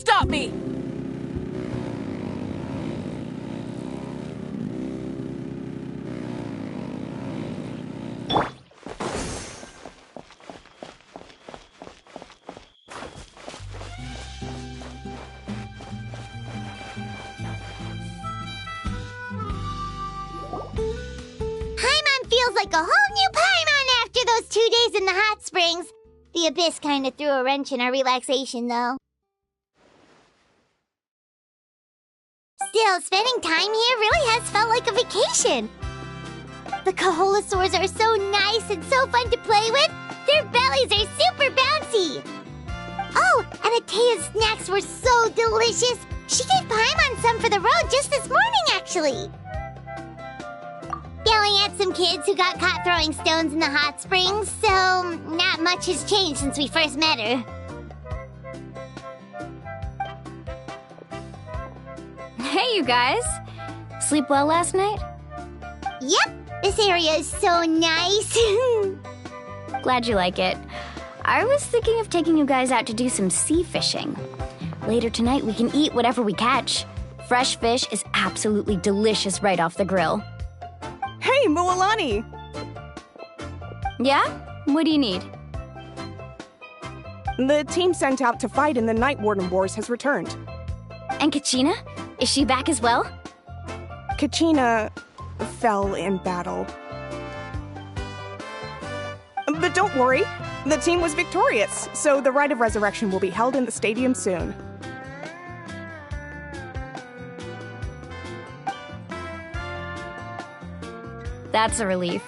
stop me! Feels like a whole new Paimon after those 2 days in the hot springs. The Abyss kinda threw a wrench in our relaxation, though. Still, spending time here really has felt like a vacation. The Kaholosaurs are so nice and so fun to play with. Their bellies are super bouncy. Oh, and Atea's snacks were so delicious. She gave Paimon some for the road just this morning, actually. Yelling at some kids who got caught throwing stones in the hot springs, so not much has changed since we first met her. Hey, you guys! Sleep well last night? Yep, this area is so nice. Glad you like it. I was thinking of taking you guys out to do some sea fishing. Later tonight, we can eat whatever we catch. Fresh fish is absolutely delicious right off the grill. Hey, Mualani! Yeah? What do you need? The team sent out to fight in the Night Warden Wars has returned. And Kachina? Is she back as well? Kachina fell in battle. But don't worry, the team was victorious, so the Rite of Resurrection will be held in the stadium soon. That's a relief.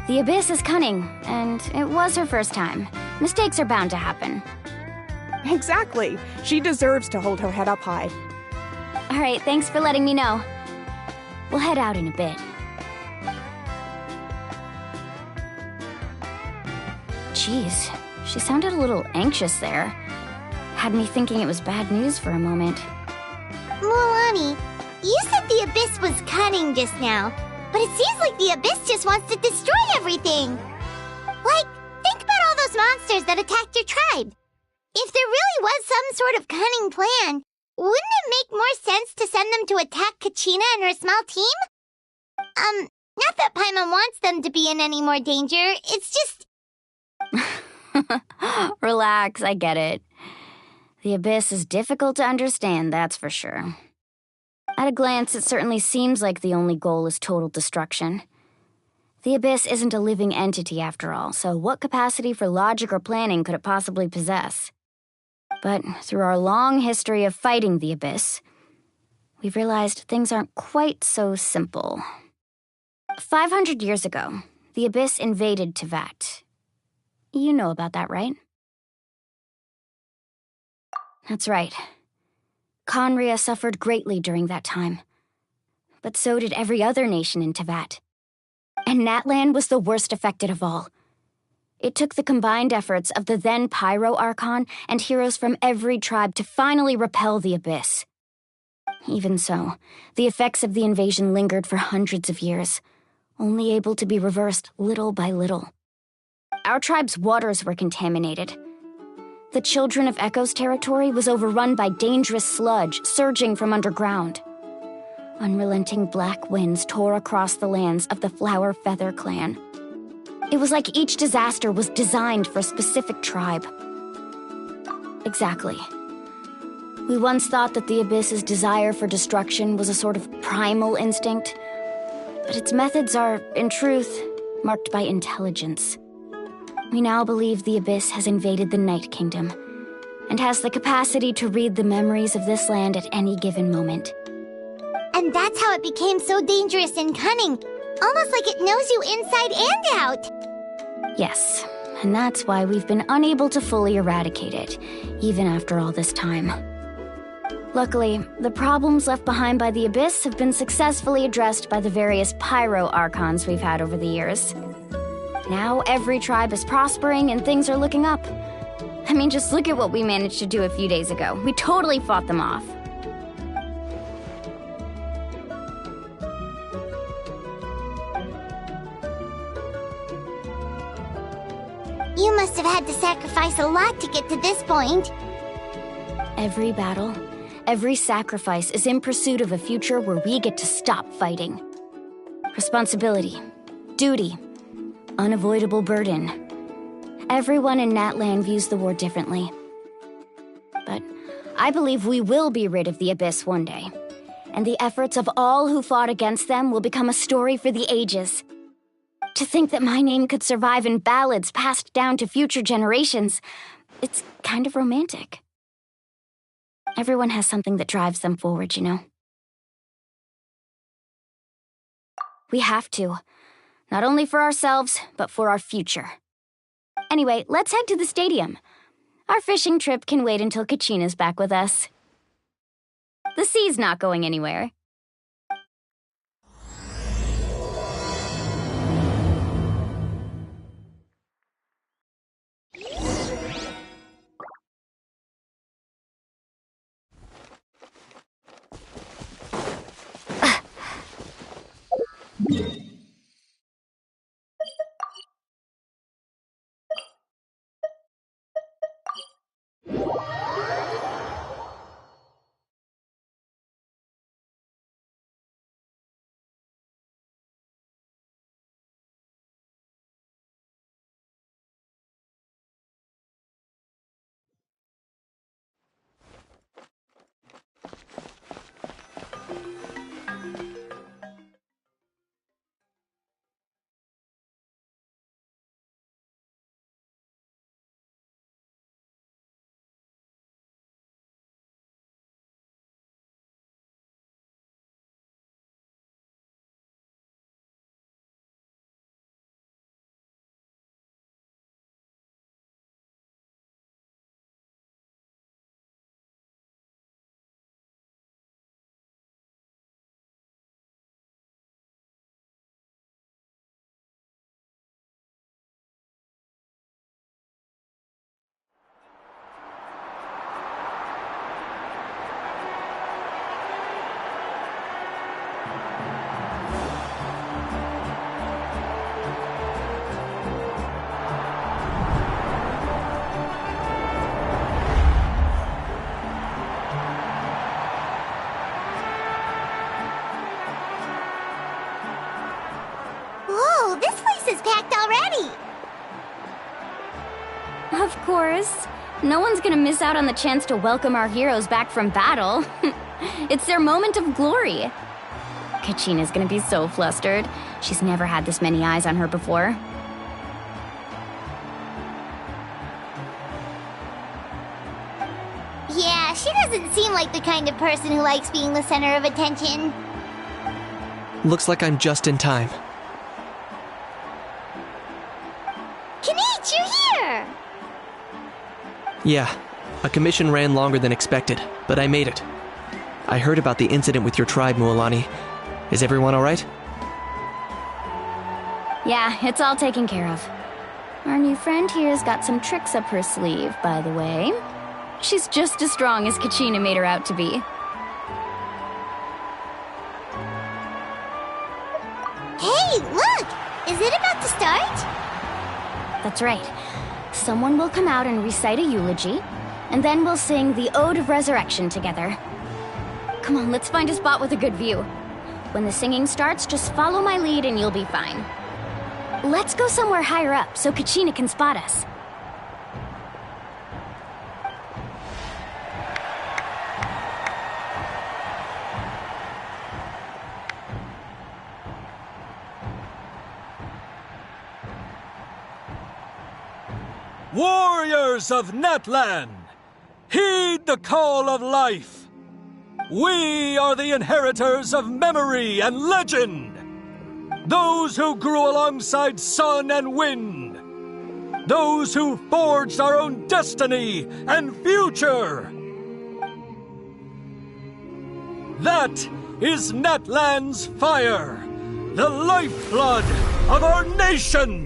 The Abyss is cunning, and it was her first time. Mistakes are bound to happen. Exactly. She deserves to hold her head up high. All right, thanks for letting me know. We'll head out in a bit. Jeez, she sounded a little anxious there. Had me thinking it was bad news for a moment. Mualani, you said the Abyss was cunning just now. But it seems like the Abyss just wants to destroy everything. Like, think about all those monsters that attacked your tribe. If there really was some sort of cunning plan, wouldn't it make more sense to send them to attack Kachina and her small team? Not that Paimon wants them to be in any more danger, it's just... Relax, I get it. The Abyss is difficult to understand, that's for sure. At a glance, it certainly seems like the only goal is total destruction. The Abyss isn't a living entity after all, so what capacity for logic or planning could it possibly possess? But through our long history of fighting the Abyss, we've realized things aren't quite so simple. 500 years ago, the Abyss invaded Teyvat. You know about that, right? That's right. Khaenri'ah suffered greatly during that time. But so did every other nation in Teyvat. And Natlan was the worst affected of all. It took the combined efforts of the then Pyro Archon and heroes from every tribe to finally repel the Abyss. Even so, the effects of the invasion lingered for hundreds of years, only able to be reversed little by little. Our tribe's waters were contaminated. The Children of Echo's territory was overrun by dangerous sludge surging from underground. Unrelenting black winds tore across the lands of the Flower Feather clan. It was like each disaster was designed for a specific tribe. Exactly. We once thought that the Abyss's desire for destruction was a sort of primal instinct, but its methods are, in truth, marked by intelligence. We now believe the Abyss has invaded the Night Kingdom and has the capacity to read the memories of this land at any given moment. And that's how it became so dangerous and cunning, almost like it knows you inside and out. Yes, and that's why we've been unable to fully eradicate it, even after all this time. Luckily, the problems left behind by the Abyss have been successfully addressed by the various Pyro Archons we've had over the years. Now every tribe is prospering and things are looking up. I mean, just look at what we managed to do a few days ago. We totally fought them off. You must have had to sacrifice a lot to get to this point. Every battle, every sacrifice is in pursuit of a future where we get to stop fighting. Responsibility, duty, unavoidable burden. Everyone in Natlan views the war differently. But I believe we will be rid of the Abyss one day, and the efforts of all who fought against them will become a story for the ages. To think that my name could survive in ballads passed down to future generations, it's kind of romantic. Everyone has something that drives them forward, you know? We have to. Not only for ourselves, but for our future. Anyway, let's head to the stadium. Our fishing trip can wait until Kachina's back with us. The sea's not going anywhere. Whoa, this place is packed already! Of course. No one's gonna miss out on the chance to welcome our heroes back from battle. It's their moment of glory. Kachina's gonna be so flustered. She's never had this many eyes on her before. Yeah, she doesn't seem like the kind of person who likes being the center of attention. Looks like I'm just in time. Kinich, you're here! Yeah, a commission ran longer than expected, but I made it. I heard about the incident with your tribe, Mualani. Is everyone alright? Yeah, it's all taken care of. Our new friend here's got some tricks up her sleeve, by the way. She's just as strong as Kachina made her out to be. Hey, look! Is it about to start? That's right. Someone will come out and recite a eulogy, and then we'll sing the Ode of Resurrection together. Come on, let's find a spot with a good view. When the singing starts, just follow my lead and you'll be fine. Let's go somewhere higher up so Kachina can spot us. Warriors of Natlan, heed the call of life. We are the inheritors of memory and legend. Those who grew alongside sun and wind. Those who forged our own destiny and future. That is Natlan's fire, the lifeblood of our nation.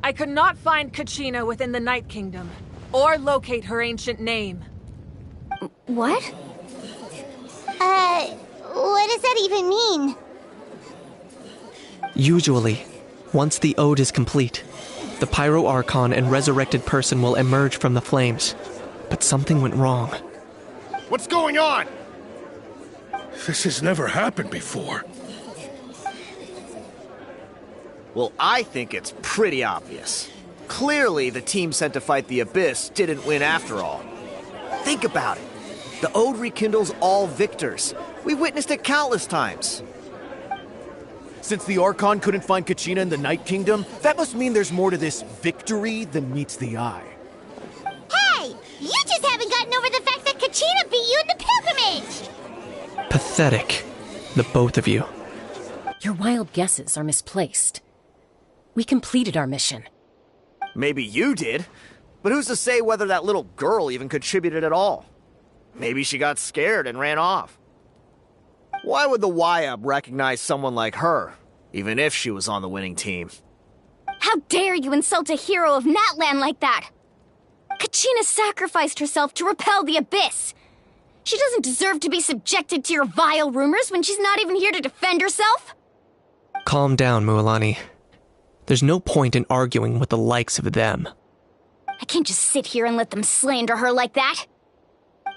I could not find Kachina within the Night Kingdom, or locate her ancient name. What? What does that even mean? Usually, once the ode is complete, the Pyro Archon and resurrected person will emerge from the flames. But something went wrong. What's going on? This has never happened before. Well, I think it's pretty obvious. Clearly, the team sent to fight the Abyss didn't win after all. Think about it. The Ode rekindles all victors. We've witnessed it countless times. Since the Archon couldn't find Kachina in the Night Kingdom, that must mean there's more to this victory than meets the eye. Hey! You just haven't gotten over the fact that Kachina beat you in the pilgrimage! Pathetic, the both of you. Your wild guesses are misplaced. We completed our mission. Maybe you did, but who's to say whether that little girl even contributed at all? Maybe she got scared and ran off. Why would the YUB recognize someone like her, even if she was on the winning team? How dare you insult a hero of Natlan like that? Kachina sacrificed herself to repel the Abyss. She doesn't deserve to be subjected to your vile rumors when she's not even here to defend herself. Calm down, Mualani. There's no point in arguing with the likes of them. I can't just sit here and let them slander her like that.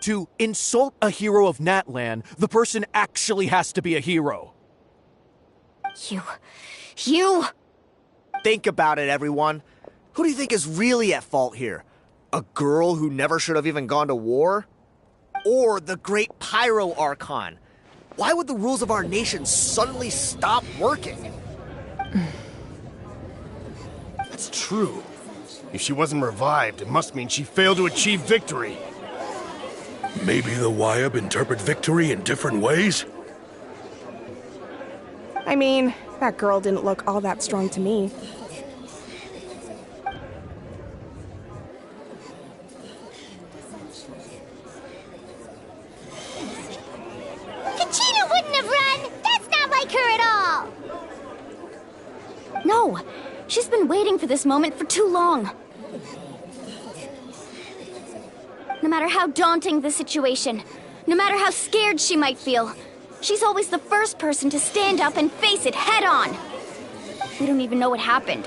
To insult a hero of Natlan, the person actually has to be a hero. You... Think about it, everyone. Who do you think is really at fault here? A girl who never should have even gone to war? Or the great Pyro Archon? Why would the rules of our nation suddenly stop working? That's true. If she wasn't revived, it must mean she failed to achieve victory. Maybe the YUB interpret victory in different ways? I mean, that girl didn't look all that strong to me. Kachina wouldn't have run! That's not like her at all! No, she's been waiting for this moment for too long. No matter how daunting the situation, no matter how scared she might feel, she's always the first person to stand up and face it head on. We don't even know what happened,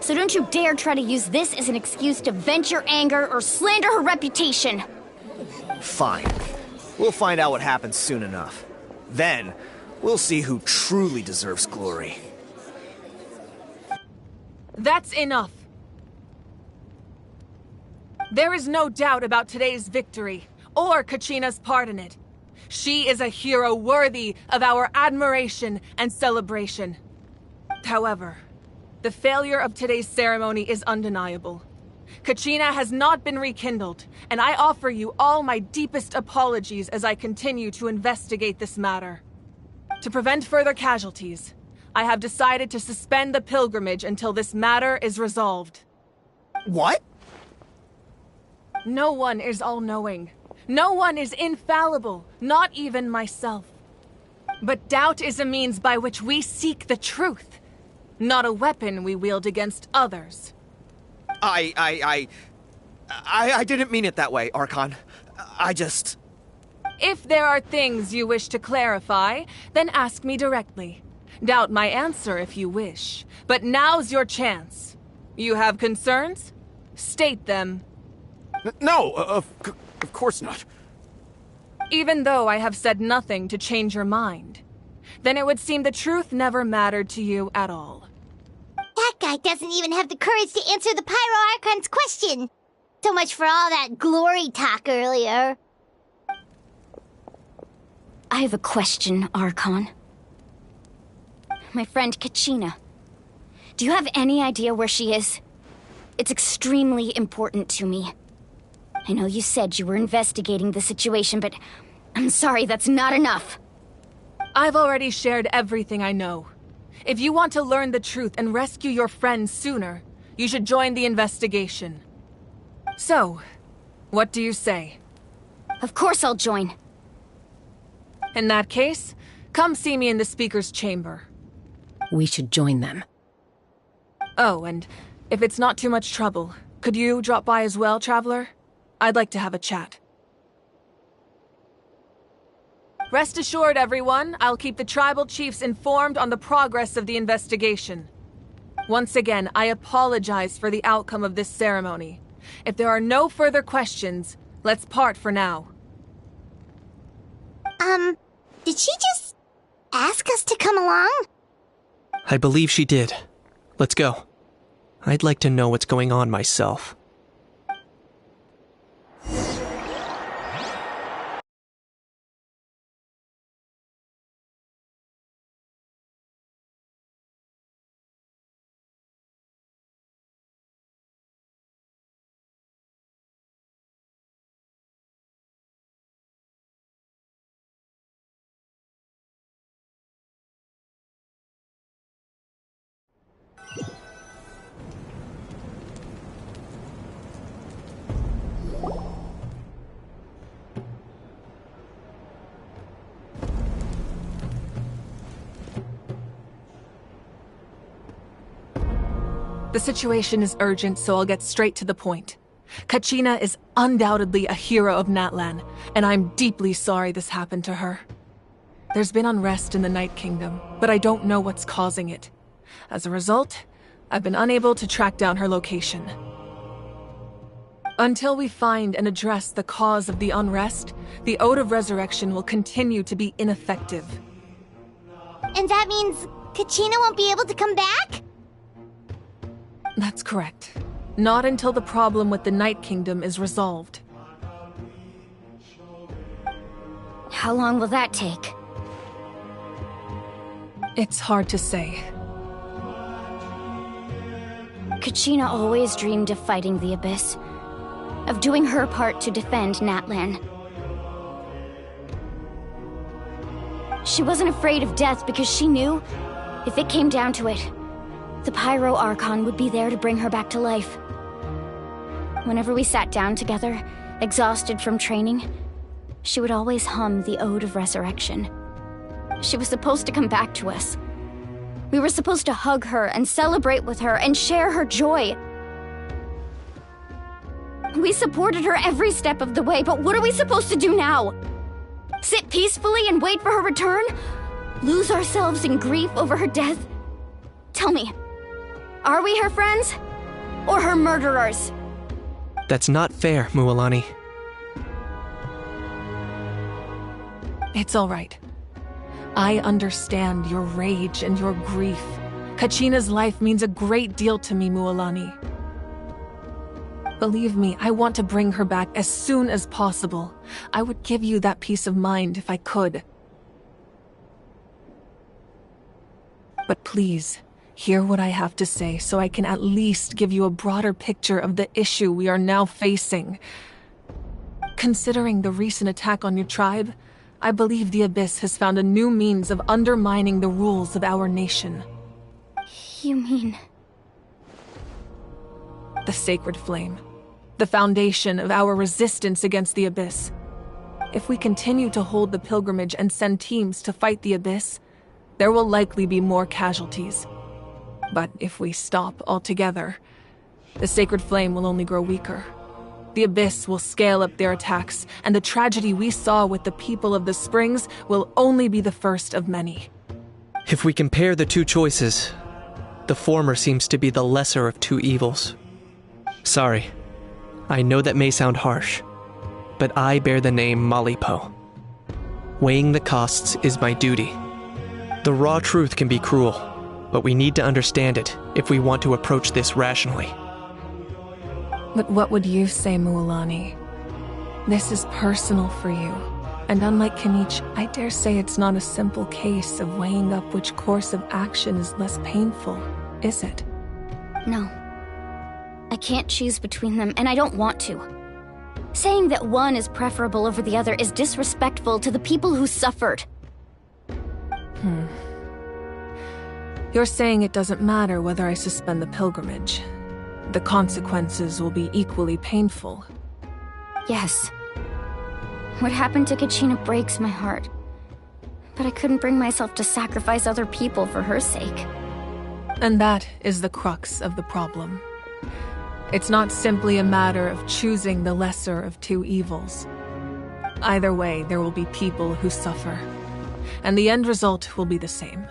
so don't you dare try to use this as an excuse to vent your anger or slander her reputation. Fine. We'll find out what happens soon enough. Then, we'll see who truly deserves glory. That's enough. There is no doubt about today's victory, or Kachina's part in it. She is a hero worthy of our admiration and celebration. However, the failure of today's ceremony is undeniable. Kachina has not been rekindled, and I offer you all my deepest apologies as I continue to investigate this matter. To prevent further casualties, I have decided to suspend the pilgrimage until this matter is resolved. What? No one is all-knowing. No one is infallible, not even myself. But doubt is a means by which we seek the truth, not a weapon we wield against others. I didn't mean it that way, Archon. I just... If there are things you wish to clarify, then ask me directly. Doubt my answer if you wish, but now's your chance. You have concerns? State them. No, of course not. Even though I have said nothing to change your mind, then it would seem the truth never mattered to you at all. That guy doesn't even have the courage to answer the Pyro Archon's question. So much for all that glory talk earlier. I have a question, Archon. My friend Kachina. Do you have any idea where she is? It's extremely important to me. I know you said you were investigating the situation, but I'm sorry, that's not enough. I've already shared everything I know. If you want to learn the truth and rescue your friends sooner, you should join the investigation. So, what do you say? Of course I'll join. In that case, come see me in the speaker's chamber. We should join them. Oh, and if it's not too much trouble, could you drop by as well, Traveler? I'd like to have a chat. Rest assured, everyone, I'll keep the tribal chiefs informed on the progress of the investigation. Once again, I apologize for the outcome of this ceremony. If there are no further questions, let's part for now. Did she just ask us to come along? I believe she did. Let's go. I'd like to know what's going on myself. The situation is urgent, so I'll get straight to the point. Kachina is undoubtedly a hero of Natlan, and I'm deeply sorry this happened to her. There's been unrest in the Night Kingdom, but I don't know what's causing it. As a result, I've been unable to track down her location. Until we find and address the cause of the unrest, the Ode of Resurrection will continue to be ineffective. And that means Kachina won't be able to come back? That's correct. Not until the problem with the Night Kingdom is resolved. How long will that take? It's hard to say. Kachina always dreamed of fighting the Abyss, of doing her part to defend Natlan. She wasn't afraid of death because she knew, if it came down to it, the Pyro Archon would be there to bring her back to life. Whenever we sat down together, exhausted from training, she would always hum the Ode of Resurrection. She was supposed to come back to us. We were supposed to hug her and celebrate with her and share her joy. We supported her every step of the way, but what are we supposed to do now? Sit peacefully and wait for her return? Lose ourselves in grief over her death? Tell me, are we her friends? Or her murderers? That's not fair, Mualani. It's all right. I understand your rage and your grief. Kachina's life means a great deal to me, Mualani. Believe me, I want to bring her back as soon as possible. I would give you that peace of mind if I could. But please, hear what I have to say so I can at least give you a broader picture of the issue we are now facing. Considering the recent attack on your tribe, I believe the Abyss has found a new means of undermining the rules of our nation. You mean... The Sacred Flame. The foundation of our resistance against the Abyss. If we continue to hold the pilgrimage and send teams to fight the Abyss, there will likely be more casualties. But if we stop altogether, the Sacred Flame will only grow weaker. The Abyss will scale up their attacks, and the tragedy we saw with the people of the Springs will only be the first of many. If we compare the two choices, the former seems to be the lesser of two evils. Sorry, I know that may sound harsh, but I bear the name Malipo. Weighing the costs is my duty. The raw truth can be cruel, but we need to understand it if we want to approach this rationally. But what would you say, Mualani? This is personal for you, and unlike Kanich, I dare say it's not a simple case of weighing up which course of action is less painful, is it? No. I can't choose between them, and I don't want to. Saying that one is preferable over the other is disrespectful to the people who suffered. You're saying it doesn't matter whether I suspend the pilgrimage. The consequences will be equally painful. Yes. What happened to Kachina breaks my heart. But I couldn't bring myself to sacrifice other people for her sake. And that is the crux of the problem. It's not simply a matter of choosing the lesser of two evils. Either way, there will be people who suffer, and the end result will be the same.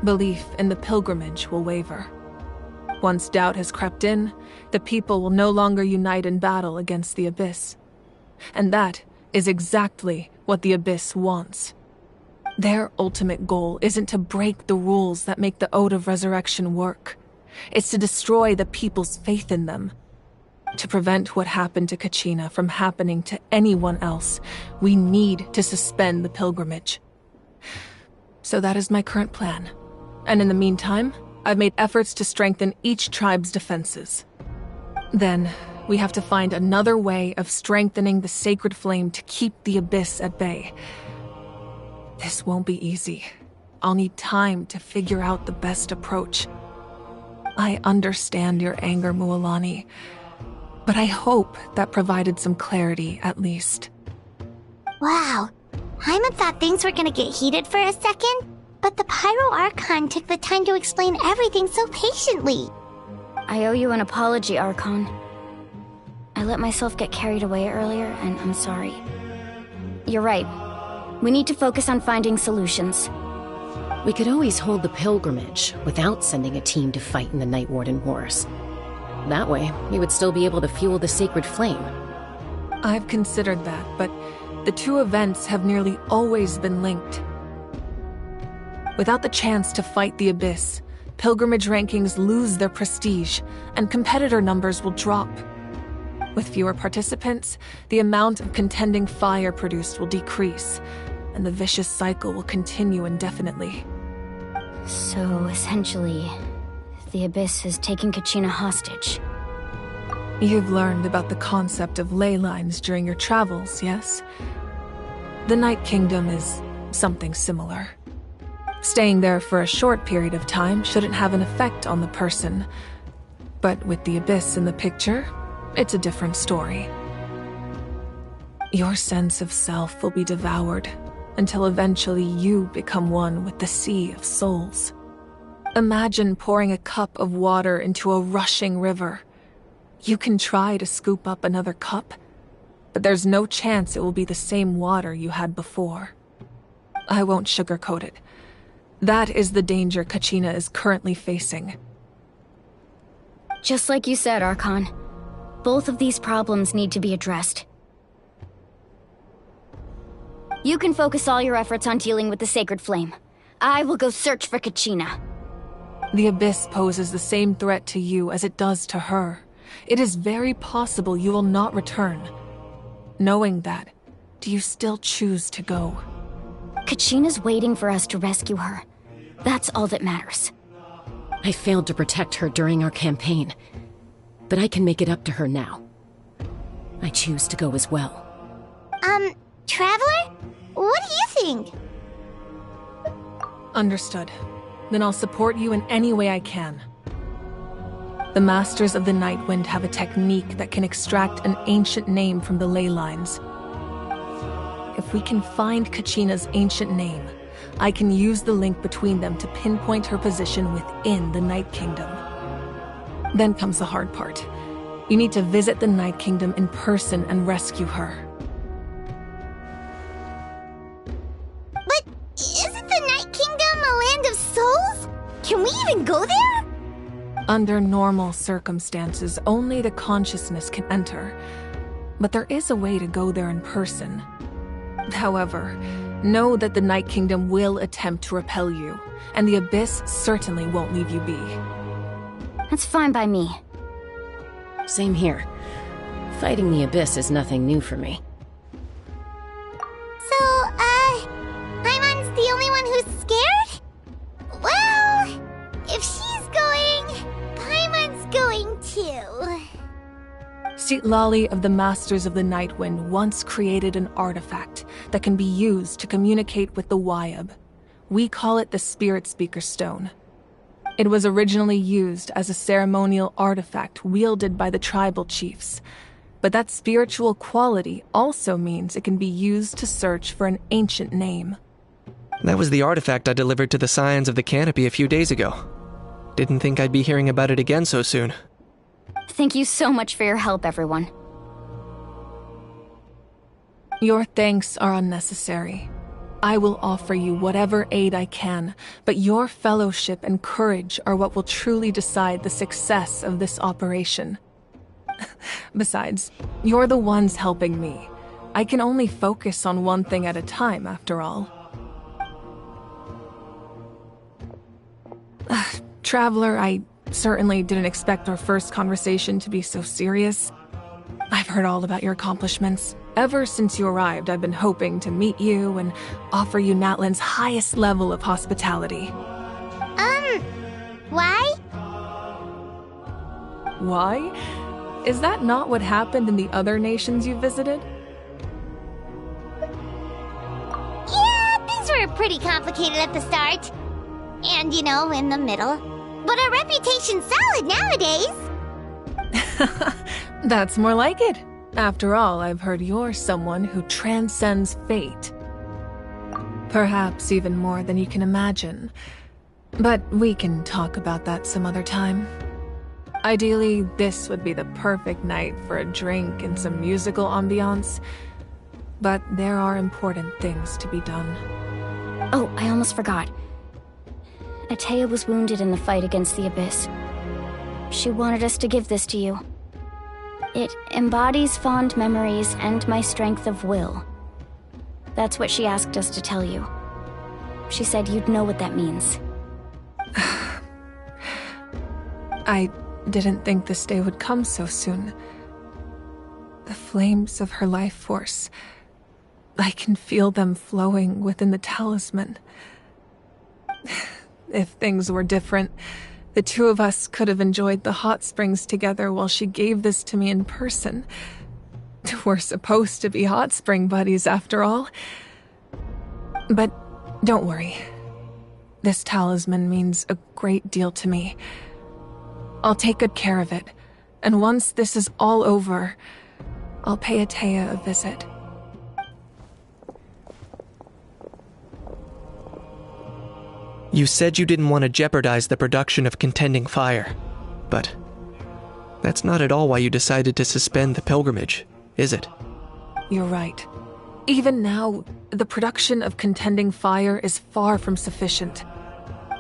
Belief in the pilgrimage will waver. Once doubt has crept in, the people will no longer unite in battle against the Abyss. And that is exactly what the Abyss wants. Their ultimate goal isn't to break the rules that make the Ode of Resurrection work. It's to destroy the people's faith in them. To prevent what happened to Kachina from happening to anyone else, we need to suspend the pilgrimage. So that is my current plan. And in the meantime, I've made efforts to strengthen each tribe's defenses. Then, we have to find another way of strengthening the sacred flame to keep the Abyss at bay. This won't be easy. I'll need time to figure out the best approach. I understand your anger, Mualani, but I hope that provided some clarity at least. Wow. Paimon thought things were gonna get heated for a second, but the Pyro Archon took the time to explain everything so patiently. I owe you an apology, Archon. I let myself get carried away earlier, and I'm sorry. You're right. We need to focus on finding solutions. We could always hold the pilgrimage without sending a team to fight in the Night Warden Wars. That way, we would still be able to fuel the sacred flame. I've considered that, but the two events have nearly always been linked. Without the chance to fight the Abyss, pilgrimage rankings lose their prestige, and competitor numbers will drop. With fewer participants, the amount of contending fire produced will decrease, and the vicious cycle will continue indefinitely. So, essentially, the Abyss has taken Kachina hostage. You've learned about the concept of ley lines during your travels, yes? The Night Kingdom is something similar. Staying there for a short period of time shouldn't have an effect on the person. But with the Abyss in the picture, it's a different story. Your sense of self will be devoured until eventually you become one with the sea of souls. Imagine pouring a cup of water into a rushing river. You can try to scoop up another cup, but there's no chance it will be the same water you had before. I won't sugarcoat it. That is the danger Kachina is currently facing. Just like you said, Archon. Both of these problems need to be addressed. You can focus all your efforts on dealing with the Sacred Flame. I will go search for Kachina. The Abyss poses the same threat to you as it does to her. It is very possible you will not return. Knowing that, do you still choose to go? Kachina's waiting for us to rescue her. That's all that matters. I failed to protect her during our campaign, but I can make it up to her now. I choose to go as well. Traveler? What do you think? Understood. Then I'll support you in any way I can. The Masters of the Nightwind have a technique that can extract an ancient name from the ley lines. If we can find Kachina's ancient name, I can use the link between them to pinpoint her position within the Night Kingdom. Then comes the hard part. You need to visit the Night Kingdom in person and rescue her. But isn't the Night Kingdom a land of souls? Can we even go there? Under normal circumstances, only the consciousness can enter. But there is a way to go there in person. However, know that the Night Kingdom will attempt to repel you, and the Abyss certainly won't leave you be. That's fine by me. Same here. Fighting the Abyss is nothing new for me. So, Paimon's the only one who's scared? Well, if she's going, Paimon's going too. Citlali of the Masters of the Nightwind once created an artifact that can be used to communicate with the Wyab. We call it the Spirit Speaker Stone. It was originally used as a ceremonial artifact wielded by the tribal chiefs, but that spiritual quality also means it can be used to search for an ancient name. That was the artifact I delivered to the Scions of the Canopy a few days ago. Didn't think I'd be hearing about it again so soon. Thank you so much for your help, everyone. Your thanks are unnecessary. I will offer you whatever aid I can, but your fellowship and courage are what will truly decide the success of this operation. Besides, you're the ones helping me. I can only focus on one thing at a time, after all. Traveler, I certainly didn't expect our first conversation to be so serious. I've heard all about your accomplishments. Ever since you arrived, I've been hoping to meet you and offer you Natlan's highest level of hospitality. Why? Why? Is that not what happened in the other nations you visited? Yeah, things were pretty complicated at the start. And, in the middle. But our reputation's solid nowadays. That's more like it. After all, I've heard you're someone who transcends fate. Perhaps even more than you can imagine. But we can talk about that some other time. Ideally, this would be the perfect night for a drink and some musical ambiance. But there are important things to be done. Oh, I almost forgot. Atea was wounded in the fight against the Abyss. She wanted us to give this to you. It embodies fond memories and my strength of will. That's what she asked us to tell you. She said you'd know what that means. I didn't think this day would come so soon. The flames of her life force. I can feel them flowing within the talisman. If things were different, the two of us could have enjoyed the hot springs together while she gave this to me in person. We're supposed to be hot spring buddies after all. But don't worry. This talisman means a great deal to me. I'll take good care of it, and once this is all over, I'll pay Atea a visit. You said you didn't want to jeopardize the production of contending fire, but that's not at all why you decided to suspend the pilgrimage, is it? You're right. Even now, the production of contending fire is far from sufficient.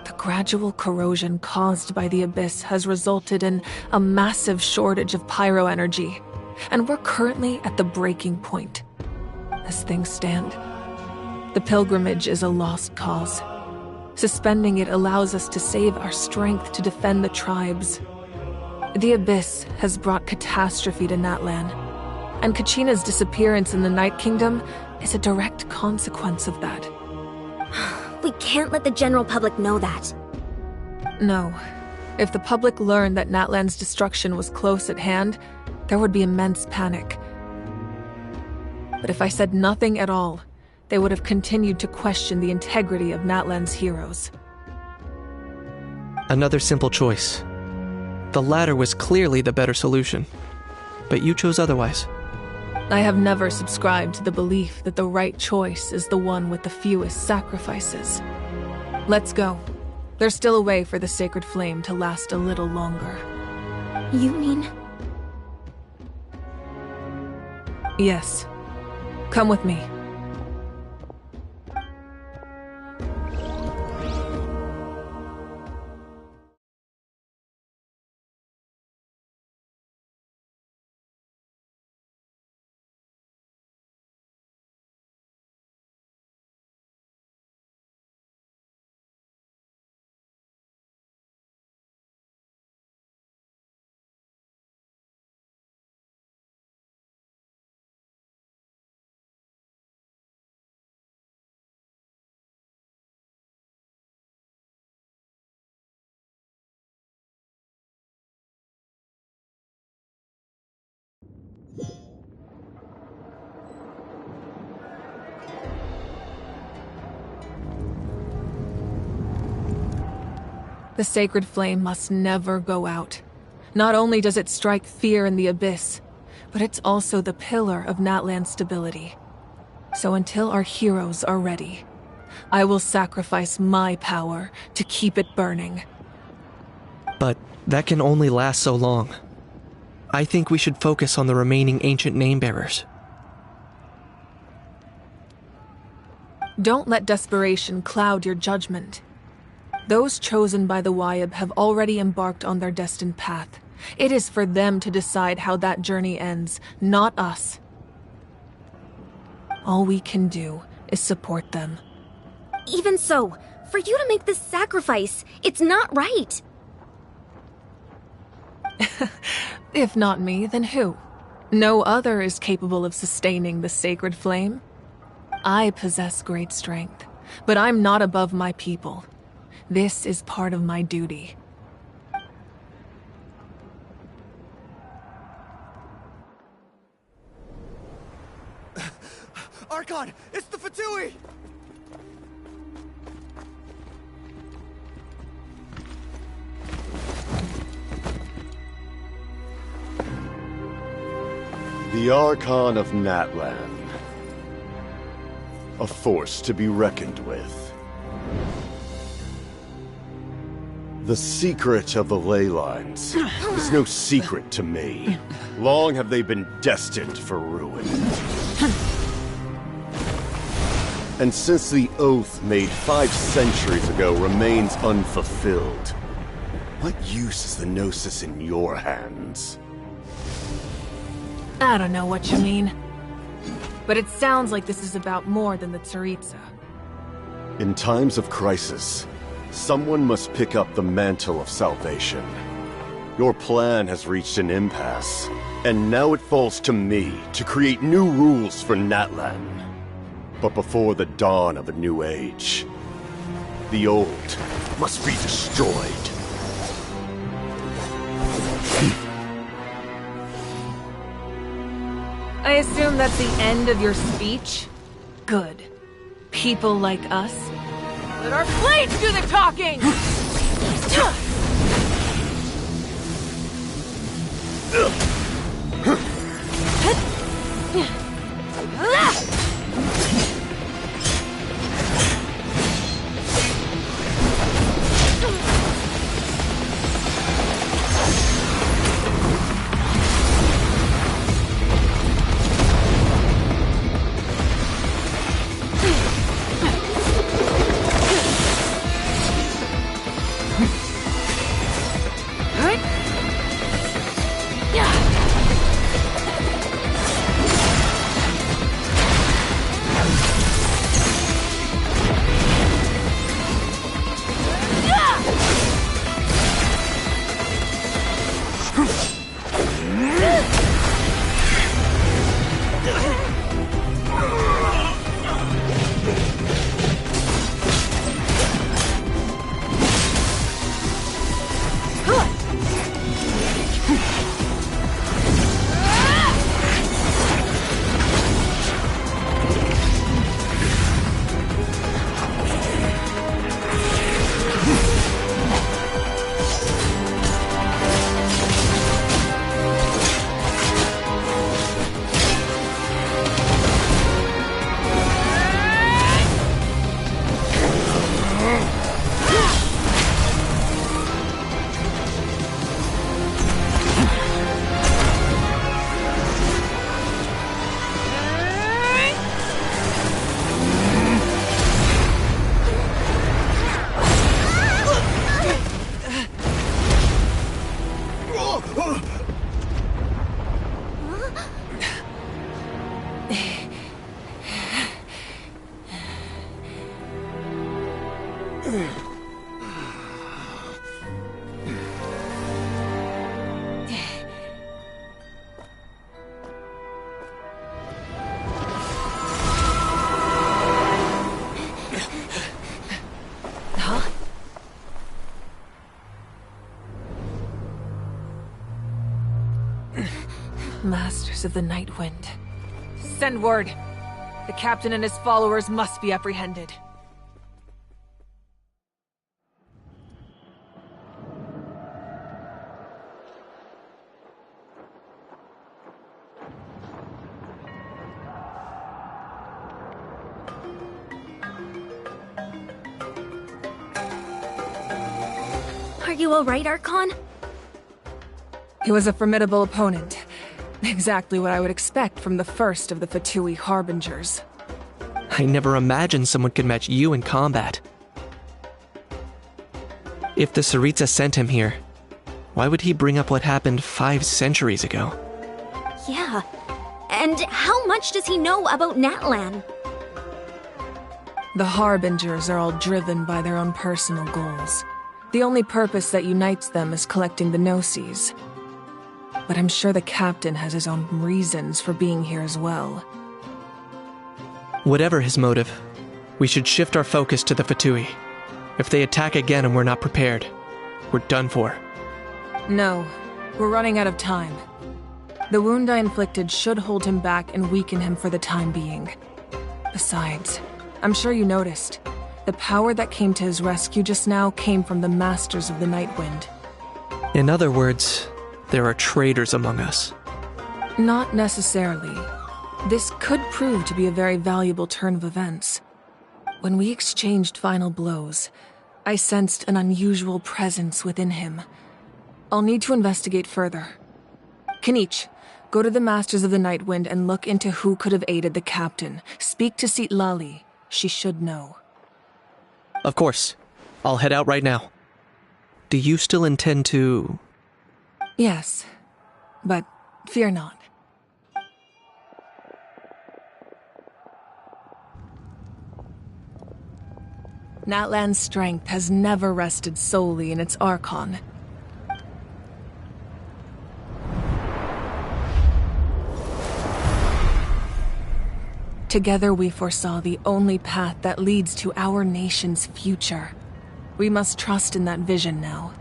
The gradual corrosion caused by the Abyss has resulted in a massive shortage of pyro energy, and we're currently at the breaking point. As things stand, the pilgrimage is a lost cause. Suspending it allows us to save our strength to defend the tribes. The Abyss has brought catastrophe to Natlan, and Kachina's disappearance in the Night Kingdom is a direct consequence of that. We can't let the general public know that. No. If the public learned that Natlan's destruction was close at hand, there would be immense panic. But if I said nothing at all, they would have continued to question the integrity of Natlan's heroes. Another simple choice. The latter was clearly the better solution, but you chose otherwise. I have never subscribed to the belief that the right choice is the one with the fewest sacrifices. Let's go. There's still a way for the sacred flame to last a little longer. You mean? Yes. Come with me. The sacred flame must never go out. Not only does it strike fear in the Abyss, but it's also the pillar of Natlan's stability. So until our heroes are ready, I will sacrifice my power to keep it burning. But that can only last so long. I think we should focus on the remaining ancient name-bearers. Don't let desperation cloud your judgment. Those chosen by the Wyab have already embarked on their destined path. It is for them to decide how that journey ends, not us. All we can do is support them. Even so, for you to make this sacrifice, it's not right. If not me, then who? No other is capable of sustaining the sacred flame. I possess great strength, but I'm not above my people. This is part of my duty. Archon, it's the Fatui! The Archon of Natlan. A force to be reckoned with. The secret of the ley lines is no secret to me. Long have they been destined for ruin. And since the oath made 5 centuries ago remains unfulfilled, what use is the Gnosis in your hands? I don't know what you mean. But it sounds like this is about more than the Tsaritsa. In times of crisis, someone must pick up the mantle of salvation. Your plan has reached an impasse, and now it falls to me to create new rules for Natlan. But before the dawn of a new age, the old must be destroyed. I assume that's the end of your speech? Good. People like us. Let our blades do the talking! Masters of the Night Wind. Send word. The captain and his followers must be apprehended. Are you alright, Archon? He was a formidable opponent. Exactly what I would expect from the first of the Fatui Harbingers. I never imagined someone could match you in combat. If the Tsaritsa sent him here, why would he bring up what happened 5 centuries ago? Yeah. And how much does he know about Natlan? The Harbingers are all driven by their own personal goals. The only purpose that unites them is collecting the Gnosis. But I'm sure the captain has his own reasons for being here as well. Whatever his motive, we should shift our focus to the Fatui. If they attack again and we're not prepared, we're done for. No, we're running out of time. The wound I inflicted should hold him back and weaken him for the time being. Besides, I'm sure you noticed, the power that came to his rescue just now came from the Masters of the Nightwind. In other words, there are traitors among us. Not necessarily. This could prove to be a very valuable turn of events. When we exchanged final blows, I sensed an unusual presence within him. I'll need to investigate further. Kinich, go to the Masters of the Nightwind and look into who could have aided the captain. Speak to Citlali. She should know. Of course. I'll head out right now. Do you still intend to... Yes, but fear not. Natlan's strength has never rested solely in its Archon. Together we foresaw the only path that leads to our nation's future. We must trust in that vision now.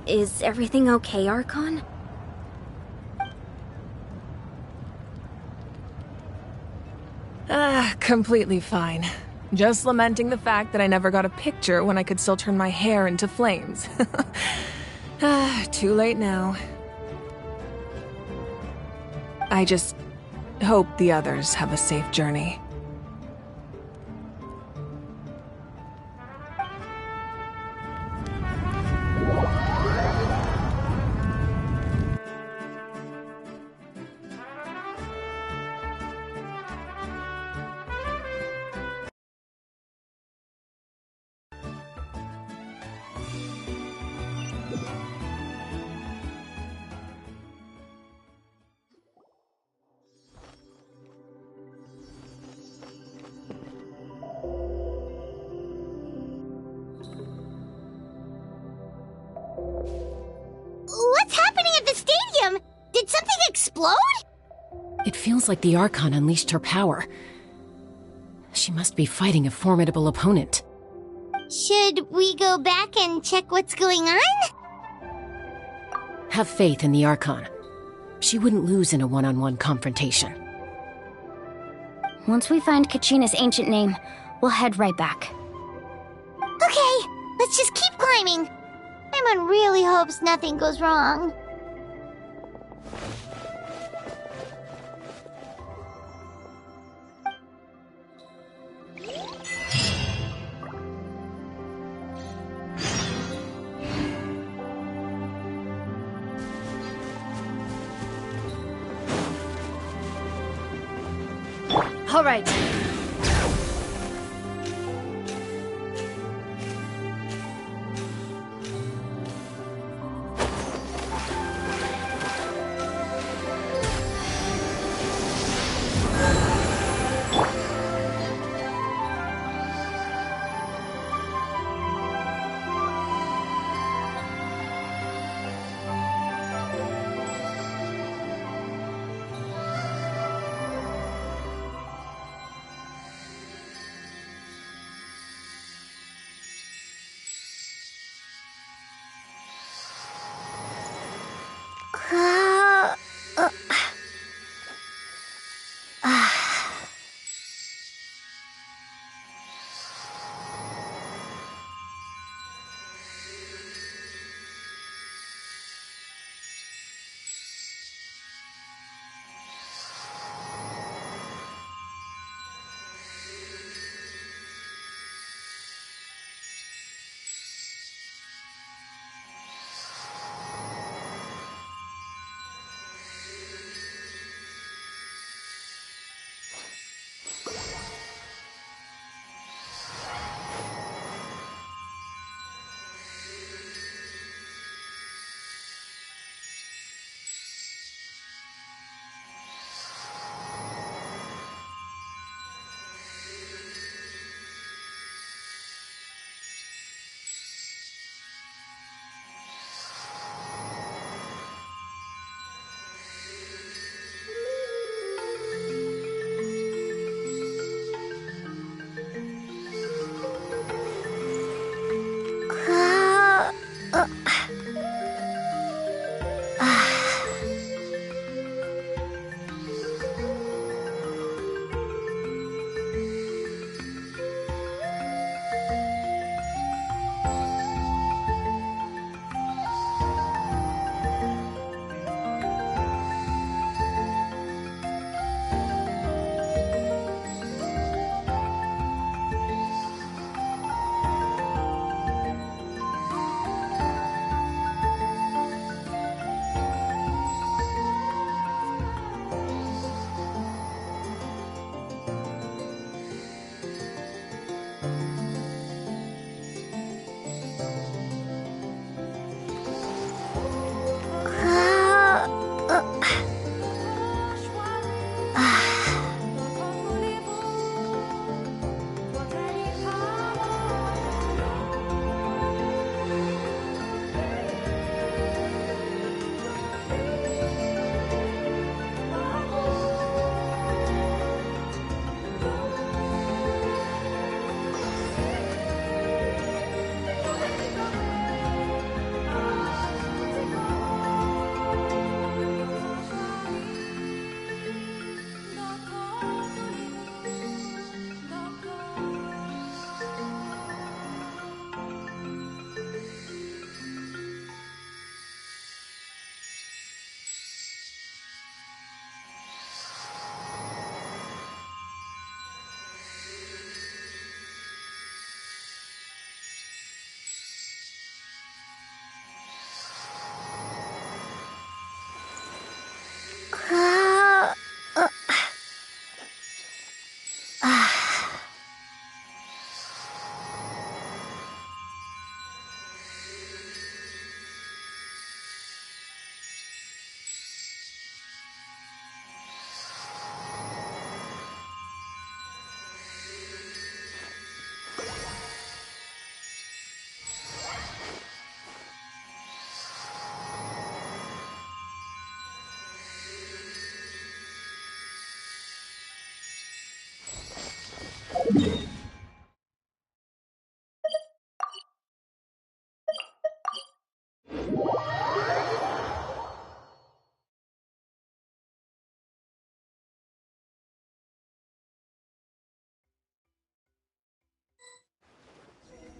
Is everything okay, Archon? Completely fine. Just lamenting the fact that I never got a picture when I could still turn my hair into flames. Too late now. I just hope the others have a safe journey. What's happening at the stadium? Did something explode? It feels like the Archon unleashed her power. She must be fighting a formidable opponent. Should we go back and check what's going on? Have faith in the Archon. She wouldn't lose in a one-on-one confrontation. Once we find Kachina's ancient name, we'll head right back. Okay, let's just keep climbing. Paimon really hopes nothing goes wrong. All right.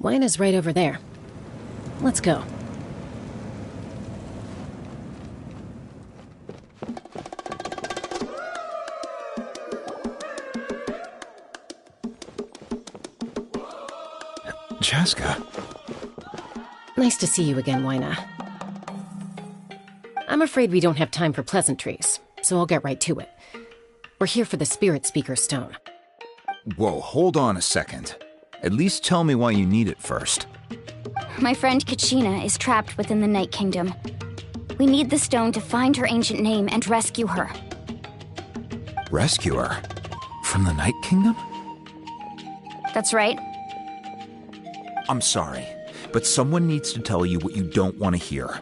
Wine right over there. Let's go. Chaska. Nice to see you again, Wyna. I'm afraid we don't have time for pleasantries, so I'll get right to it. We're here for the Spirit Speaker Stone. Whoa, hold on a second. At least tell me why you need it first. My friend Kachina is trapped within the Night Kingdom. We need the stone to find her ancient name and rescue her. Rescue her? From the Night Kingdom? That's right. I'm sorry, but someone needs to tell you what you don't want to hear.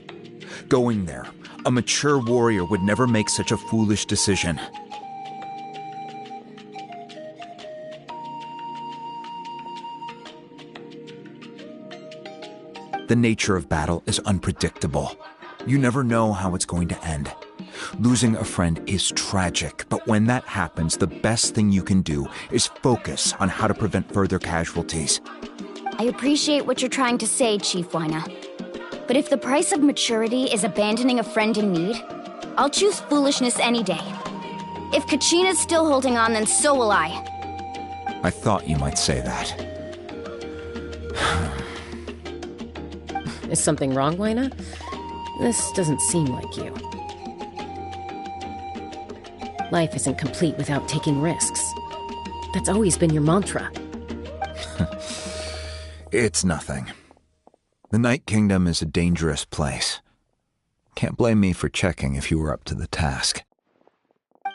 Going there, a mature warrior would never make such a foolish decision. The nature of battle is unpredictable. You never know how it's going to end. Losing a friend is tragic, but when that happens, the best thing you can do is focus on how to prevent further casualties. I appreciate what you're trying to say, Chief Wyna. But if the price of maturity is abandoning a friend in need, I'll choose foolishness any day. If Kachina's still holding on, then so will I. I thought you might say that. Is something wrong, Wyna? This doesn't seem like you. Life isn't complete without taking risks. That's always been your mantra. It's nothing. The Night Kingdom is a dangerous place. Can't blame me for checking if you were up to the task.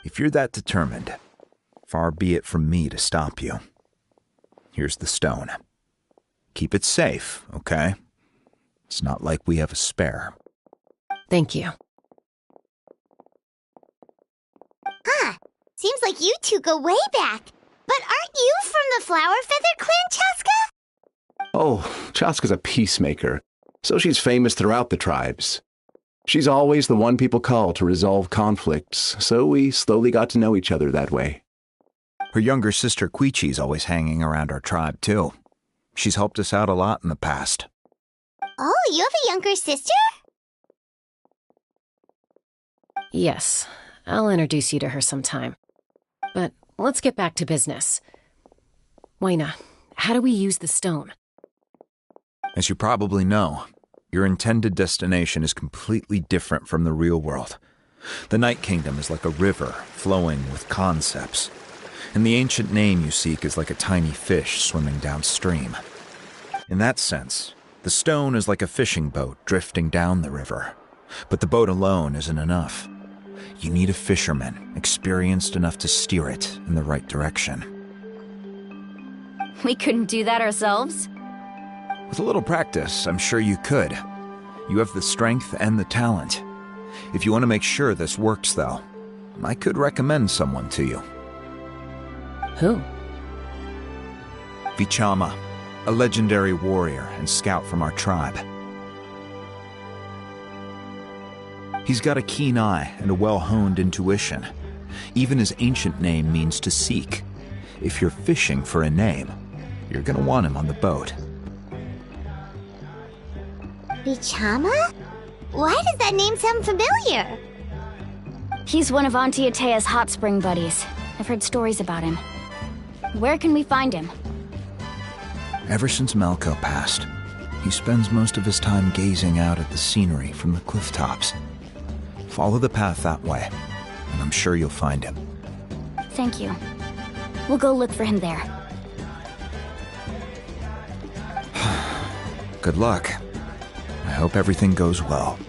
If you're that determined, far be it from me to stop you. Here's the stone. Keep it safe, okay? It's not like we have a spare. Thank you. Huh. Seems like you two go way back. But aren't you from the Flower Feather Clan, Chaska? Oh, Chaska's a peacemaker, so she's famous throughout the tribes. She's always the one people call to resolve conflicts, so we slowly got to know each other that way. Her younger sister Quichi's always hanging around our tribe, too. She's helped us out a lot in the past. Oh, you have a younger sister? Yes, I'll introduce you to her sometime. But let's get back to business. Wyna, how do we use the stone? As you probably know, your intended destination is completely different from the real world. The Night Kingdom is like a river flowing with concepts, and the ancient name you seek is like a tiny fish swimming downstream. In that sense, the stone is like a fishing boat drifting down the river, but the boat alone isn't enough. You need a fisherman experienced enough to steer it in the right direction. We couldn't do that ourselves? With a little practice, I'm sure you could. You have the strength and the talent. If you want to make sure this works, though, I could recommend someone to you. Who? Vichama, a legendary warrior and scout from our tribe. He's got a keen eye and a well-honed intuition. Even his ancient name means to seek. If you're fishing for a name, you're gonna want him on the boat. Vichama? Why does that name sound familiar? He's one of Auntie Atea's hot spring buddies. I've heard stories about him. Where can we find him? Ever since Malco passed, he spends most of his time gazing out at the scenery from the cliff tops. Follow the path that way, and I'm sure you'll find him. Thank you. We'll go look for him there. Good luck. I hope everything goes well.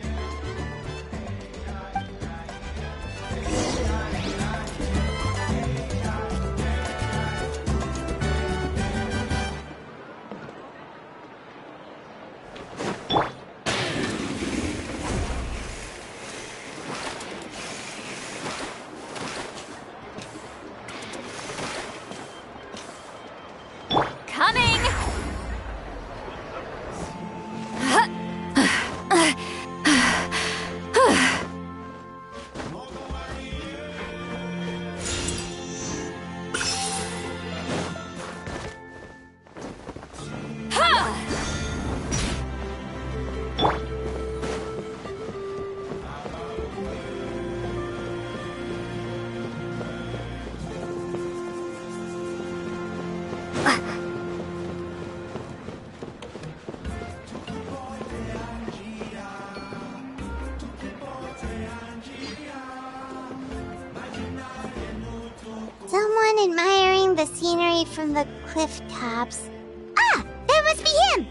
Someone admiring the scenery from the cliff tops. Ah! That must be him!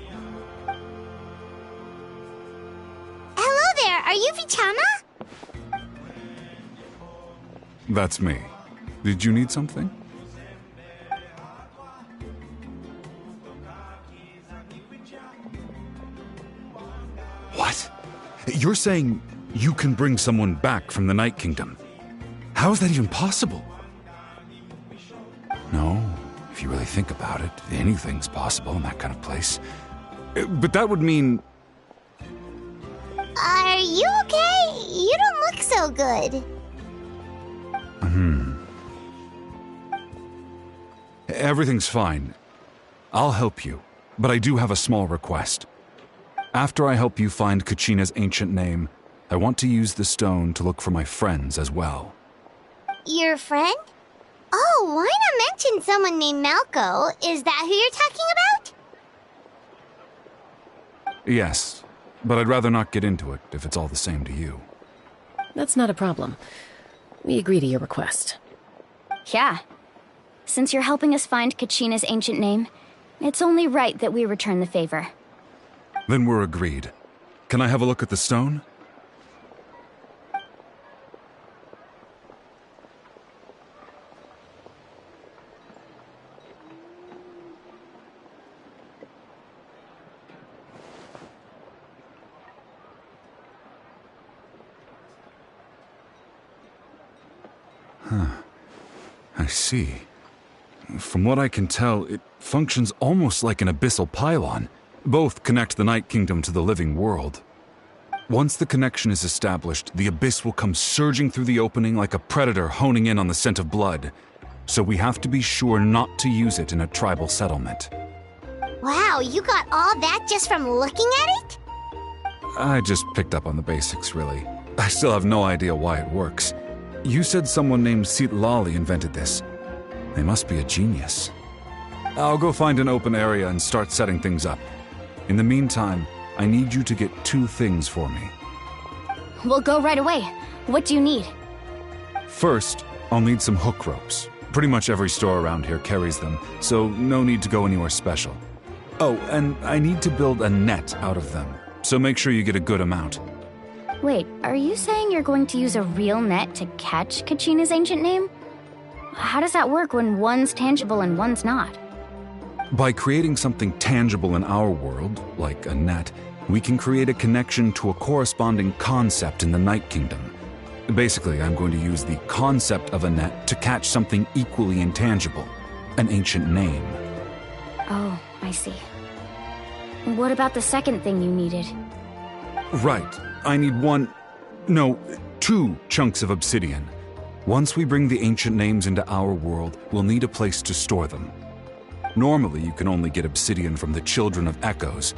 Hello there, are you Vichama? That's me. Did you need something? What? You're saying you can bring someone back from the Night Kingdom? How is that even possible? No, if you really think about it, anything's possible in that kind of place. But that would mean... Are you okay? You don't look so good. Everything's fine. I'll help you, but I do have a small request. After I help you find Kachina's ancient name, I want to use the stone to look for my friends as well. Your friend? Oh, why not mention someone named Malco? Is that who you're talking about? Yes, but I'd rather not get into it if it's all the same to you. That's not a problem. We agree to your request. Yeah. Since you're helping us find Kachina's ancient name, it's only right that we return the favor. Then we're agreed. Can I have a look at the stone? I see. From what I can tell, it functions almost like an abyssal pylon. Both connect the Night Kingdom to the living world. Once the connection is established, the abyss will come surging through the opening like a predator honing in on the scent of blood. So we have to be sure not to use it in a tribal settlement. Wow, you got all that just from looking at it? I just picked up on the basics, really. I still have no idea why it works. You said someone named Lali invented this. They must be a genius. I'll go find an open area and start setting things up. In the meantime, I need you to get 2 things for me. We'll go right away. What do you need? First, I'll need some hook ropes. Pretty much every store around here carries them, so no need to go anywhere special. Oh, and I need to build a net out of them, so make sure you get a good amount. Wait, are you saying you're going to use a real net to catch Kachina's ancient name? How does that work when one's tangible and one's not? By creating something tangible in our world, like a net, we can create a connection to a corresponding concept in the Night Kingdom. Basically, I'm going to use the concept of a net to catch something equally intangible, an ancient name. Oh, I see. What about the second thing you needed? Right. I need 2 chunks of obsidian. Once we bring the ancient names into our world, we'll need a place to store them. Normally, you can only get obsidian from the Children of Echoes,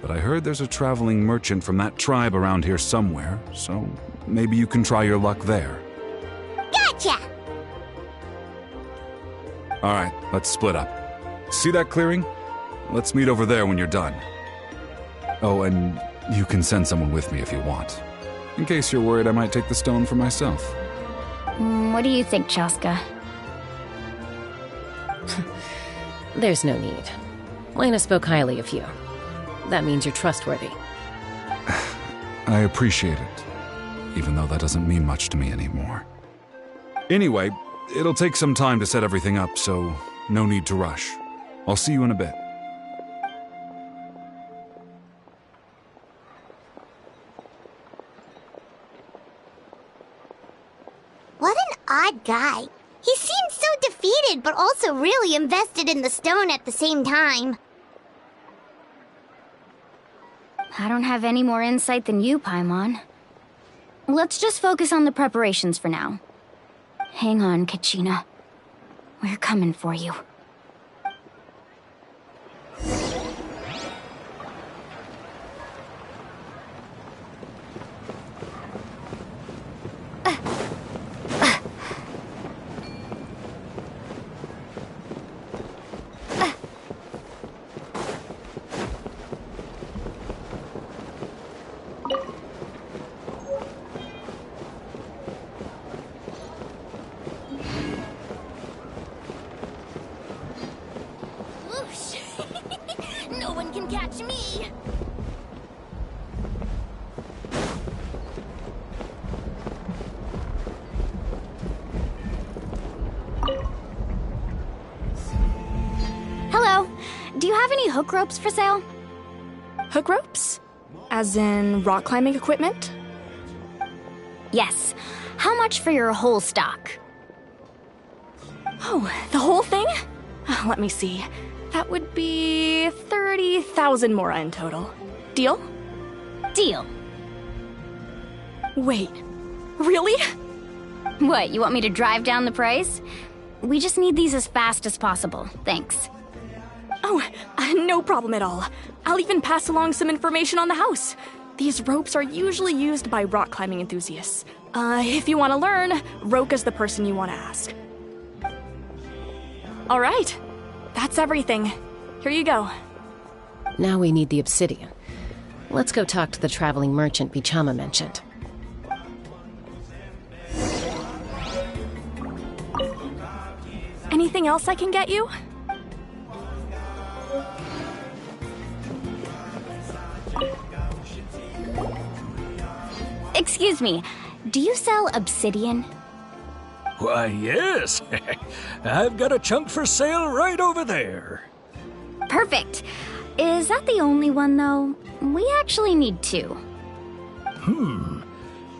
but I heard there's a traveling merchant from that tribe around here somewhere, so maybe you can try your luck there. Gotcha! Alright, let's split up. See that clearing? Let's meet over there when you're done. Oh, and you can send someone with me if you want. In case you're worried I might take the stone for myself. What do you think, Chaska? There's no need. Lena spoke highly of you. That means you're trustworthy. I appreciate it, even though that doesn't mean much to me anymore. Anyway, it'll take some time to set everything up, so no need to rush. I'll see you in a bit. What an odd guy. He seemed so defeated, but also really invested in the stone at the same time. I don't have any more insight than you, Paimon. Let's just focus on the preparations for now. Hang on, Kachina. We're coming for you. can catch me! Hello. Do you have any hook ropes for sale? Hook ropes? As in rock climbing equipment? Yes. How much for your whole stock? Oh, the whole thing? Let me see. That would be 30,000 mora in total. Deal? Deal. Wait, really? What, you want me to drive down the price? We just need these as fast as possible. Thanks. Oh, no problem at all. I'll even pass along some information on the house. These ropes are usually used by rock climbing enthusiasts. If you want to learn, Roka's the person you want to ask. All right, that's everything. Here you go. Now we need the obsidian. Let's go talk to the traveling merchant Bichama mentioned. Anything else I can get you? Excuse me, do you sell obsidian? Why, yes. I've got a chunk for sale right over there. Perfect. Is that the only one, though? We actually need two.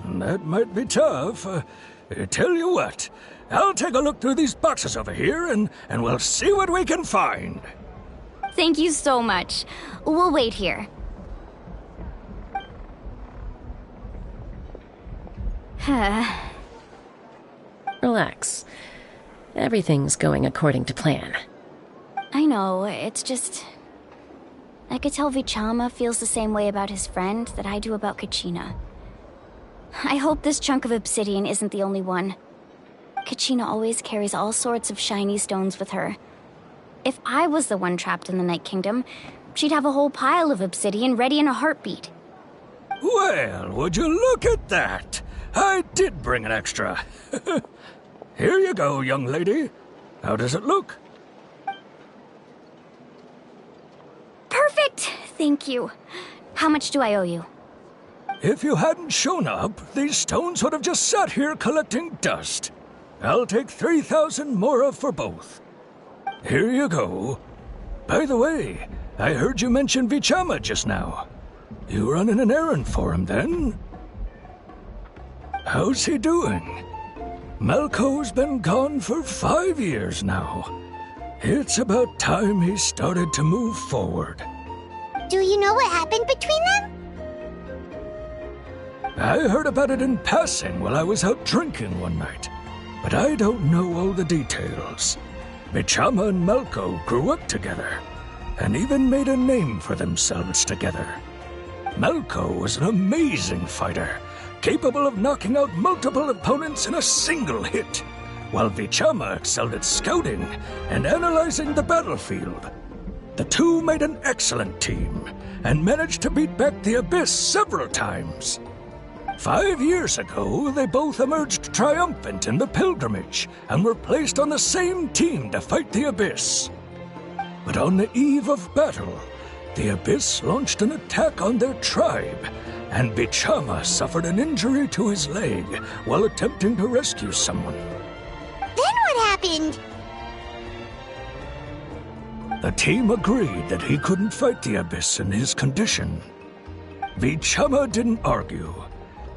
That might be tough. Tell you what, I'll take a look through these boxes over here and we'll see what we can find. Thank you so much. We'll wait here. Relax. Everything's going according to plan. I know, it's just... I could tell Vichama feels the same way about his friend that I do about Kachina. I hope this chunk of obsidian isn't the only one. Kachina always carries all sorts of shiny stones with her. If I was the one trapped in the Night Kingdom, she'd have a whole pile of obsidian ready in a heartbeat. Well, would you look at that? I did bring an extra. Here you go, young lady. How does it look? Perfect! Thank you. How much do I owe you? If you hadn't shown up, these stones would have just sat here collecting dust. I'll take 3,000 mora for both. Here you go. By the way, I heard you mention Vichama just now. You running an errand for him, then? How's he doing? Malco's been gone for 5 years now. It's about time he started to move forward. Do you know what happened between them? I heard about it in passing while I was out drinking one night, but I don't know all the details. Vichama and Malco grew up together, and even made a name for themselves together. Malco was an amazing fighter, capable of knocking out multiple opponents in a single hit, while Vichama excelled at scouting and analyzing the battlefield. The two made an excellent team, and managed to beat back the Abyss several times. 5 years ago, they both emerged triumphant in the pilgrimage, and were placed on the same team to fight the Abyss. But on the eve of battle, the Abyss launched an attack on their tribe, and Vichama suffered an injury to his leg while attempting to rescue someone. Then what happened? The team agreed that he couldn't fight the Abyss in his condition. Vichama didn't argue.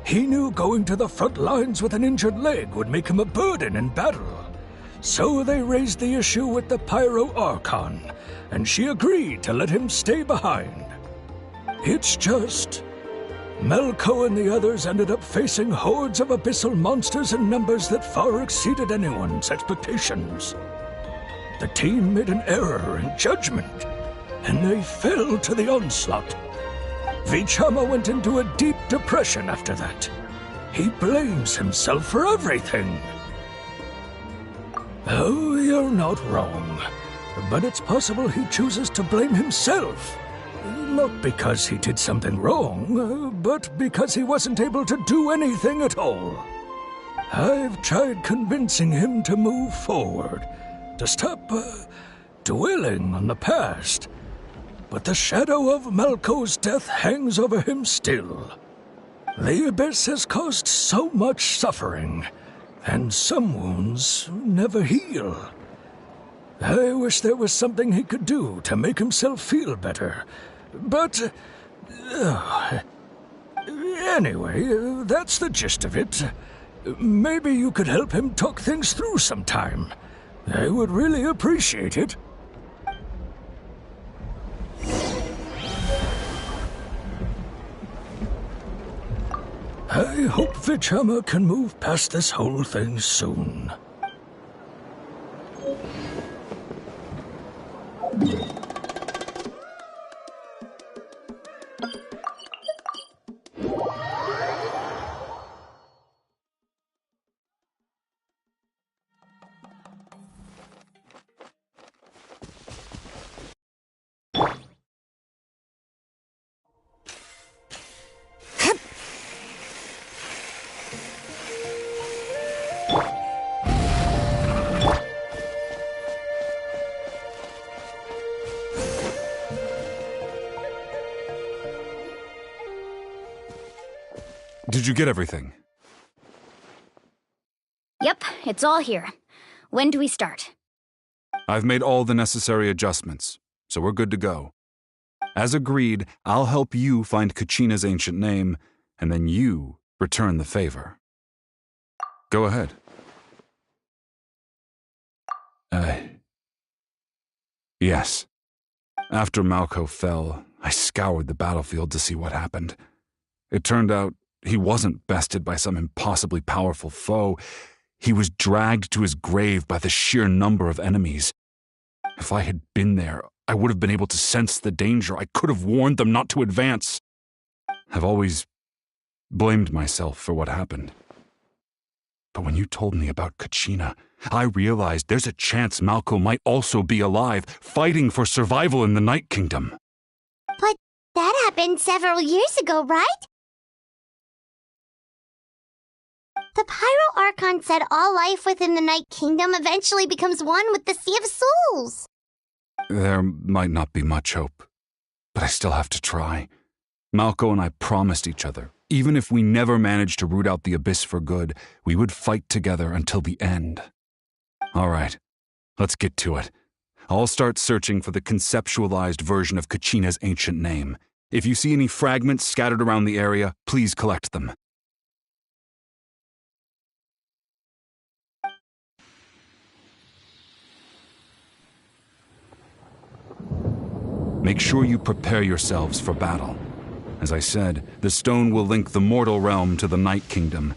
He knew going to the front lines with an injured leg would make him a burden in battle. So they raised the issue with the Pyro Archon, and she agreed to let him stay behind. It's just... Malco and the others ended up facing hordes of abyssal monsters in numbers that far exceeded anyone's expectations. The team made an error in judgment, and they fell to the onslaught. Vichama went into a deep depression after that. He blames himself for everything. Oh, you're not wrong. But it's possible he chooses to blame himself. Not because he did something wrong, but because he wasn't able to do anything at all. I've tried convincing him to move forward, to stop dwelling on the past. but the shadow of Malco's death hangs over him still. The Abyss has caused so much suffering, and some wounds never heal. I wish there was something he could do to make himself feel better, but... anyway, that's the gist of it. Maybe you could help him talk things through sometime. I would really appreciate it. I hope Vichama can move past this whole thing soon. Did you get everything? Yep, it's all here. When do we start? I've made all the necessary adjustments, so we're good to go. As agreed, I'll help you find Kachina's ancient name, and then you return the favor. Go ahead. Yes. After Malco fell, I scoured the battlefield to see what happened. It turned out he wasn't bested by some impossibly powerful foe. He was dragged to his grave by the sheer number of enemies. If I had been there, I would have been able to sense the danger. I could have warned them not to advance. I've always blamed myself for what happened. But when you told me about Kachina, I realized there's a chance Malco might also be alive, fighting for survival in the Night Kingdom. But that happened several years ago, right? The Pyro Archon said all life within the Night Kingdom eventually becomes one with the Sea of Souls. There might not be much hope, but I still have to try. Malco and I promised each other, even if we never managed to root out the Abyss for good, we would fight together until the end. All right, let's get to it. I'll start searching for the conceptualized version of Kachina's ancient name. If you see any fragments scattered around the area, please collect them. Make sure you prepare yourselves for battle. As I said, the stone will link the mortal realm to the Night Kingdom.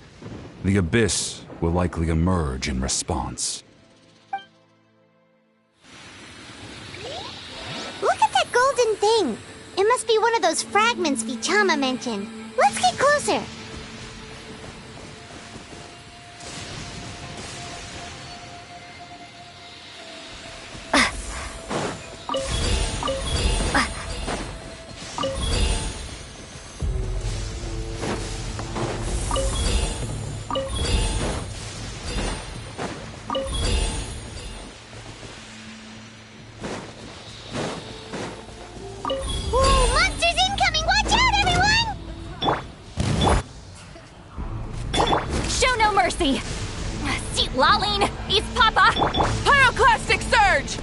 The Abyss will likely emerge in response. Look at that golden thing. It must be one of those fragments Vichama mentioned. Let's get closer. Seat Laline! East Papa! Pyroclastic Surge!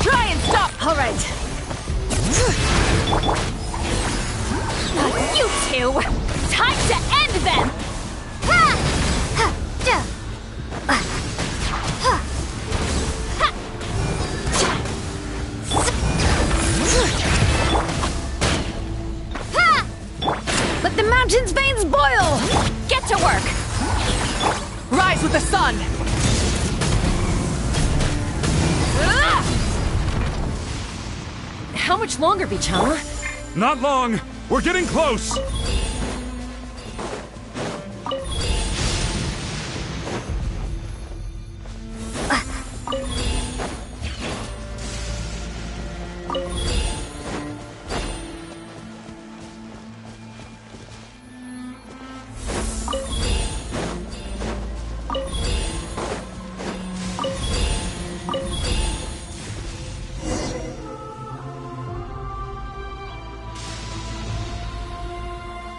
Try and stop! All right. You two! Time to end them! Let the mountain's veins boil! Get to work! Rise with the sun! How much longer, Vichama? Not long! We're getting close!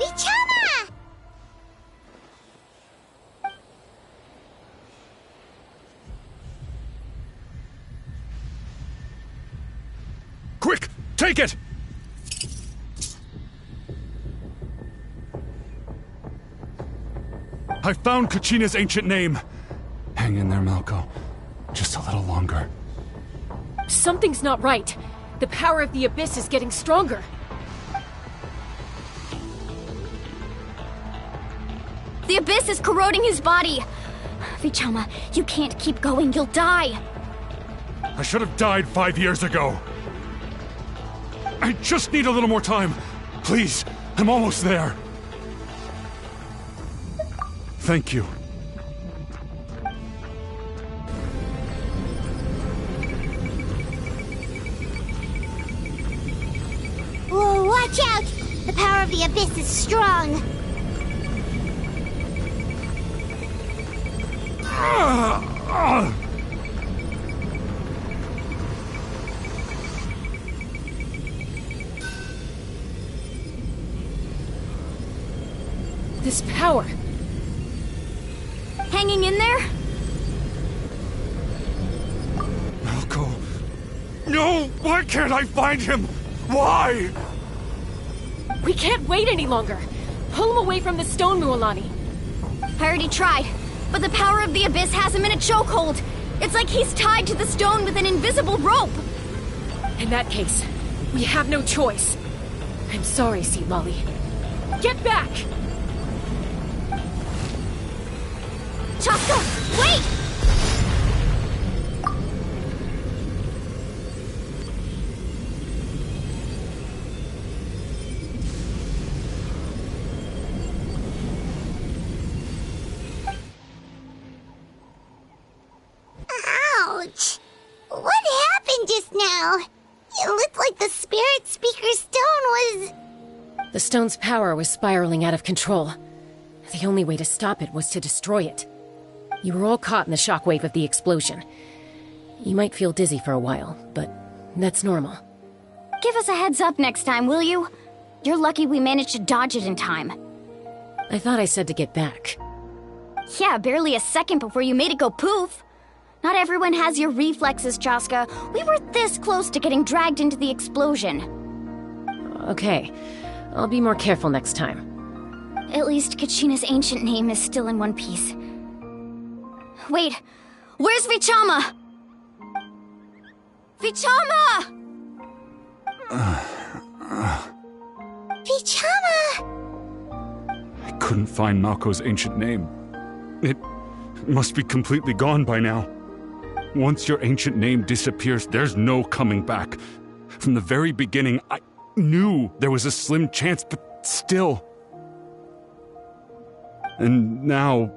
Vichama! Quick! Take it! I found Kachina's ancient name. Hang in there, Malco. Just a little longer. Something's not right. The power of the Abyss is getting stronger. The Abyss is corroding his body. Vichama, you can't keep going. You'll die. I should have died 5 years ago. I just need a little more time. Please, I'm almost there. Thank you. Whoa, watch out! The power of the Abyss is strong. This power. Hanging in there? Malco. No! Why can't I find him? Why? We can't wait any longer. Pull him away from the stone, Mualani. I already tried, but the power of the Abyss has him in a chokehold. It's like he's tied to the stone with an invisible rope. In that case, we have no choice. I'm sorry, Seat Lolly. Get back! Chaska, wait! Ouch! What happened just now? It looked like the Spirit Speaker's stone was... The stone's power was spiraling out of control. The only way to stop it was to destroy it. You were all caught in the shockwave of the explosion. You might feel dizzy for a while, but that's normal. Give us a heads up next time, will you? You're lucky we managed to dodge it in time. I thought I said to get back. Yeah, barely a second before you made it go poof. Not everyone has your reflexes, Chaska. We were this close to getting dragged into the explosion. Okay, I'll be more careful next time. At least Kachina's ancient name is still in one piece. Wait, where's Vichama? Vichama! Vichama! I couldn't find Malco's ancient name. It must be completely gone by now. Once your ancient name disappears, there's no coming back. From the very beginning, I knew there was a slim chance, but still. And now...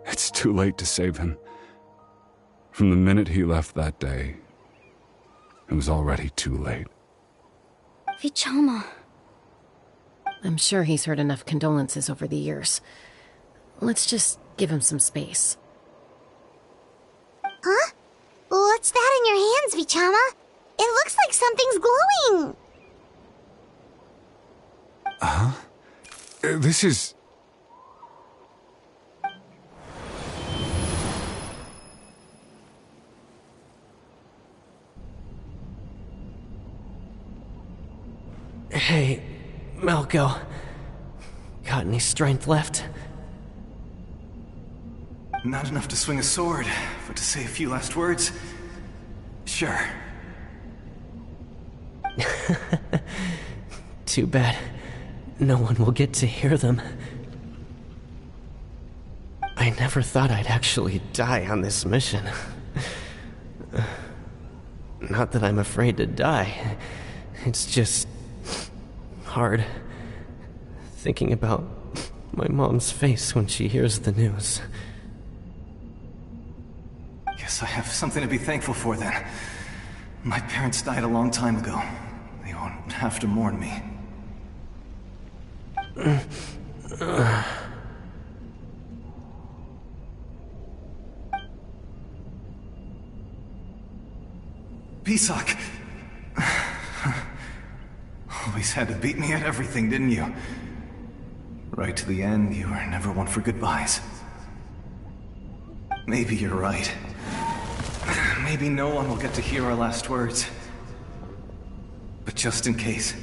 it's too late to save him. From the minute he left that day, it was already too late. Vichama. I'm sure he's heard enough condolences over the years. Let's just give him some space. Huh? What's that in your hands, Vichama? It looks like something's glowing! Huh? This is... Hey, Malco. Got any strength left? Not enough to swing a sword, but to say a few last words? Sure. Too bad. No one will get to hear them. I never thought I'd actually die on this mission. Not that I'm afraid to die. It's just... hard. Thinking about my mom's face when she hears the news. Guess I have something to be thankful for then. My parents died a long time ago. They won't have to mourn me. Pisak! always had to beat me at everything, didn't you? Right to the end, you were never one for goodbyes. Maybe you're right. Maybe no one will get to hear our last words. But just in case...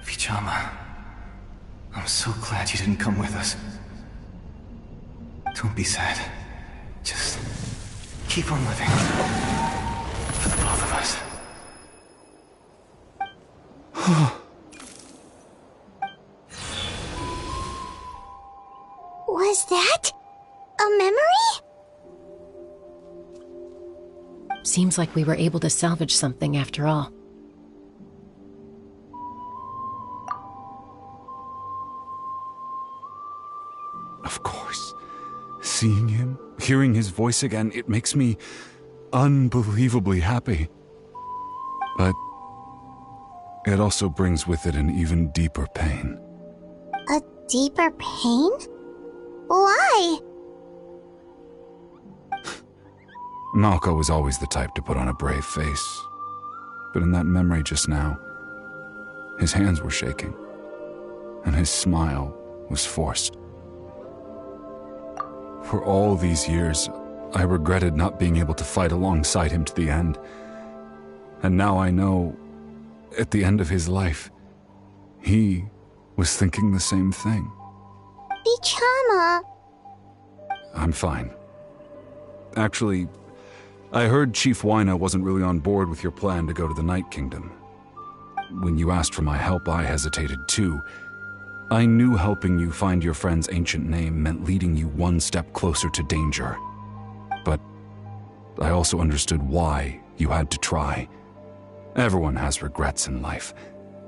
Vichama, I'm so glad you didn't come with us. Don't be sad. Just keep on living. For the both of us. Was that a memory? Seems like we were able to salvage something after all. Of course. Seeing him, hearing his voice again, it makes me unbelievably happy. But it also brings with it an even deeper pain. A deeper pain? Why? Malko was always the type to put on a brave face. But in that memory just now, his hands were shaking, and his smile was forced. For all these years, I regretted not being able to fight alongside him to the end. And now I know, at the end of his life, he was thinking the same thing. Vichama. I'm fine. Actually, I heard Chief Wyna wasn't really on board with your plan to go to the Night Kingdom. When you asked for my help, I hesitated too. I knew helping you find your friend's ancient name meant leading you one step closer to danger. But I also understood why you had to try. Everyone has regrets in life,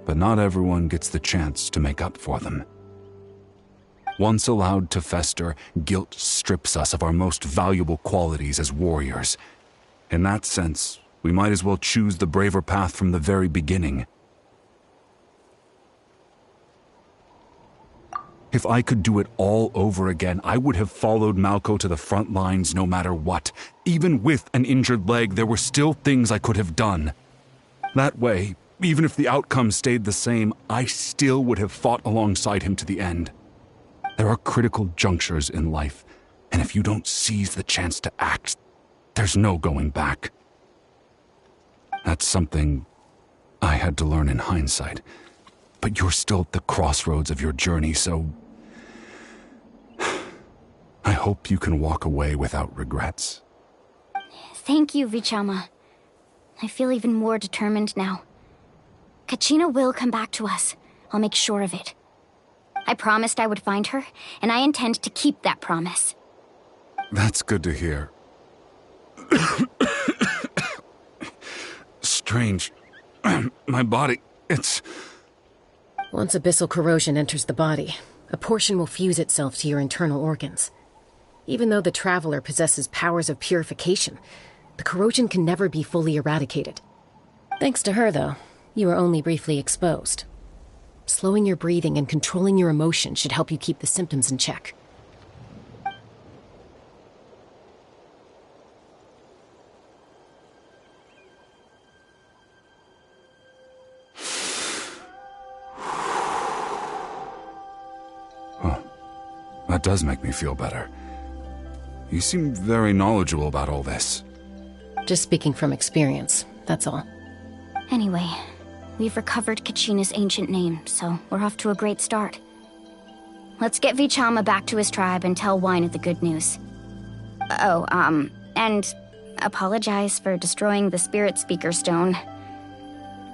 but not everyone gets the chance to make up for them. Once allowed to fester, guilt strips us of our most valuable qualities as warriors. In that sense, we might as well choose the braver path from the very beginning. If I could do it all over again, I would have followed Malko to the front lines no matter what. Even with an injured leg, there were still things I could have done. That way, even if the outcome stayed the same, I still would have fought alongside him to the end. There are critical junctures in life, and if you don't seize the chance to act, there's no going back. That's something I had to learn in hindsight. But you're still at the crossroads of your journey, so I hope you can walk away without regrets. Thank you, Vichama. I feel even more determined now. Kachina will come back to us. I'll make sure of it. I promised I would find her, and I intend to keep that promise. That's good to hear. Strange. My body, it's... Once abyssal corrosion enters the body, a portion will fuse itself to your internal organs. Even though the Traveler possesses powers of purification, the corrosion can never be fully eradicated. Thanks to her, though, you are only briefly exposed. Slowing your breathing and controlling your emotions should help you keep the symptoms in check. That does make me feel better. You seem very knowledgeable about all this. Just speaking from experience, that's all. Anyway, we've recovered Kachina's ancient name, so we're off to a great start. Let's get Vichama back to his tribe and tell Wyna the good news. And apologize for destroying the Spirit Speaker Stone.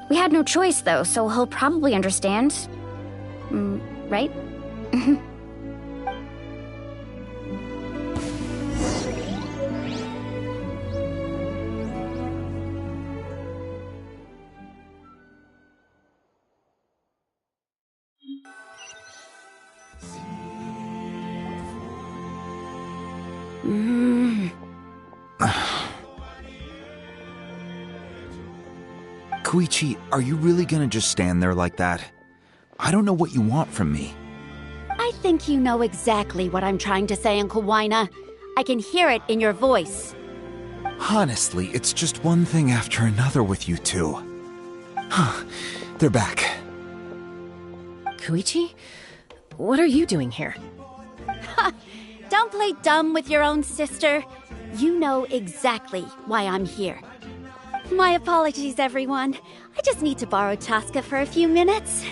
We had no choice, though, so he'll probably understand. Right? Koichi, are you really gonna just stand there like that? I don't know what you want from me. I think you know exactly what I'm trying to say, Uncle Wyna. I can hear it in your voice. Honestly, it's just one thing after another with you two. They're back. Koichi? What are you doing here? Don't play dumb with your own sister. You know exactly why I'm here. My apologies, everyone. I just need to borrow Chaska for a few minutes.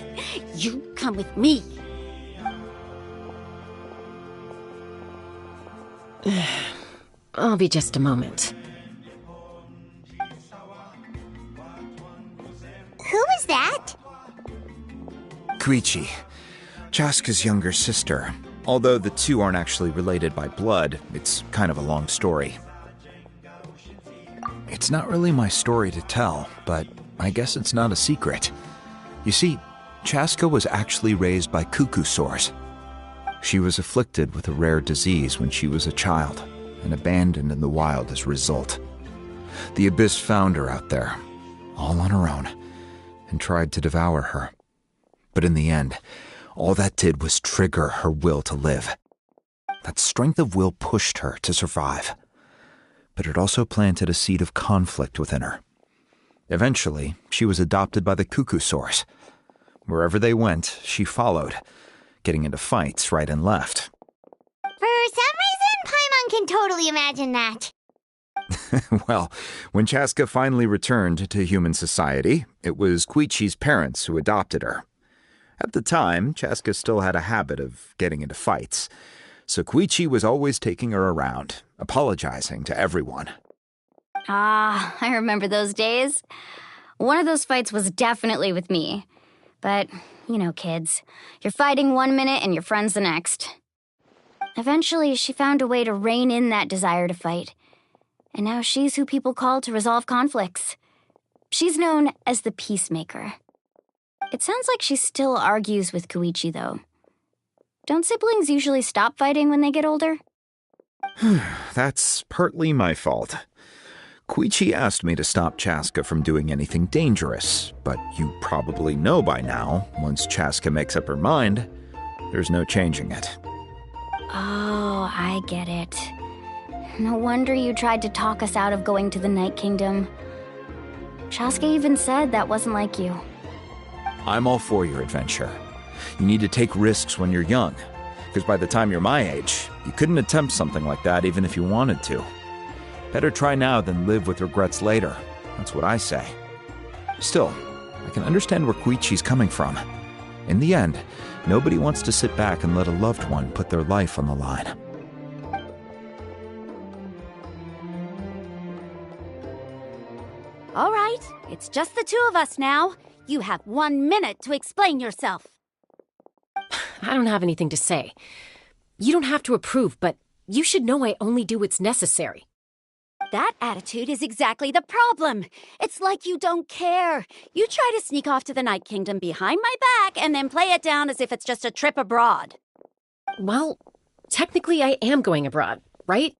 You come with me. I'll be just a moment. Who was that? Koichi, Chaska's younger sister. Although the two aren't actually related by blood, it's kind of a long story. It's not really my story to tell, but I guess it's not a secret. You see, Chaska was actually raised by cuckoo sores. She was afflicted with a rare disease when she was a child, and abandoned in the wild as a result. The Abyss found her out there, all on her own, and tried to devour her. But in the end, all that did was trigger her will to live. That strength of will pushed her to survive. But it also planted a seed of conflict within her. Eventually, she was adopted by the cuckoo sores. Wherever they went, she followed, getting into fights right and left. For some reason, Paimon can totally imagine that. Well, when Chaska finally returned to human society, it was Koichi's parents who adopted her. At the time, Chaska still had a habit of getting into fights, so Koichi was always taking her around, apologizing to everyone. Ah, I remember those days. One of those fights was definitely with me. But, you know, kids. You're fighting one minute and your friend's the next. Eventually, she found a way to rein in that desire to fight. And now she's who people call to resolve conflicts. She's known as the Peacemaker. It sounds like she still argues with Koichi, though. Don't siblings usually stop fighting when they get older? That's partly my fault. Koichi asked me to stop Chaska from doing anything dangerous, but you probably know by now, once Chaska makes up her mind, there's no changing it. Oh, I get it. No wonder you tried to talk us out of going to the Night Kingdom. Chaska even said that wasn't like you. I'm all for your adventure. You need to take risks when you're young, because by the time you're my age, you couldn't attempt something like that even if you wanted to. Better try now than live with regrets later. That's what I say. Still, I can understand where Koichi's coming from. In the end, nobody wants to sit back and let a loved one put their life on the line. All right, it's just the two of us now. You have 1 minute to explain yourself. I don't have anything to say. You don't have to approve, but you should know I only do what's necessary. That attitude is exactly the problem. It's like you don't care. You try to sneak off to the Night Kingdom behind my back and then play it down as if it's just a trip abroad. Well, technically I am going abroad, right?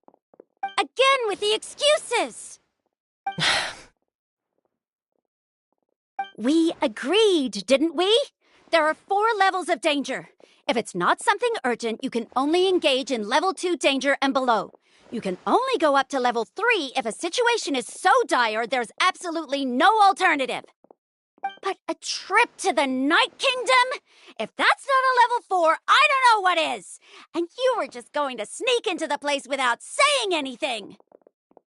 Again with the excuses! We agreed, didn't we? There are 4 levels of danger. If it's not something urgent, you can only engage in level 2 danger and below. You can only go up to level 3 if a situation is so dire there's absolutely no alternative. But a trip to the Night Kingdom? If that's not a level 4, I don't know what is. And you were just going to sneak into the place without saying anything.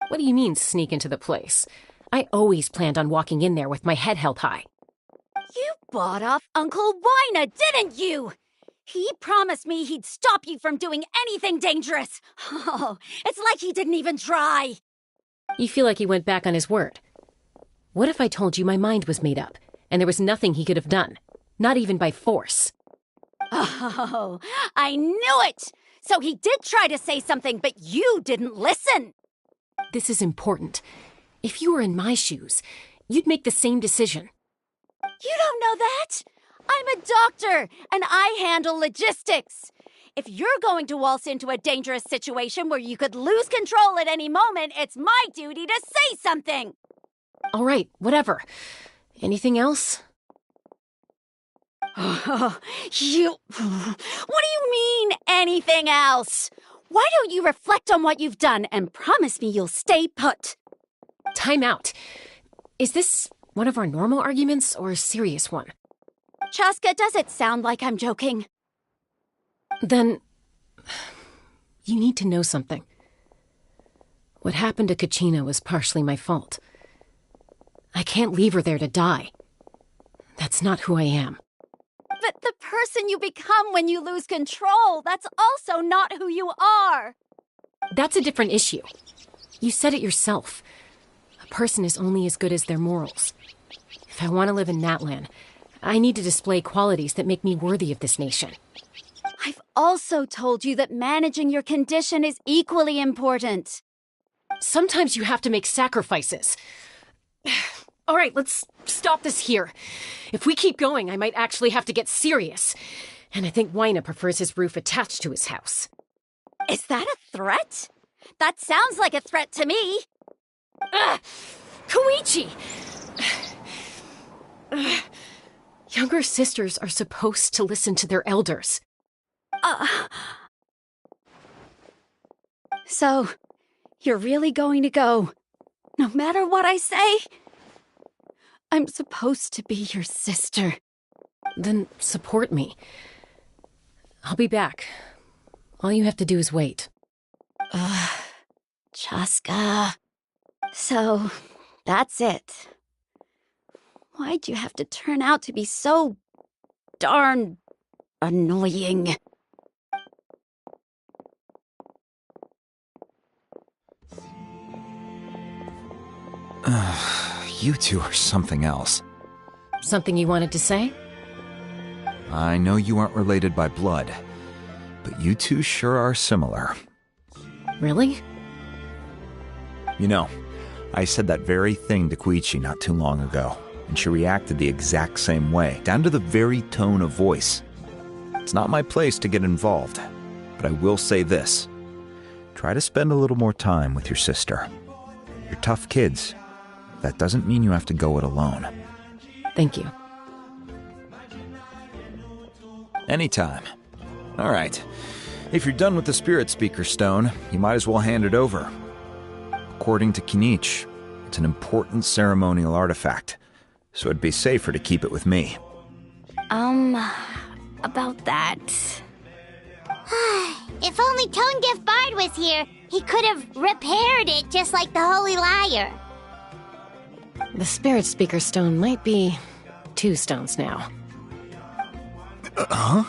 What do you mean, sneak into the place? I always planned on walking in there with my head held high. You bought off Uncle Wina, didn't you? He promised me he'd stop you from doing anything dangerous. Oh, it's like he didn't even try. You feel like he went back on his word. What if I told you my mind was made up, and there was nothing he could have done? Not even by force. Oh, I knew it! So he did try to say something, but you didn't listen. This is important. If you were in my shoes, you'd make the same decision. You don't know that? I'm a doctor, and I handle logistics. If you're going to waltz into a dangerous situation where you could lose control at any moment, it's my duty to say something. All right, whatever. Anything else? What do you mean, anything else? Why don't you reflect on what you've done and promise me you'll stay put? Time out. Is this one of our normal arguments or a serious one? Chaska, does it sound like I'm joking? Then, you need to know something. What happened to Kachina was partially my fault. I can't leave her there to die. That's not who I am. But the person you become when you lose control, that's also not who you are. That's a different issue. You said it yourself. A person is only as good as their morals. If I want to live in Natlan, I need to display qualities that make me worthy of this nation. I've also told you that managing your condition is equally important. Sometimes you have to make sacrifices. All right, let's stop this here. If we keep going, I might actually have to get serious. And I think Wyna prefers his roof attached to his house. Is that a threat? That sounds like a threat to me. Koichi! Younger sisters are supposed to listen to their elders. So, you're really going to go, no matter what I say? I'm supposed to be your sister. Then support me. I'll be back. All you have to do is wait. Chaska. So, that's it. Why'd you have to turn out to be so darn annoying? You two are something else. Something you wanted to say? I know you aren't related by blood, but you two sure are similar. Really? You know, I said that very thing to Koichi not too long ago, and she reacted the exact same way, down to the very tone of voice. It's not my place to get involved, but I will say this. Try to spend a little more time with your sister. You're tough kids. That doesn't mean you have to go it alone. Thank you. Anytime. All right. If you're done with the Spirit Speaker Stone, you might as well hand it over. According to Kinich, it's an important ceremonial artifact, so it'd be safer to keep it with me. About that. If only Tone Gift Bard was here, he could have repaired it just like the Holy Liar. The Spirit Speaker Stone might be 2 stones now. Huh?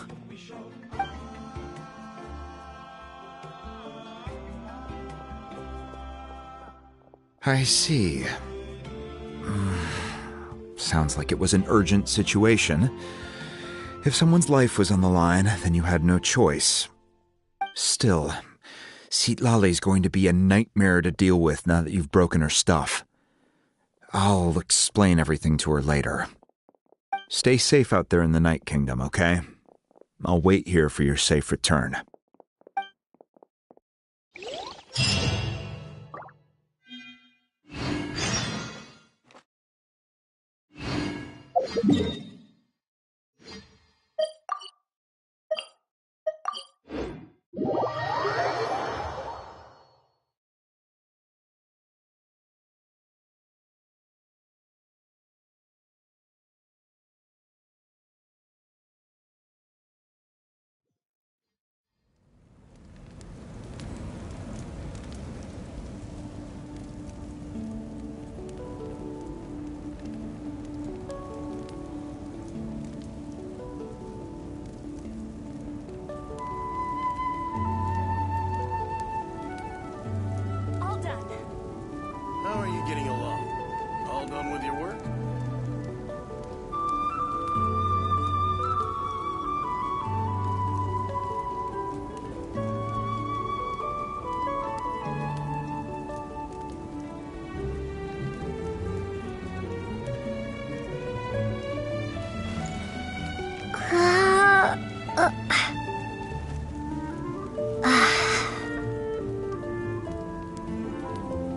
I see. Sounds like it was an urgent situation. If someone's life was on the line, then you had no choice. Still, Citlali's going to be a nightmare to deal with now that you've broken her stuff. I'll explain everything to her later. Stay safe out there in the Night Kingdom, okay? I'll wait here for your safe return. How are you getting along? All done with your work?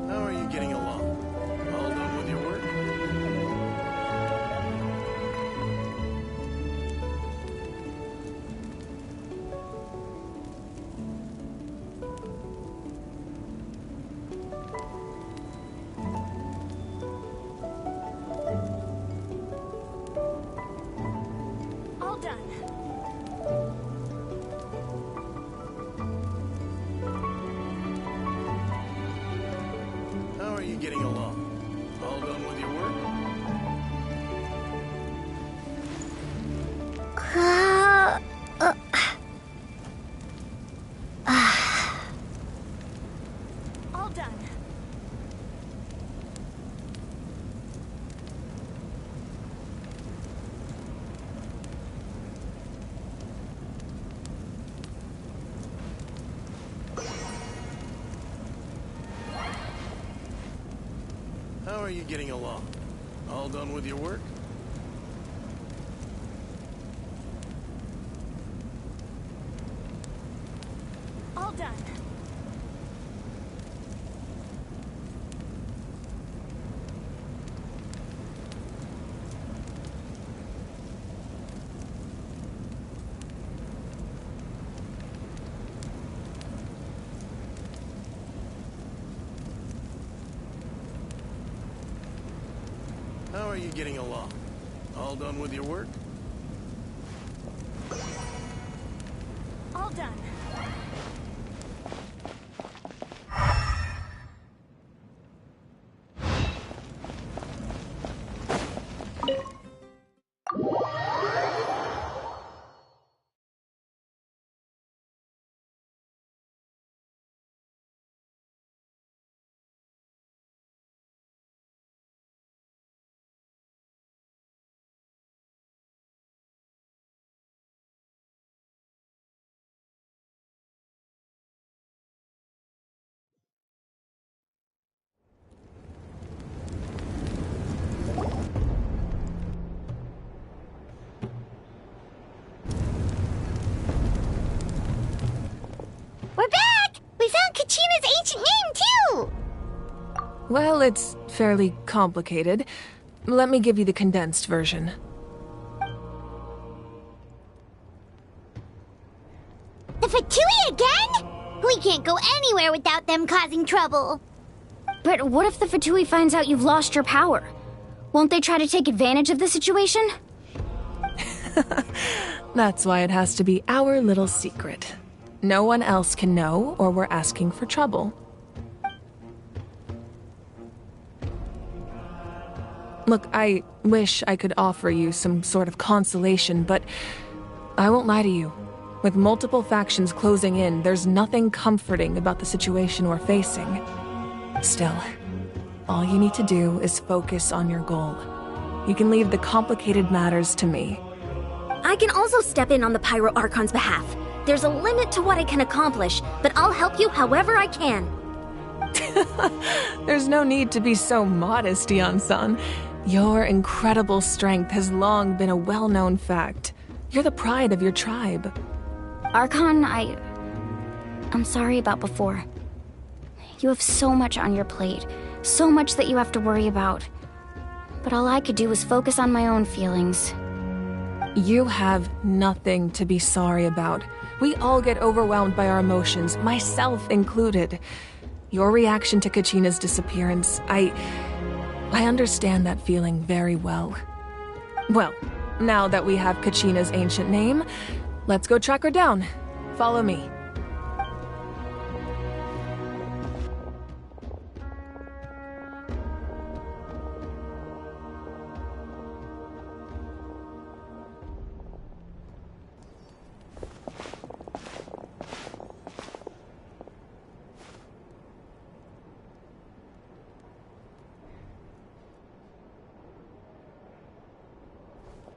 How are you getting along? All done with your work? done. How are you getting along? All done with your work? All done. How are you getting along? All done with your work? All done. How are you getting along? All done with your work? All done. We're back! We found Kachina's ancient name, too! Well, it's fairly complicated. Let me give you the condensed version. The Fatui again? We can't go anywhere without them causing trouble. But what if the Fatui finds out you've lost your power? Won't they try to take advantage of the situation? That's why it has to be our little secret. No one else can know, or we're asking for trouble. Look, I wish I could offer you some sort of consolation, but I won't lie to you. With multiple factions closing in, there's nothing comforting about the situation we're facing. Still, all you need to do is focus on your goal. You can leave the complicated matters to me. I can also step in on the Pyro Archon's behalf. There's a limit to what I can accomplish, but I'll help you however I can. There's no need to be so modest, Dion-san. Your incredible strength has long been a well-known fact. You're the pride of your tribe. Archon, I'm sorry about before. You have so much on your plate, so much that you have to worry about. But all I could do was focus on my own feelings. You have nothing to be sorry about. We all get overwhelmed by our emotions, myself included. Your reaction to Kachina's disappearance, I understand that feeling very well. Well, now that we have Kachina's ancient name, let's go track her down. Follow me.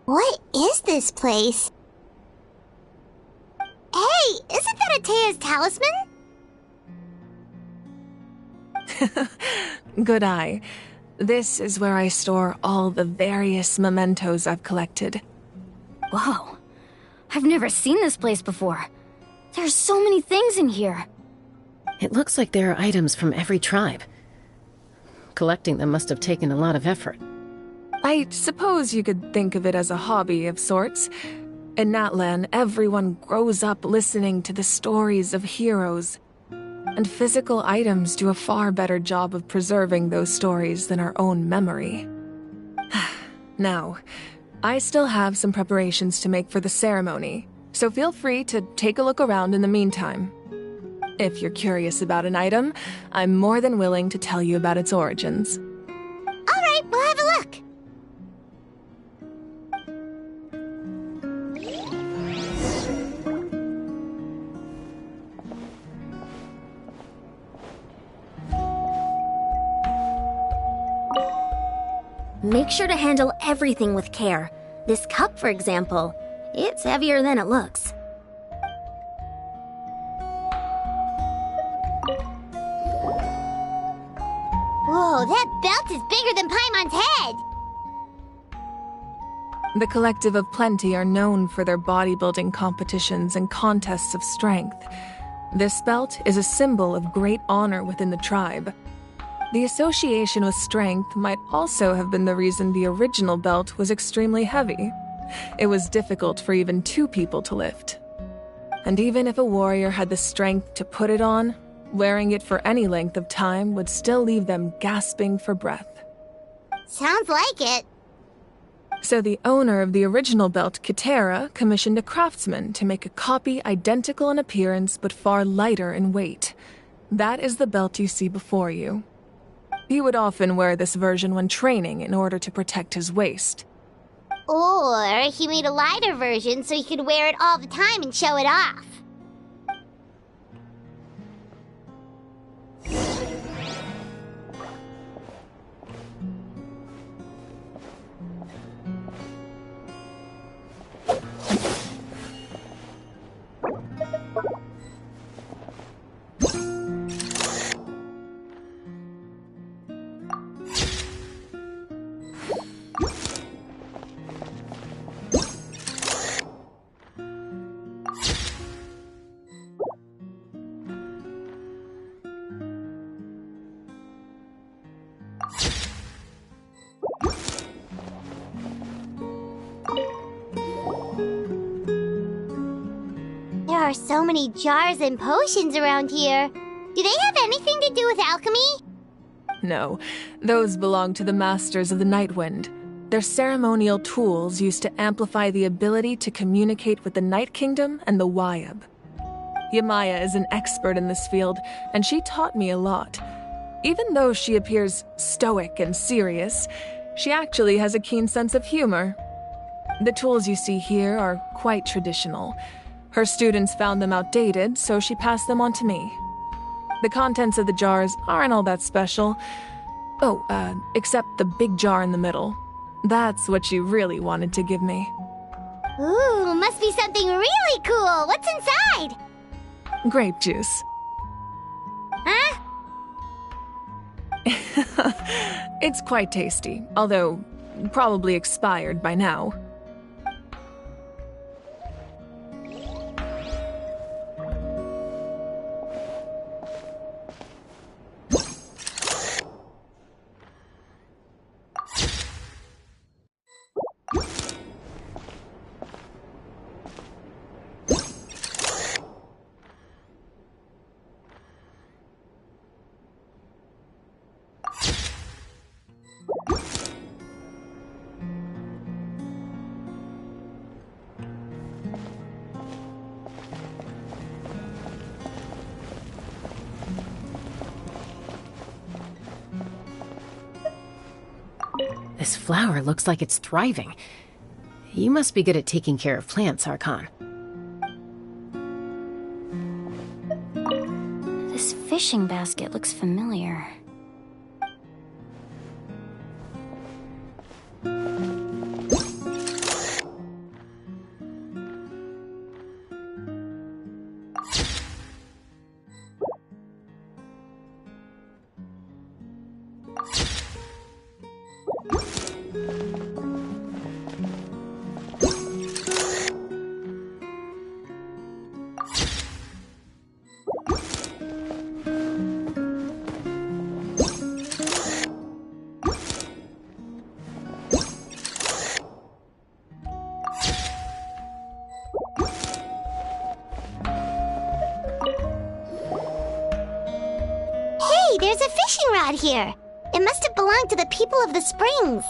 What is this place? Hey, isn't that Atea's talisman? Good eye. This is where I store all the various mementos I've collected. Whoa. I've never seen this place before. There's so many things in here. It looks like there are items from every tribe. Collecting them must have taken a lot of effort. I suppose you could think of it as a hobby of sorts. In Natlan, everyone grows up listening to the stories of heroes. And physical items do a far better job of preserving those stories than our own memory. Now, I still have some preparations to make for the ceremony, so feel free to take a look around in the meantime. If you're curious about an item, I'm more than willing to tell you about its origins. All right, we'll have a look. Make sure to handle everything with care. This cup, for example, it's heavier than it looks. Whoa, that belt is bigger than Paimon's head! The Collective of Plenty are known for their bodybuilding competitions and contests of strength. This belt is a symbol of great honor within the tribe. The association with strength might also have been the reason the original belt was extremely heavy. It was difficult for even 2 people to lift. And even if a warrior had the strength to put it on, wearing it for any length of time would still leave them gasping for breath. Sounds like it. So the owner of the original belt, Kitera, commissioned a craftsman to make a copy identical in appearance but far lighter in weight. That is the belt you see before you. He would often wear this version when training in order to protect his waist. Or he made a lighter version so he could wear it all the time and show it off. There are so many jars and potions around here. Do they have anything to do with alchemy? No, those belong to the Masters of the Nightwind. They're ceremonial tools used to amplify the ability to communicate with the Night Kingdom and the Wyab. Yamaya is an expert in this field, and she taught me a lot. Even though she appears stoic and serious, she actually has a keen sense of humor. The tools you see here are quite traditional. Her students found them outdated, so she passed them on to me. The contents of the jars aren't all that special. Oh, except the big jar in the middle. That's what she really wanted to give me. Ooh, must be something really cool. What's inside? Grape juice. Huh? It's quite tasty, although probably expired by now. This flower looks like it's thriving. You must be good at taking care of plants, Archon. This fishing basket looks familiar. There's a fishing rod here. It must have belonged to the people of the springs.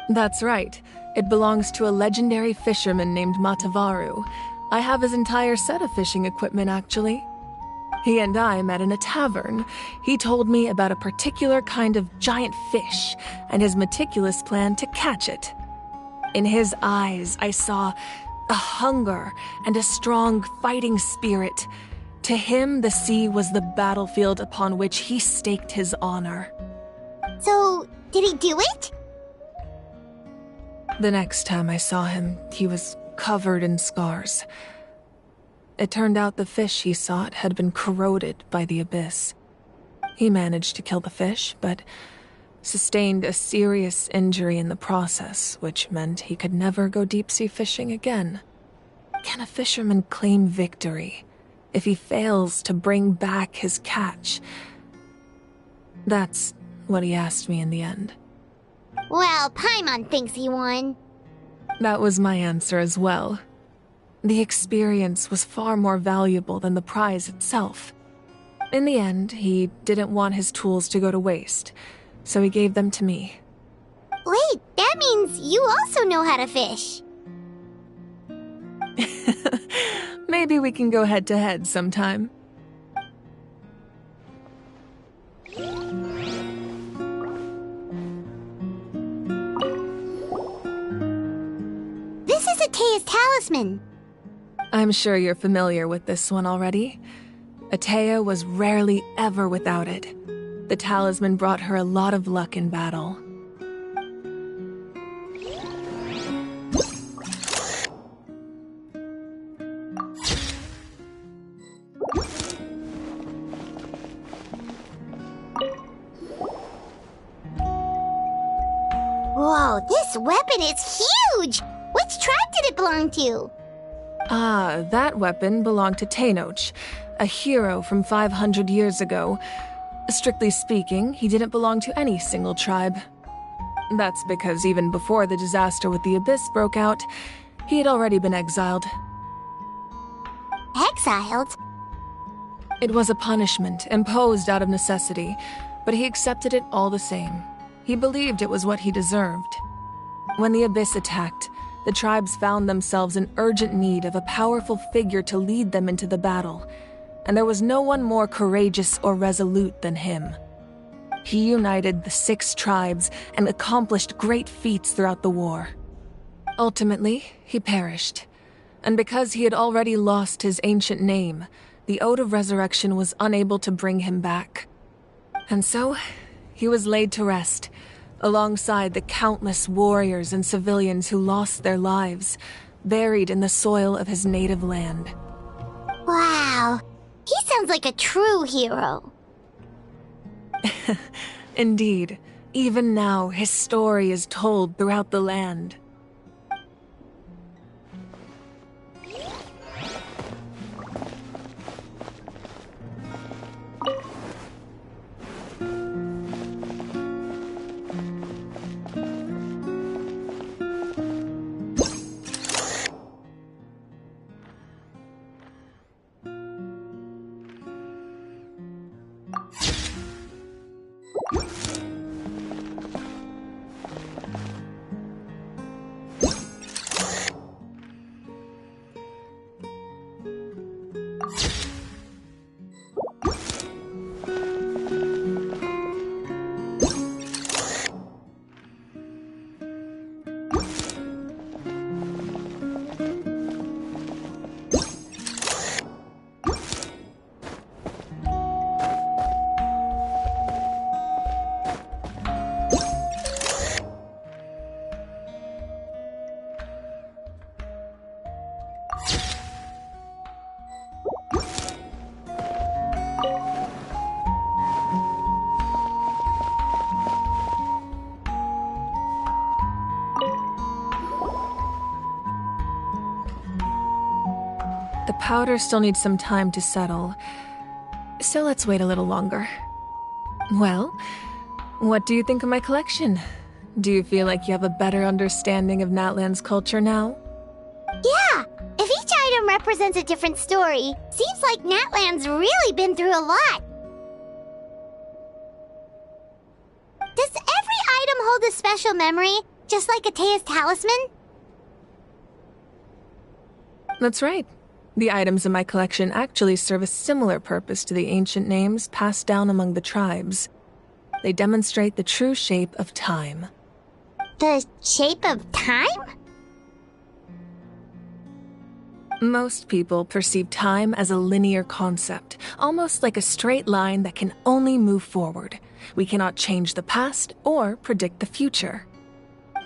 That's right. It belongs to a legendary fisherman named Matavaru. I have his entire set of fishing equipment, actually. He and I met in a tavern. He told me about a particular kind of giant fish and his meticulous plan to catch it. In his eyes, I saw a hunger and a strong fighting spirit. To him, the sea was the battlefield upon which he staked his honor. So, did he do it? The next time I saw him, he was covered in scars. It turned out the fish he sought had been corroded by the abyss. He managed to kill the fish, but sustained a serious injury in the process, which meant he could never go deep-sea fishing again. Can a fisherman claim victory if he fails to bring back his catch? That's what he asked me in the end. Well, Paimon thinks he won. That was my answer as well. The experience was far more valuable than the prize itself. In the end, he didn't want his tools to go to waste, so he gave them to me. Wait, that means you also know how to fish. Maybe we can go head-to-head sometime. This is Atea's talisman. I'm sure you're familiar with this one already. Atea was rarely ever without it. The talisman brought her a lot of luck in battle. Whoa, this weapon is huge! Which tribe did it belong to? That weapon belonged to Tenoch, a hero from 500 years ago. Strictly speaking, he didn't belong to any single tribe. That's because even before the disaster with the Abyss broke out, he had already been exiled. Exiled? It was a punishment imposed out of necessity, but he accepted it all the same. He believed it was what he deserved. When the Abyss attacked, the tribes found themselves in urgent need of a powerful figure to lead them into the battle, and there was no one more courageous or resolute than him. He united the 6 tribes and accomplished great feats throughout the war. Ultimately, he perished, and because he had already lost his ancient name, the Ode of Resurrection was unable to bring him back. And so, he was laid to rest, alongside the countless warriors and civilians who lost their lives, buried in the soil of his native land. Wow, he sounds like a true hero. Indeed, even now his story is told throughout the land. The powder still needs some time to settle, so let's wait a little longer. Well, what do you think of my collection? Do you feel like you have a better understanding of Natlan's culture now? Yeah! If each item represents a different story, seems like Natlan's really been through a lot. Does every item hold a special memory, Just like Atea's talisman? That's right. The items in my collection actually serve a similar purpose to the ancient names passed down among the tribes. They demonstrate the true shape of time. The shape of time? Most people perceive time as a linear concept, almost like a straight line that can only move forward. We cannot change the past or predict the future.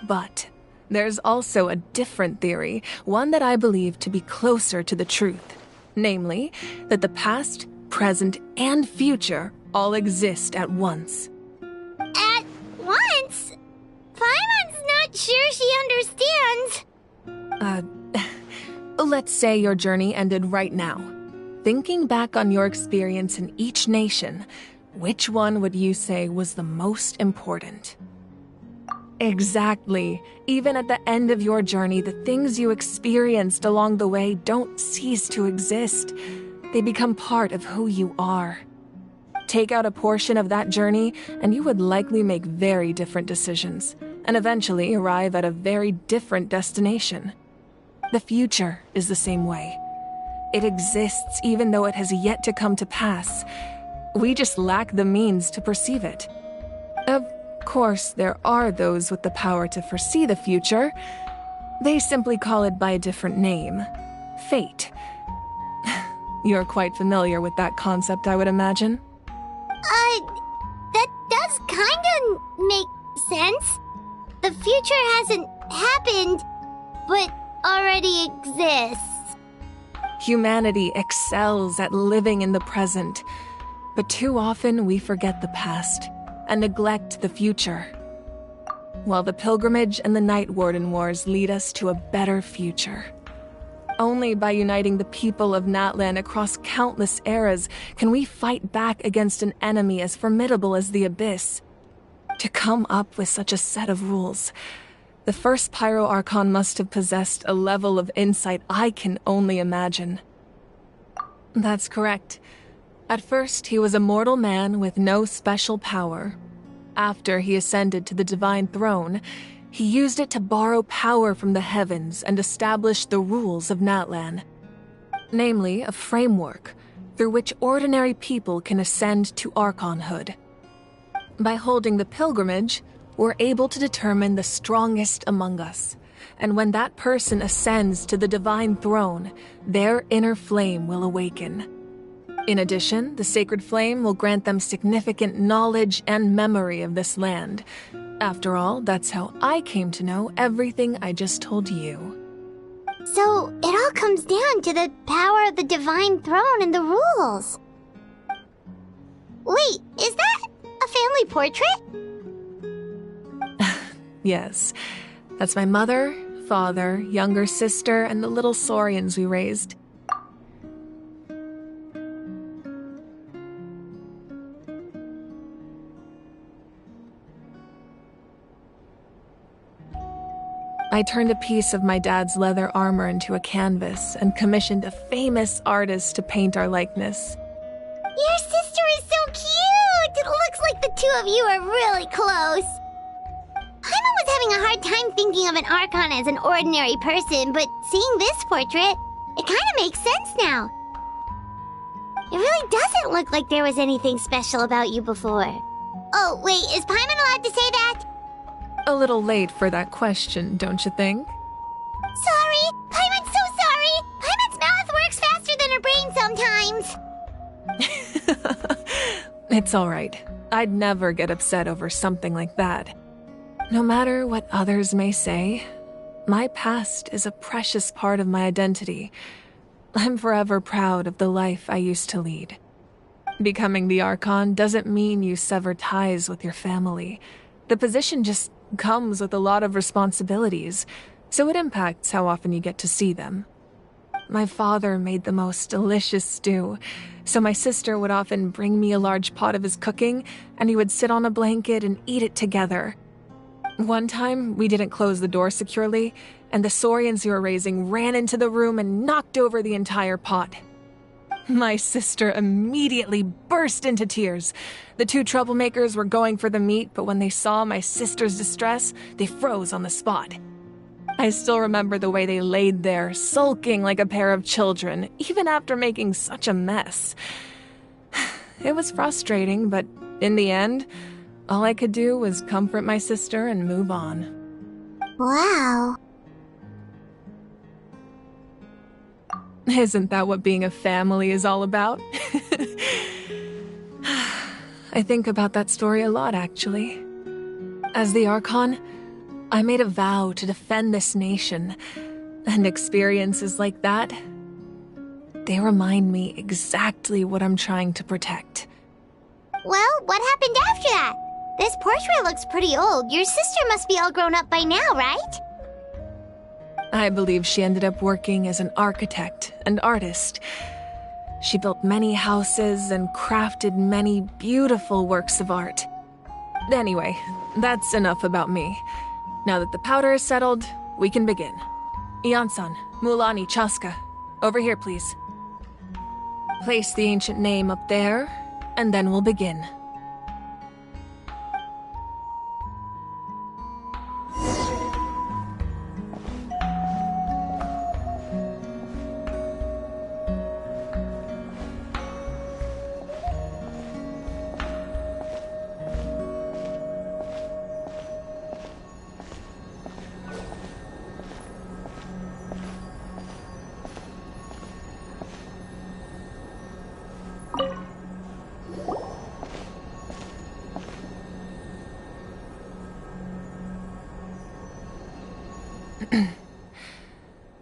But there's also a different theory, one that I believe to be closer to the truth. Namely, that the past, present, and future all exist at once. At once? Paimon's not sure she understands. Let's say your journey ended right now. Thinking back on your experience in each nation, which one would you say was the most important? Exactly. Even at the end of your journey, the things you experienced along the way don't cease to exist. They become part of who you are. Take out a portion of that journey, and you would likely make very different decisions, and eventually arrive at a very different destination. The future is the same way. It exists even though it has yet to come to pass. We just lack the means to perceive it. Of course, there are those with the power to foresee the future. They simply call it by a different name. Fate. You're quite familiar with that concept, I would imagine. That does kinda make sense. The future hasn't happened, but already exists. Humanity excels at living in the present, but too often we forget the past and neglect the future. While the pilgrimage and the Night Warden Wars lead us to a better future. Only by uniting the people of Natlan across countless eras can we fight back against an enemy as formidable as the Abyss. To come up with such a set of rules, the first Pyro Archon must have possessed a level of insight I can only imagine. That's correct. At first, he was a mortal man with no special power. After he ascended to the Divine Throne, he used it to borrow power from the heavens and establish the rules of Natlan. Namely, a framework through which ordinary people can ascend to Archonhood. By holding the pilgrimage, we're able to determine the strongest among us, and when that person ascends to the Divine Throne, their inner flame will awaken. In addition, the sacred flame will grant them significant knowledge and memory of this land. After all, that's how I came to know everything I just told you. So, it all comes down to the power of the Divine Throne and the rules. Wait, is that a family portrait? Yes, that's my mother, father, younger sister, and the little saurians we raised. I turned a piece of my dad's leather armor into a canvas and commissioned a famous artist to paint our likeness. Your sister is so cute! It looks like the two of you are really close. Paimon was having a hard time thinking of an Archon as an ordinary person, but seeing this portrait, it kind of makes sense now. It really doesn't look like there was anything special about you before. Oh, wait, is Paimon allowed to say that? A little late for that question, don't you think? Sorry! Paimon's so sorry! Paimon's mouth works faster than her brain sometimes! It's alright. I'd never get upset over something like that. No matter what others may say, my past is a precious part of my identity. I'm forever proud of the life I used to lead. Becoming the Archon doesn't mean you sever ties with your family. The position just comes with a lot of responsibilities, so it impacts how often you get to see them. My father made the most delicious stew, so my sister would often bring me a large pot of his cooking, and he would sit on a blanket and eat it together. One time, we didn't close the door securely, and the saurians we were raising ran into the room and knocked over the entire pot. My sister immediately burst into tears. The two troublemakers were going for the meat, but when they saw my sister's distress, they froze on the spot. I still remember the way they laid there, sulking like a pair of children, even after making such a mess. It was frustrating, but in the end, all I could do was comfort my sister and move on. Wow. Isn't that what being a family is all about? I think about that story a lot, actually. As the Archon, I made a vow to defend this nation, and experiences like that, they remind me exactly what I'm trying to protect. Well, what happened after that? This portrait looks pretty old. Your sister must be all grown up by now, right? I believe she ended up working as an architect and artist. She built many houses and crafted many beautiful works of art. Anyway, that's enough about me. Now that the powder is settled, we can begin. Ian-san, Mulani, Chaska, over here, please. Place the ancient name up there, and then we'll begin.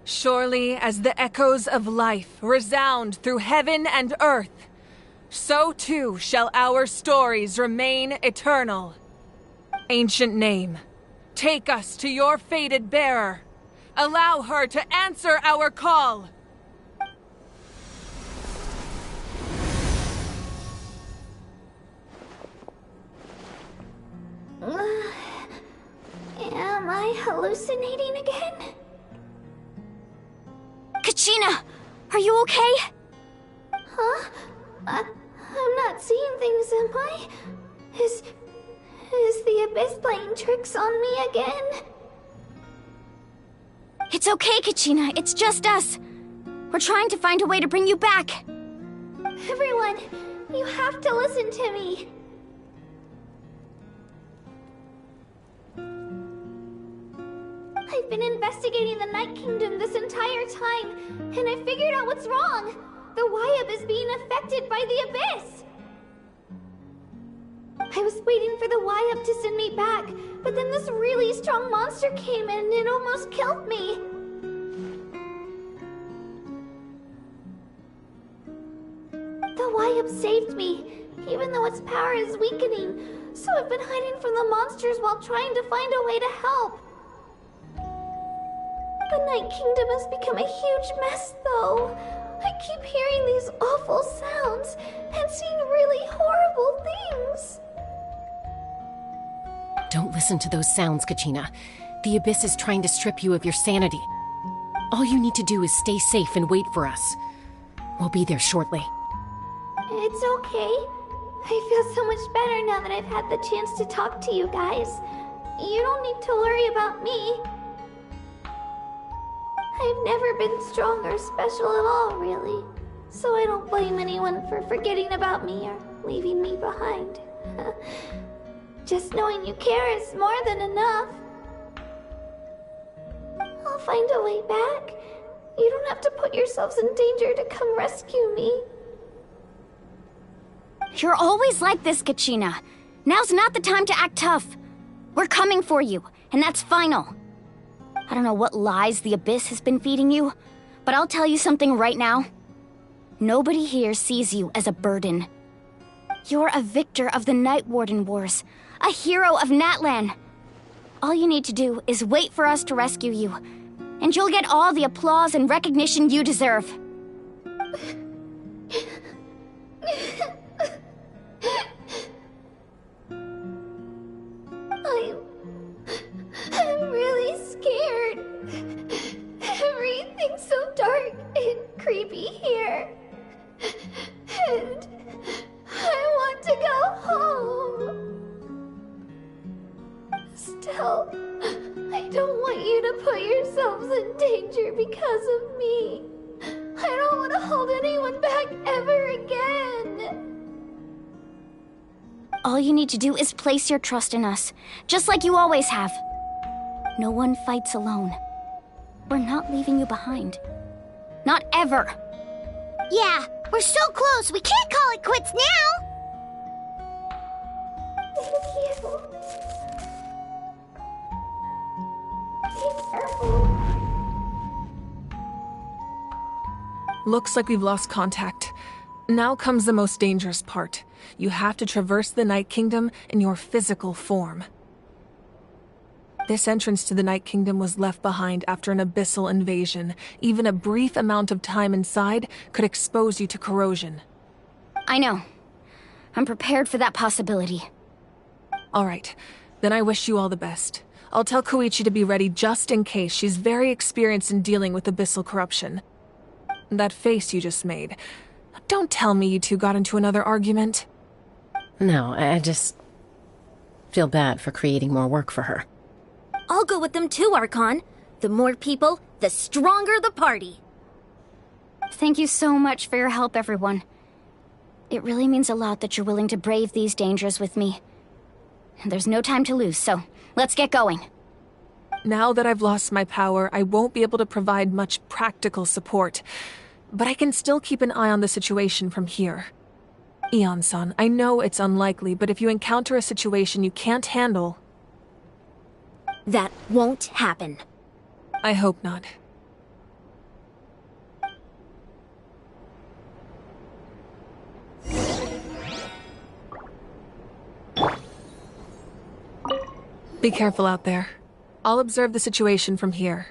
Surely as the echoes of life resound through heaven and earth, so too shall our stories remain eternal. Ancient name, take us to your fated bearer. Allow her to answer our call. Am I hallucinating again? Kachina! Are you okay? Huh? I'm not seeing things, am I? Is the Abyss playing tricks on me again? It's okay, Kachina. It's just us. We're trying to find a way to bring you back. Everyone, you have to listen to me. I've been investigating the Night Kingdom this entire time, and I figured out what's wrong. The Wyab is being affected by the Abyss. I was waiting for the Wyab to send me back, but then this really strong monster came in and it almost killed me. The Wyab saved me, even though its power is weakening, so I've been hiding from the monsters while trying to find a way to help. The Night Kingdom has become a huge mess, though. I keep hearing these awful sounds and seeing really horrible things. Don't listen to those sounds, Kachina. The Abyss is trying to strip you of your sanity. All you need to do is stay safe and wait for us. We'll be there shortly. It's okay. I feel so much better now that I've had the chance to talk to you guys. You don't need to worry about me. I've never been strong or special at all, really. So I don't blame anyone for forgetting about me or leaving me behind. Just knowing you care is more than enough. I'll find a way back. You don't have to put yourselves in danger to come rescue me. You're always like this, Kachina. Now's not the time to act tough. We're coming for you, and that's final. I don't know what lies the Abyss has been feeding you, but I'll tell you something right now. Nobody here sees you as a burden. You're a victor of the Night Warden Wars, a hero of Natlan. All you need to do is wait for us to rescue you, and you'll get all the applause and recognition you deserve. I'm really scared. Everything's so dark and creepy here. All you need to do is place your trust in us, just like you always have. No one fights alone. We're not leaving you behind. Not ever. Yeah, we're so close, we can't call it quits now! Looks like we've lost contact. Now comes the most dangerous part. You have to traverse the Night Kingdom in your physical form. This entrance to the Night Kingdom was left behind after an abyssal invasion. Even a brief amount of time inside could expose you to corrosion. I know. I'm prepared for that possibility. All right, then I wish you all the best. I'll tell Koichi to be ready just in case. She's very experienced in dealing with abyssal corruption. That face you just made. Don't tell me you two got into another argument. No, I just feel bad for creating more work for her. I'll go with them too, Archon. The more people, the stronger the party. Thank you so much for your help, everyone. It really means a lot that you're willing to brave these dangers with me. There's no time to lose, so let's get going. Now that I've lost my power, I won't be able to provide much practical support. But I can still keep an eye on the situation from here. Eon-san, I know it's unlikely, but if you encounter a situation you can't handle... That won't happen. I hope not. Be careful out there. I'll observe the situation from here.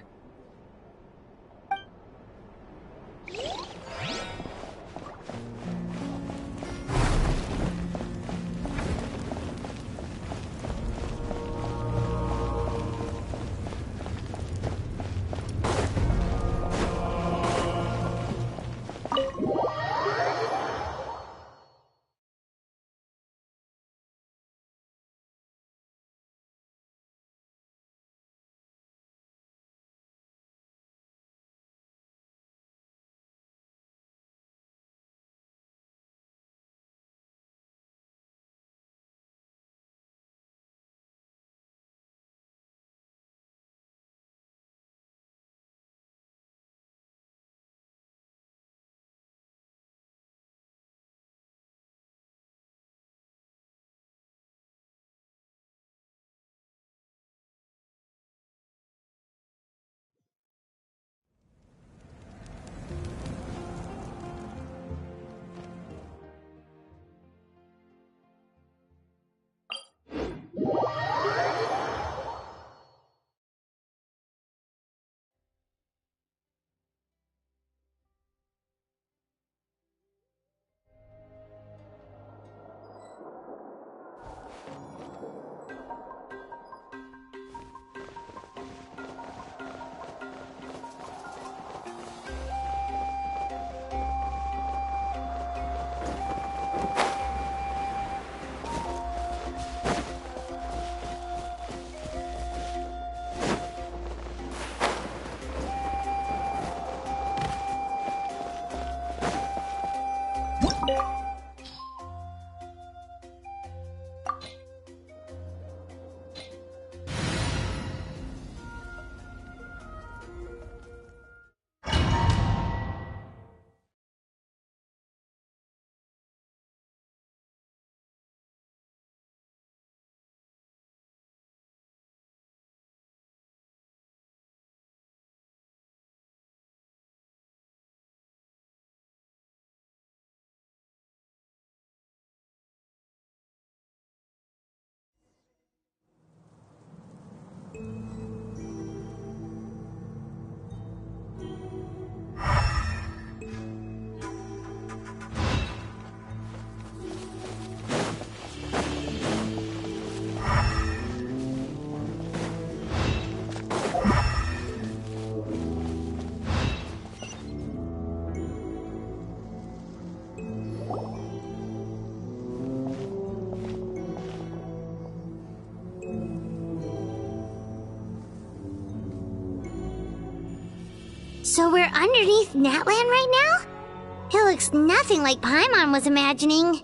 So we're underneath Natlan right now? It looks nothing like Paimon was imagining.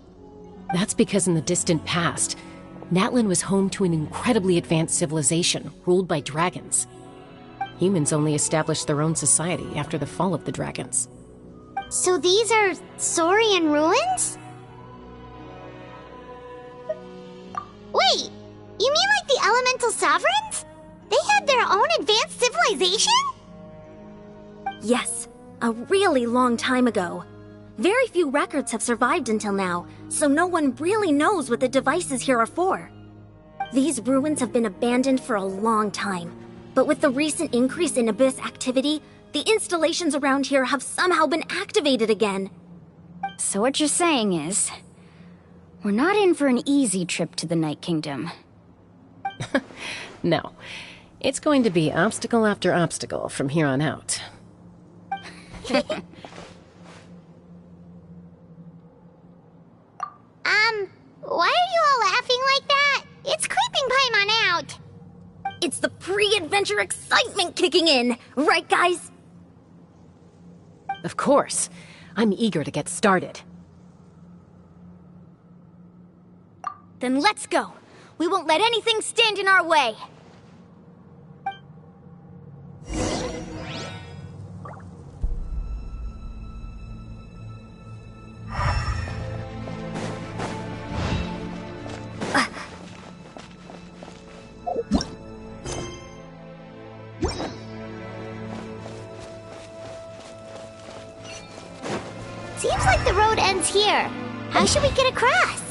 That's because in the distant past, Natlan was home to an incredibly advanced civilization ruled by dragons. Humans only established their own society after the fall of the dragons. So these are Saurian ruins? Wait, you mean like the elemental sovereigns? They had their own advanced civilization? Yes, a really long time ago. Very few records have survived until now, so no one really knows what the devices here are for. These ruins have been abandoned for a long time, but with the recent increase in Abyss activity, the installations around here have somehow been activated again. So what you're saying is, we're not in for an easy trip to the Night Kingdom. No. It's going to be obstacle after obstacle from here on out. Why are you all laughing like that? It's creeping Paimon out. It's the pre-adventure excitement kicking in, right guys? Of course. I'm eager to get started. Then let's go. We won't let anything stand in our way. Seems like the road ends here. How should we get across?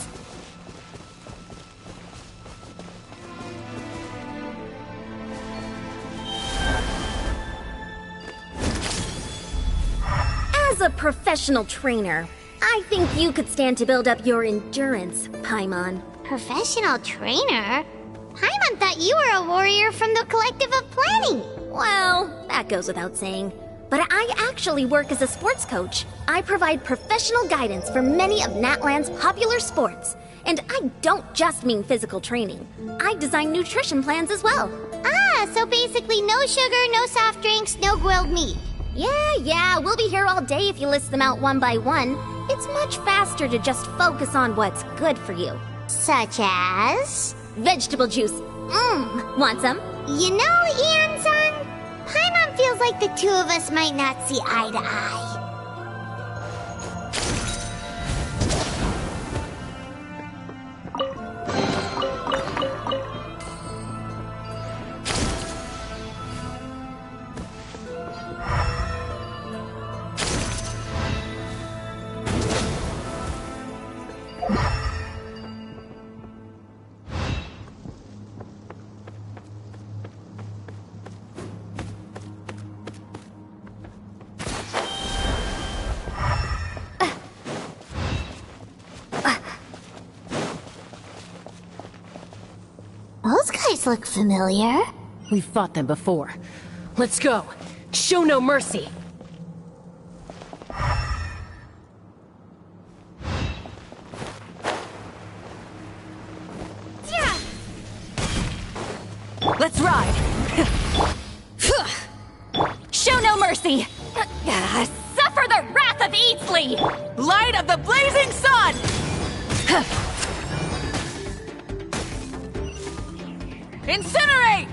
As a professional trainer, I think you could stand to build up your endurance, Paimon. Professional trainer? Paimon thought you were a warrior from the Collective of Planning. Well, that goes without saying. But I actually work as a sports coach. I provide professional guidance for many of Natlan's popular sports. And I don't just mean physical training. I design nutrition plans as well. Ah, so basically no sugar, no soft drinks, no grilled meat. Yeah, we'll be here all day if you list them out one by one. It's much faster to just focus on what's good for you. Such as? Vegetable juice. Want some? You know, Ian-san, Paimon feels like the two of us might not see eye to eye. Those guys look familiar. We've fought them before. Let's go. Show no mercy. Let's ride! Show no mercy! Suffer the wrath of Eatsley! Light of the blazing sun! Incinerate!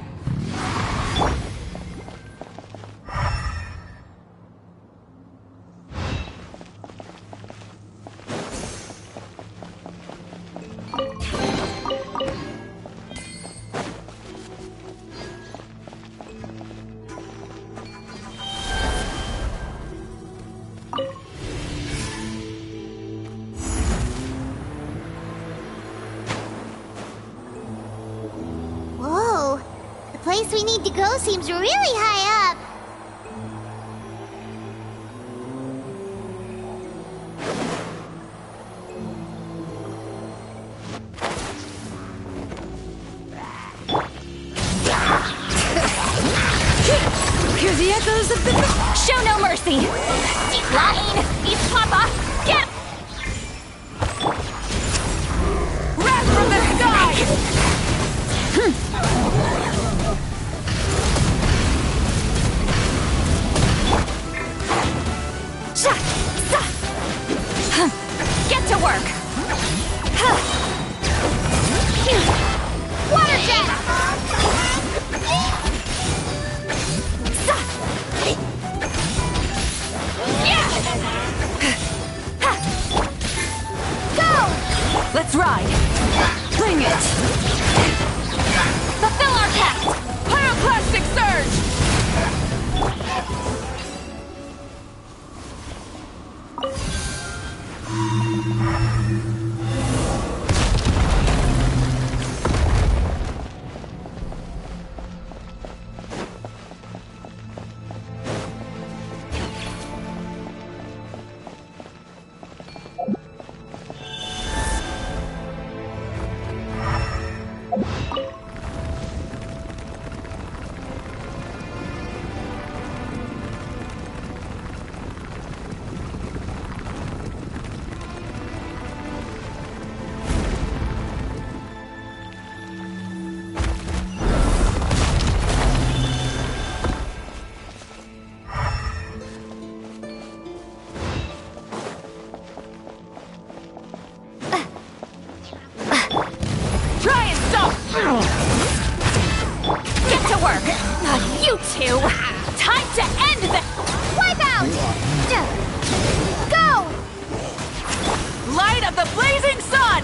Whoa, the place we need to go seems really high up. Hear the echoes of the... Show no mercy! Decline! East Papa! Get... Wrath from the sky! Get to work! to. Time to end the... Wipe out! Go! Light of the blazing sun!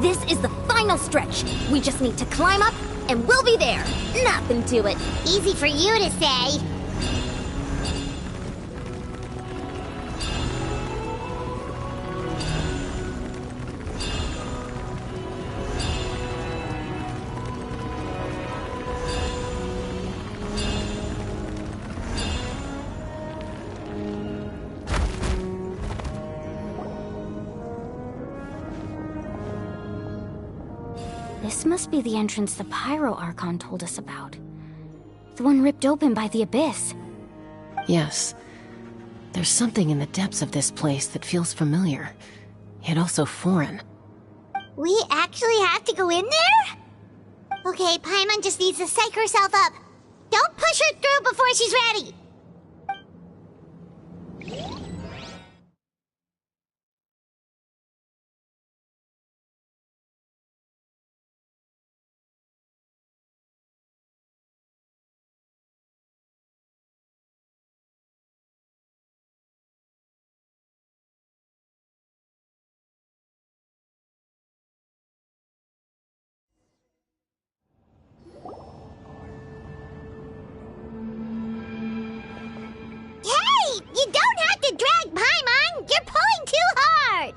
This is the final stretch. We just need to climb up, and we'll be there. Nothing to it. Easy for you to say. This must be the entrance the Pyro Archon told us about. The one ripped open by the Abyss. Yes. There's something in the depths of this place that feels familiar, yet also foreign. We actually have to go in there? Okay, Paimon just needs to psych herself up. Don't push her through before she's ready. You don't have to drag Paimon! You're pulling too hard!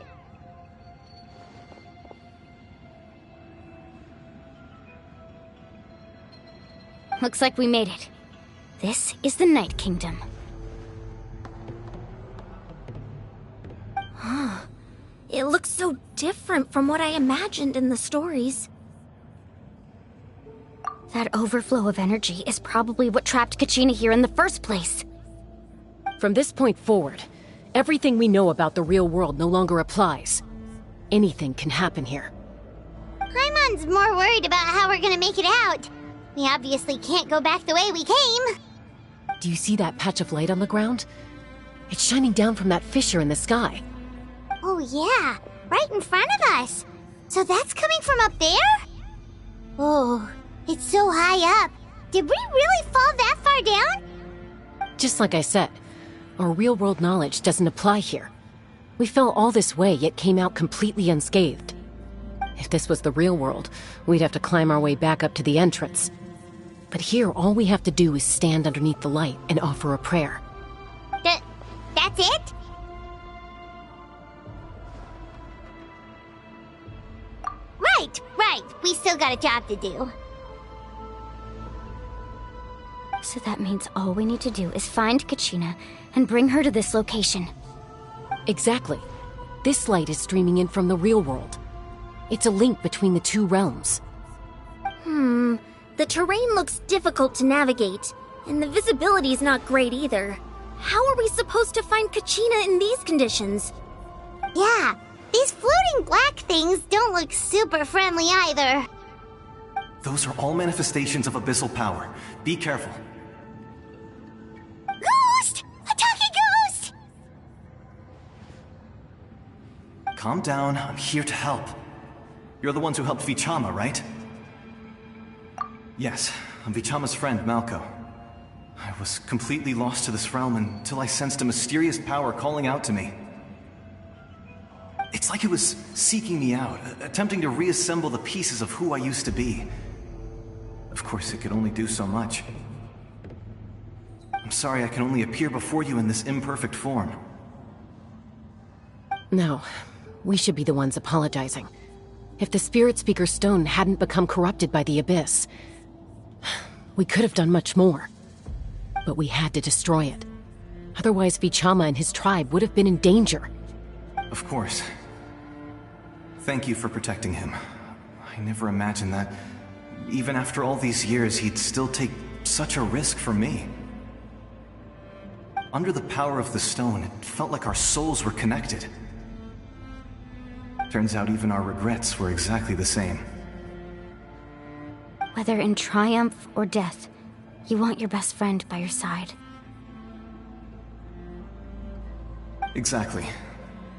Looks like we made it. This is the Night Kingdom. It looks so different from what I imagined in the stories. That overflow of energy is probably what trapped Kachina here in the first place. From this point forward, everything we know about the real world no longer applies. Anything can happen here. Paimon's more worried about how we're gonna make it out. We obviously can't go back the way we came. Do you see that patch of light on the ground? It's shining down from that fissure in the sky. Oh yeah, right in front of us. So that's coming from up there? Oh, it's so high up. Did we really fall that far down? Just like I said, our real-world knowledge doesn't apply here. We fell all this way, yet came out completely unscathed. If this was the real world, we'd have to climb our way back up to the entrance. But here, all we have to do is stand underneath the light and offer a prayer. That's it? Right. We still got a job to do. So that means all we need to do is find Kachina and bring her to this location. Exactly. This light is streaming in from the real world. It's a link between the two realms. The terrain looks difficult to navigate, and the visibility's not great either. How are we supposed to find Kachina in these conditions? Yeah, these floating black things don't look super friendly either. Those are all manifestations of abyssal power. Be careful. Ghost! A talking ghost! Calm down, I'm here to help. You're the ones who helped Vichama, right? Yes, I'm Vichama's friend, Malko. I was completely lost to this realm until I sensed a mysterious power calling out to me. It's like it was seeking me out, attempting to reassemble the pieces of who I used to be. Of course, it could only do so much. I'm sorry I can only appear before you in this imperfect form. No, we should be the ones apologizing. If the Spirit Speaker's stone hadn't become corrupted by the Abyss, we could have done much more. But we had to destroy it. Otherwise, Vichama and his tribe would have been in danger. Of course. Thank you for protecting him. I never imagined that, even after all these years, he'd still take such a risk for me. Under the power of the stone, it felt like our souls were connected. Turns out even our regrets were exactly the same. Whether in triumph or death, you want your best friend by your side. Exactly.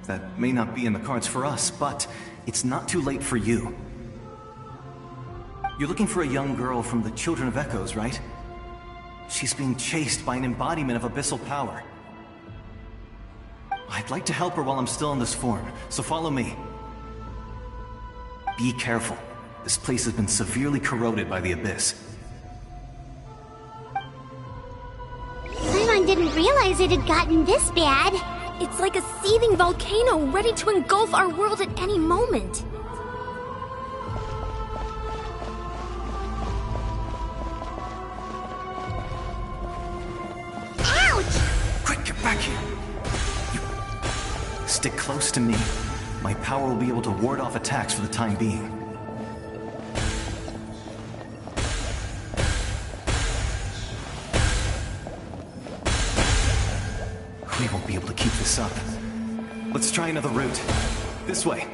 That may not be in the cards for us, but it's not too late for you. You're looking for a young girl from the Children of Echoes, right? She's being chased by an embodiment of abyssal power. I'd like to help her while I'm still in this form, so follow me. Be careful. This place has been severely corroded by the Abyss. Paimon didn't realize it had gotten this bad. It's like a seething volcano ready to engulf our world at any moment. Quick, get back here! You... Stick close to me. My power will be able to ward off attacks for the time being. We won't be able to keep this up. Let's try another route. This way.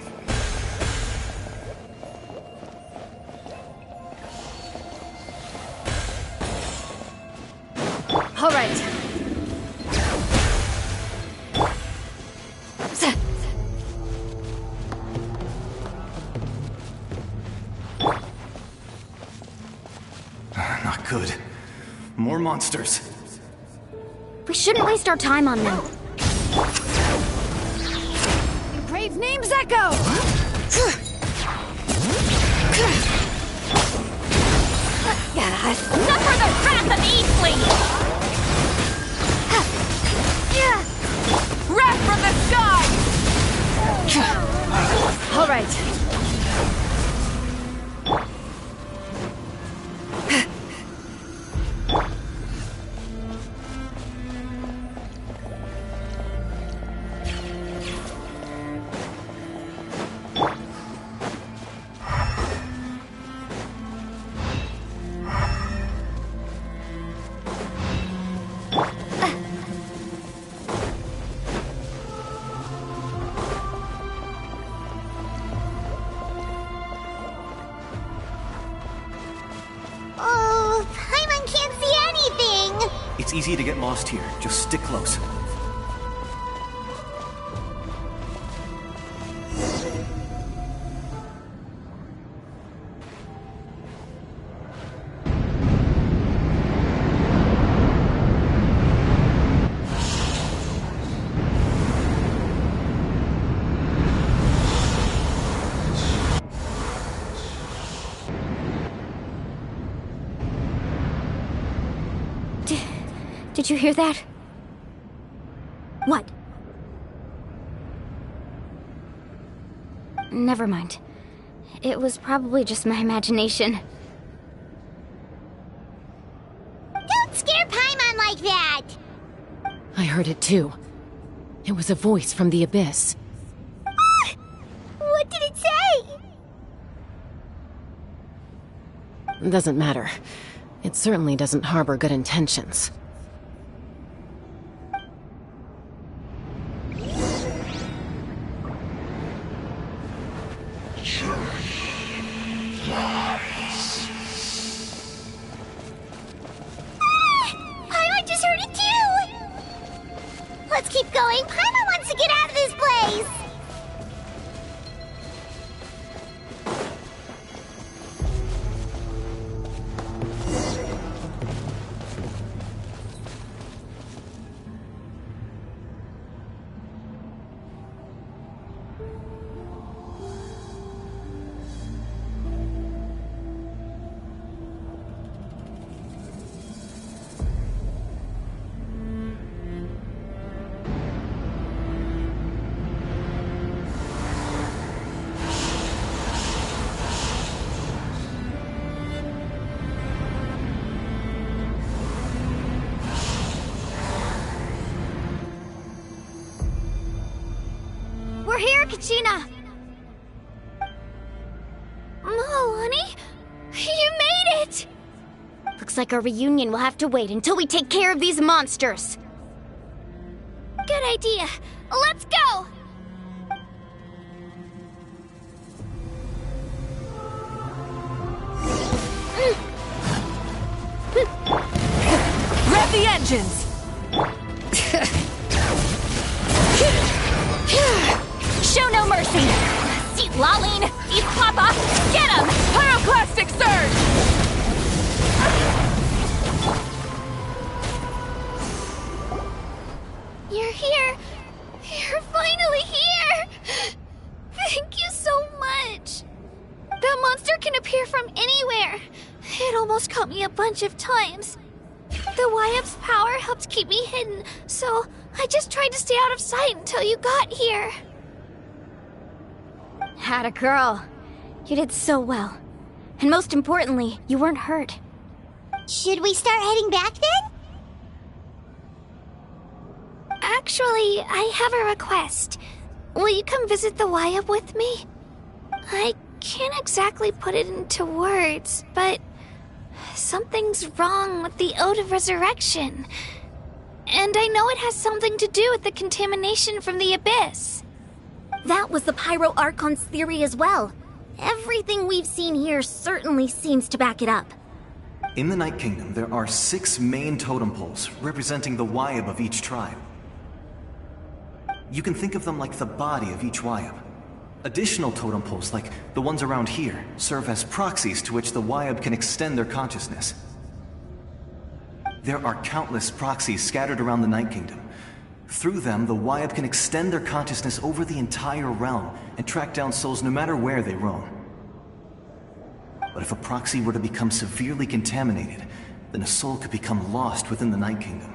All right. Not good. More monsters. We shouldn't waste our time on them. Brave names echo! Suffer the wrath of Eastling! Wrath from the sky! All right. Oh, Paimon can't see anything! It's easy to get lost here. Just stick close. Did you hear that? What? Never mind. It was probably just my imagination. Don't scare Paimon like that! I heard it too. It was a voice from the Abyss. What did it say? Doesn't matter. It certainly doesn't harbor good intentions. Paimon just heard it too! Let's keep going. Paimon wants to get out of this place! here, Kachina! Milani? You made it! Looks like our reunion will have to wait until we take care of these monsters. Good idea. Let's go! Rev the engines! Show no mercy! See Laline! Eat Papa! Get him! Pyroclastic surge! You're here! You're finally here! Thank you so much! That monster can appear from anywhere! It almost caught me a bunch of times. The Wyap's power helped keep me hidden, so I just tried to stay out of sight until you got here. Had a girl. You did so well. And most importantly, you weren't hurt. Should we start heading back then? Actually, I have a request. Will you come visit the Wyap with me? I can't exactly put it into words, but something's wrong with the Ode of Resurrection. And I know it has something to do with the contamination from the Abyss. That was the Pyro Archon's theory as well. Everything we've seen here certainly seems to back it up. In the Night Kingdom, there are 6 main totem poles representing the Wyap of each tribe. You can think of them like the body of each Wyap. Additional totem poles, like the ones around here, serve as proxies to which the Wyap can extend their consciousness. There are countless proxies scattered around the Night Kingdom. Through them, the Wyap can extend their consciousness over the entire realm and track down souls no matter where they roam. But if a proxy were to become severely contaminated, then a soul could become lost within the Night Kingdom.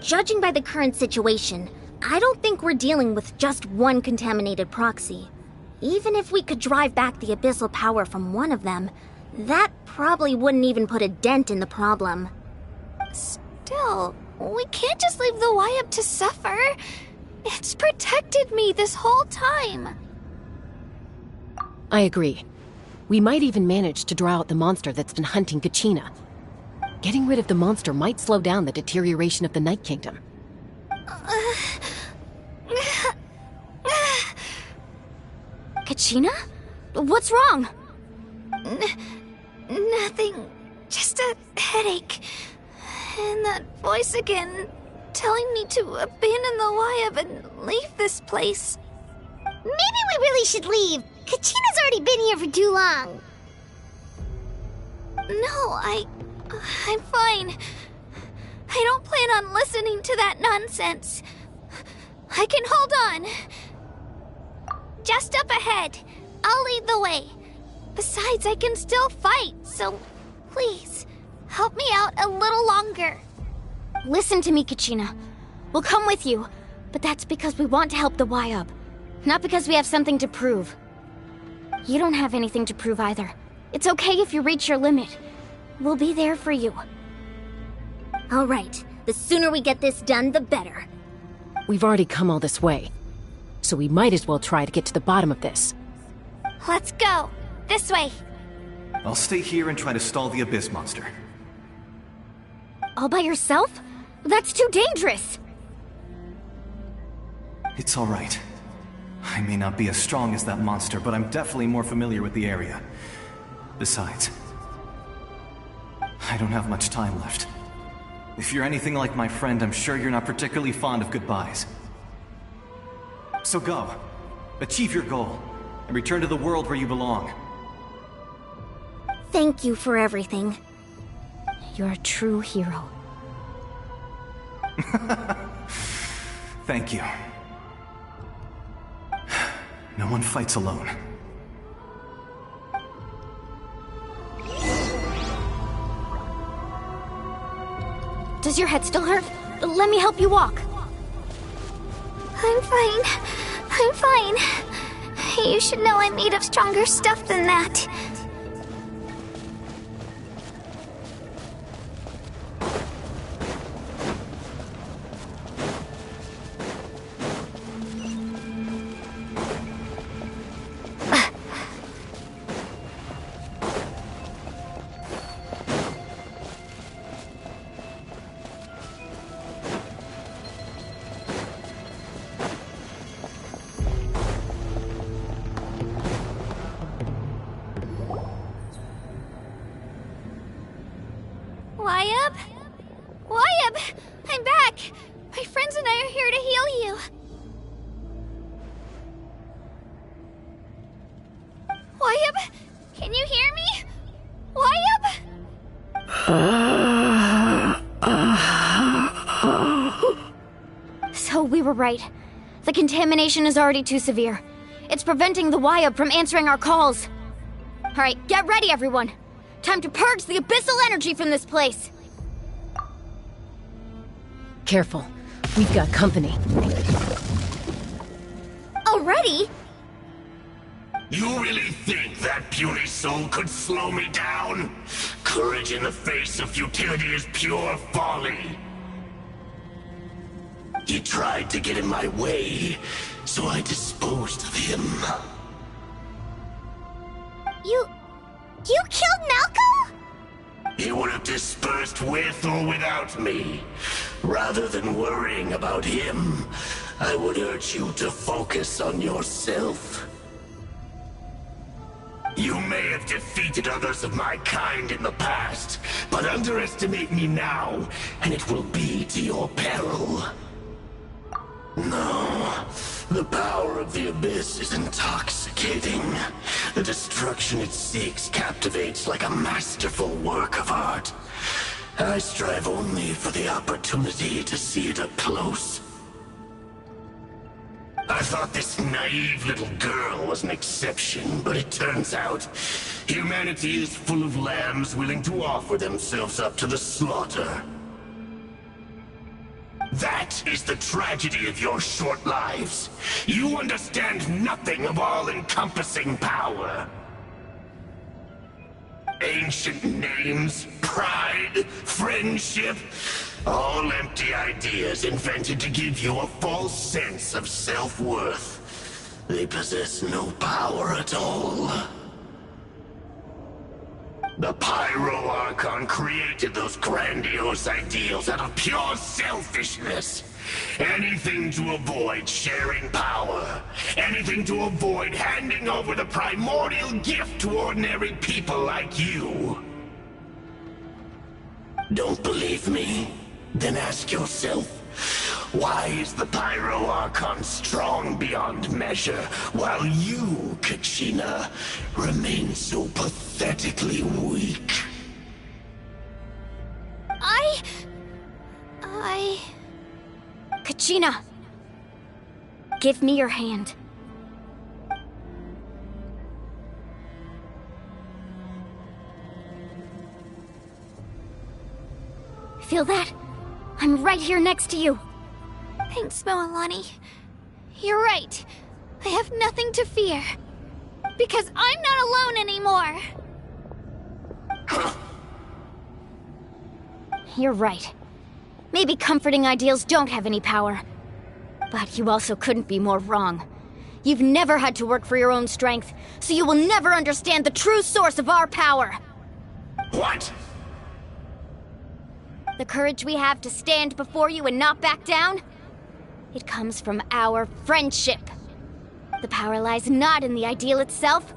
Judging by the current situation, I don't think we're dealing with just one contaminated proxy. Even if we could drive back the abyssal power from one of them, that probably wouldn't even put a dent in the problem. Still, we can't just leave the Wyap to suffer. It's protected me this whole time. I agree. We might even manage to draw out the monster that's been hunting Kachina. Getting rid of the monster might slow down the deterioration of the Night Kingdom. Kachina? What's wrong? Nothing. Just a headache. And that voice again, telling me to abandon the Wyap and leave this place. Maybe we really should leave. Kachina's already been here for too long. No, I'm fine. I don't plan on listening to that nonsense. I can hold on. Just up ahead. I'll lead the way. Besides, I can still fight, so please, help me out a little longer. Listen to me, Kachina. We'll come with you, but that's because we want to help the Wyap, not because we have something to prove. You don't have anything to prove either. It's okay if you reach your limit. We'll be there for you. All right, the sooner we get this done, the better. We've already come all this way, so we might as well try to get to the bottom of this. Let's go. This way. I'll stay here and try to stall the Abyss monster. All by yourself? That's too dangerous! It's all right. I may not be as strong as that monster, but I'm definitely more familiar with the area. Besides, I don't have much time left. If you're anything like my friend, I'm sure you're not particularly fond of goodbyes. So go. Achieve your goal, and return to the world where you belong. Thank you for everything. You're a true hero. Thank you. No one fights alone. Does your head still hurt? Let me help you walk. I'm fine. I'm fine. You should know I'm made of stronger stuff than that. Wyabb? Wyabb! I'm back! My friends and I are here to heal you. Wyabb? Can you hear me? Wyabb? So we were right. The contamination is already too severe. It's preventing the Wyabb from answering our calls. Alright, get ready, everyone. Time to purge the abyssal energy from this place. Careful. We've got company. Already? You really think that puny soul could slow me down? Courage in the face of futility is pure folly. He tried to get in my way, so I disposed of him. You killed Malcolm? He would have dispersed with or without me. Rather than worrying about him, I would urge you to focus on yourself. You may have defeated others of my kind in the past, but underestimate me now, and it will be to your peril. No, the power of the Abyss is intoxicating. The destruction it seeks captivates like a masterful work of art. I strive only for the opportunity to see it up close. I thought this naive little girl was an exception, but it turns out humanity is full of lambs willing to offer themselves up to the slaughter. That is the tragedy of your short lives. You understand nothing of all-encompassing power. Ancient names, pride, friendship, all empty ideas invented to give you a false sense of self-worth. They possess no power at all. The Pyro Archon created those grandiose ideals out of pure selfishness. Anything to avoid sharing power. Anything to avoid handing over the primordial gift to ordinary people like you. Don't believe me? Then ask yourself, why is the Pyro Archon strong beyond measure, while you, Kachina, remain so pathetically weak? Kachina! Give me your hand. Feel that? I'm right here next to you. Thanks, Moalani. You're right. I have nothing to fear. Because I'm not alone anymore. You're right. Maybe comforting ideals don't have any power. But you also couldn't be more wrong. You've never had to work for your own strength, so you will never understand the true source of our power. What? The courage we have to stand before you and not back down? It comes from our friendship. The power lies not in the ideal itself,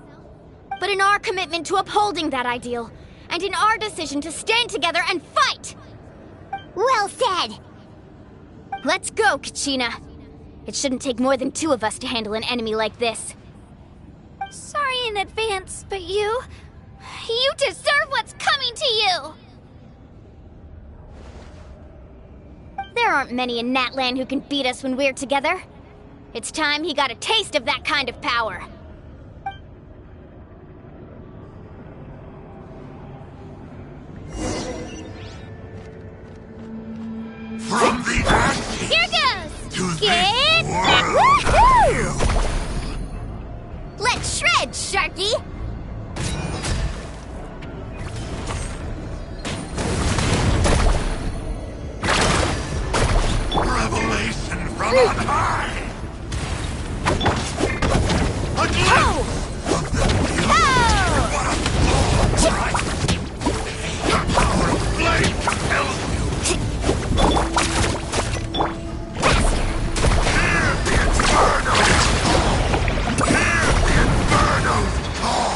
but in our commitment to upholding that ideal, and in our decision to stand together and fight! Well said! Let's go, Kachina. It shouldn't take more than 2 of us to handle an enemy like this. Sorry in advance, but you deserve what's coming to you! There aren't many in Natlan who can beat us when we're together. It's time he got a taste of that kind of power. From the ashes Here goes! to Get this woohoo! Let's shred, Sharky! Revelation from on high! A glimpse of the The power of flame compels you! Hear the Inferno's call! Hear the Inferno's call!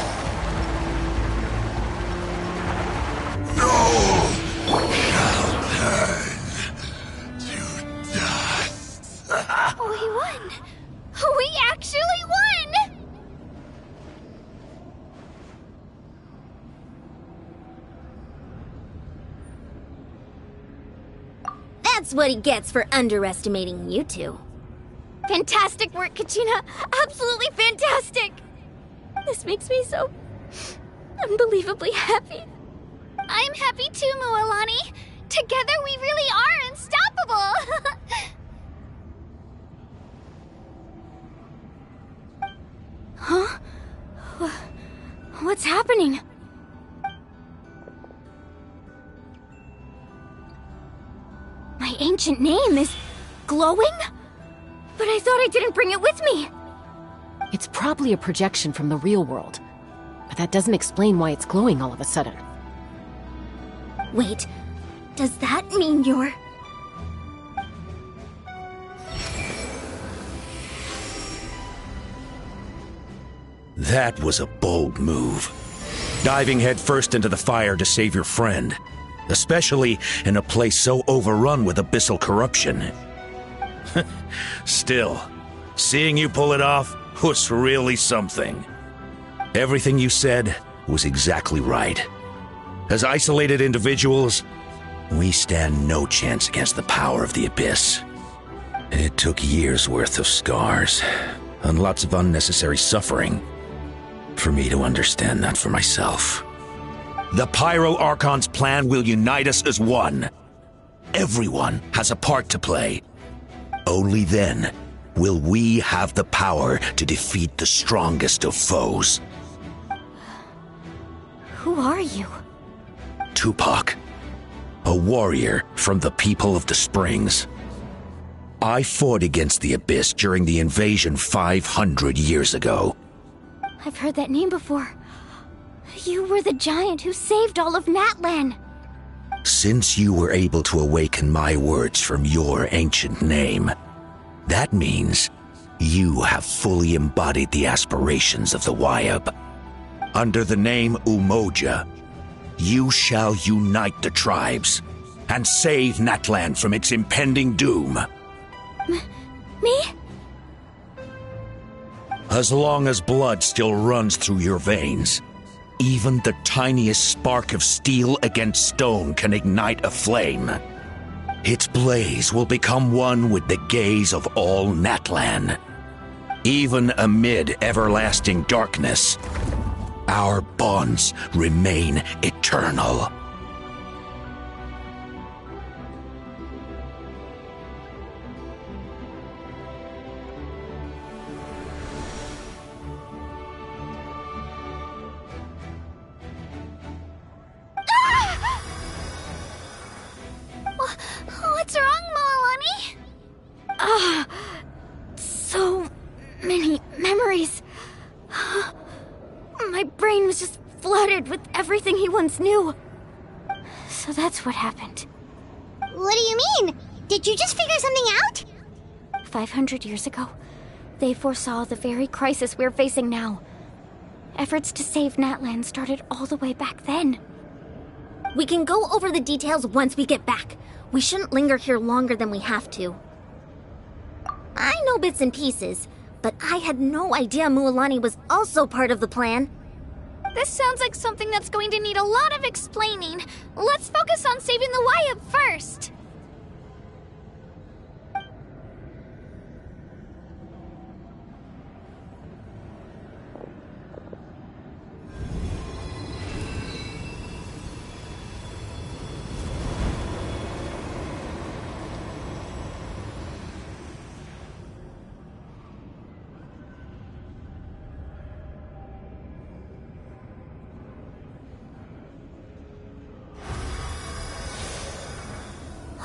That's what he gets for underestimating you two. Fantastic work, Kachina! Absolutely fantastic! This makes me so unbelievably happy. I'm happy too, Mualani. Together we really are unstoppable. Huh? What's happening? My ancient name is glowing? But I thought I didn't bring it with me! It's probably a projection from the real world. But that doesn't explain why it's glowing all of a sudden. Wait, does that mean you're... That was a bold move. Diving headfirst into the fire to save your friend. Especially in a place so overrun with abyssal corruption. Still, seeing you pull it off was really something. Everything you said was exactly right. As isolated individuals, we stand no chance against the power of the Abyss. It took years' worth of scars, and lots of unnecessary suffering, for me to understand that for myself. The Pyro Archon's plan will unite us as one. Everyone has a part to play. Only then will we have the power to defeat the strongest of foes. Who are you? Tupac, a warrior from the people of the Springs. I fought against the Abyss during the invasion 500 years ago. I've heard that name before. You were the giant who saved all of Natlan. Since you were able to awaken my words from your ancient name, that means you have fully embodied the aspirations of the Wayab. Under the name Umoja, you shall unite the tribes and save Natlan from its impending doom. Me? As long as blood still runs through your veins, even the tiniest spark of steel against stone can ignite a flame. Its blaze will become one with the gaze of all Natlan. Even amid everlasting darkness, our bonds remain eternal. What's wrong, Mualani? So many memories. My brain was just flooded with everything he once knew. So that's what happened. What do you mean? Did you just figure something out? 500 years ago, they foresaw the very crisis we're facing now. Efforts to save Natlan started all the way back then. We can go over the details once we get back. We shouldn't linger here longer than we have to. I know bits and pieces, but I had no idea Mualani was also part of the plan. This sounds like something that's going to need a lot of explaining. Let's focus on saving the Wayab first.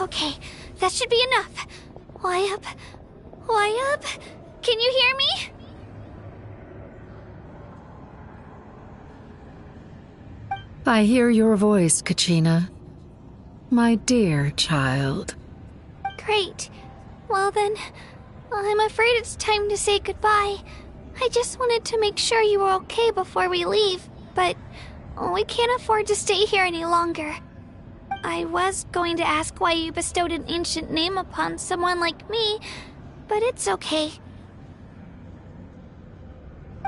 Okay, that should be enough. Wayab? Wayab? Can you hear me? I hear your voice, Kachina. My dear child. Great. Well then, I'm afraid it's time to say goodbye. I just wanted to make sure you were okay before we leave, but we can't afford to stay here any longer. I was going to ask why you bestowed an ancient name upon someone like me, but it's okay.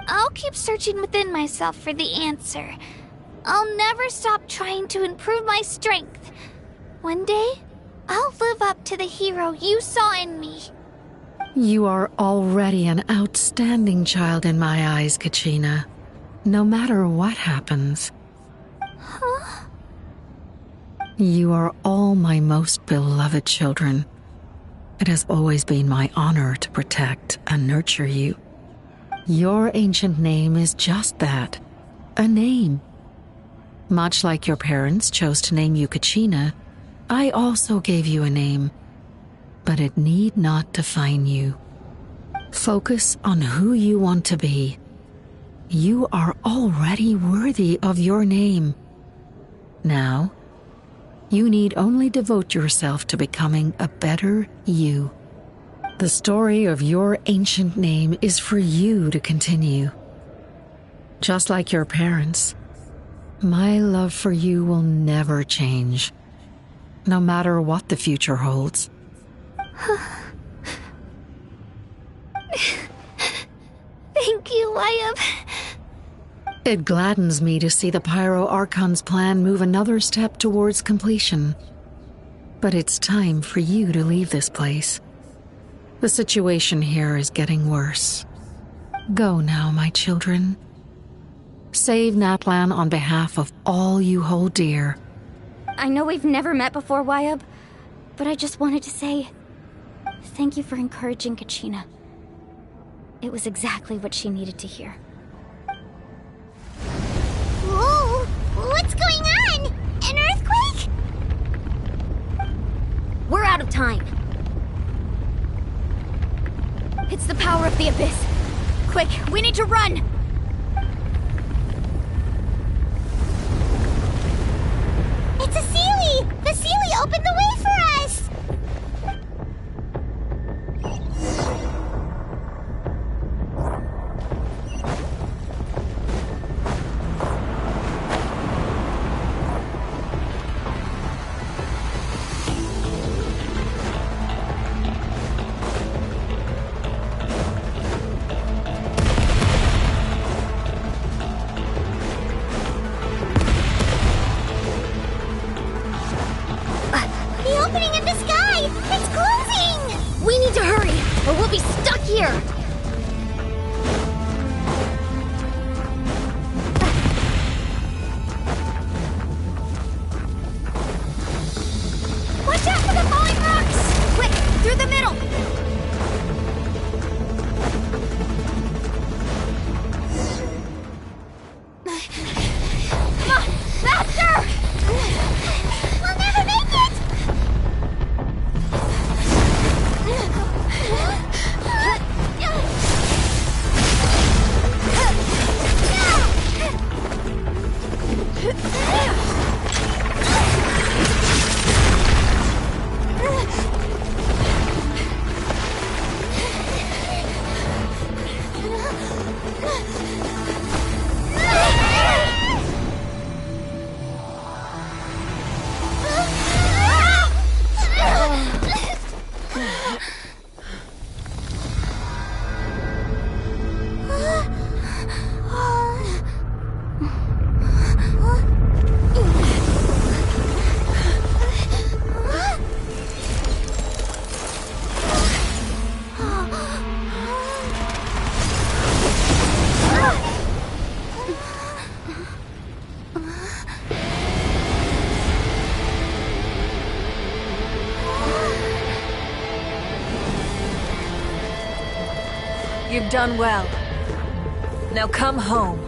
I'll keep searching within myself for the answer. I'll never stop trying to improve my strength. One day, I'll live up to the hero you saw in me. You are already an outstanding child in my eyes, Kachina. No matter what happens. Huh? You are all my most beloved children. It has always been my honor to protect and nurture you. Your ancient name is just that, a name. Much like your parents chose to name you Kachina, I also gave you a name, but it need not define you. Focus on who you want to be. You are already worthy of your name. Now, you need only devote yourself to becoming a better you. The story of your ancient name is for you to continue. Just like your parents, my love for you will never change, no matter what the future holds. Thank you, Wyatt. It gladdens me to see the Pyro Archon's plan move another step towards completion. But it's time for you to leave this place. The situation here is getting worse. Go now, my children. Save Natlan on behalf of all you hold dear. I know we've never met before, Wyatt, but I just wanted to say thank you for encouraging Kachina. It was exactly what she needed to hear. Whoa! What's going on? An earthquake? We're out of time. It's the power of the Abyss. Quick, we need to run! It's a Seelie! The Seelie opened the way for us! The opening in the sky! It's closing! We need to hurry, or we'll be stuck here! Watch out for the falling rocks! Quick, through the middle! Come on, faster! We'll never make it! You've done well. Now come home.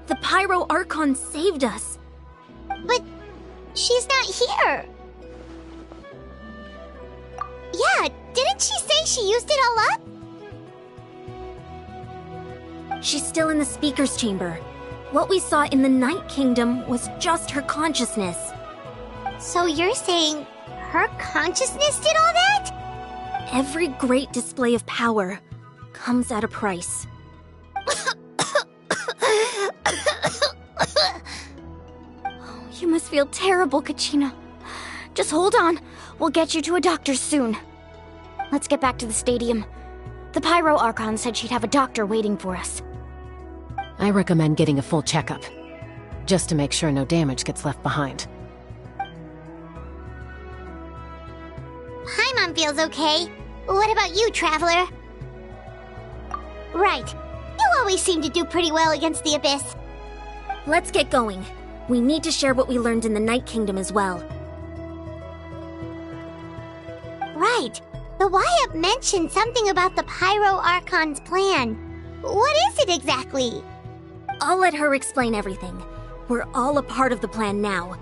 The Pyro Archon saved us. But she's not here. Yeah, didn't she say she used it all up? She's still in the speaker's chamber. What we saw in the Night Kingdom was just her consciousness. So you're saying her consciousness did all that? Every great display of power comes at a price. You must feel terrible, Kachina. Just hold on. We'll get you to a doctor soon. Let's get back to the stadium. The Pyro Archon said she'd have a doctor waiting for us. I recommend getting a full checkup, just to make sure no damage gets left behind. Paimon feels okay. What about you, Traveler? Right. You always seem to do pretty well against the Abyss. Let's get going. We need to share what we learned in the Night Kingdom as well. Right. The YUP mentioned something about the Pyro Archon's plan. What is it exactly? I'll let her explain everything. We're all a part of the plan now.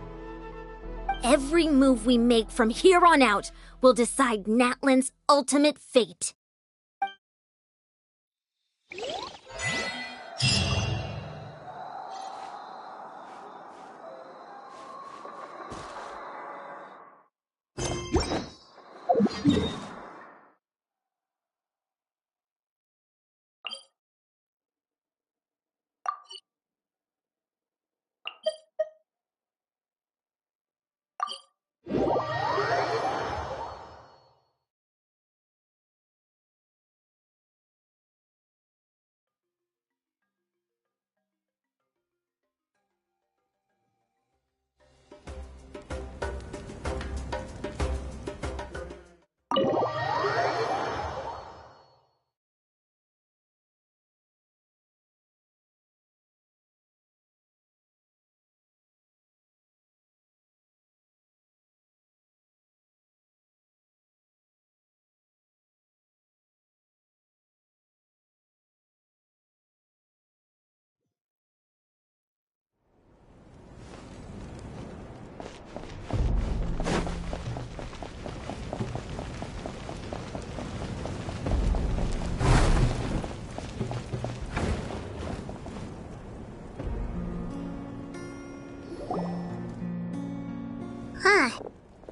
Every move we make from here on out will decide Natlan's ultimate fate. Huh.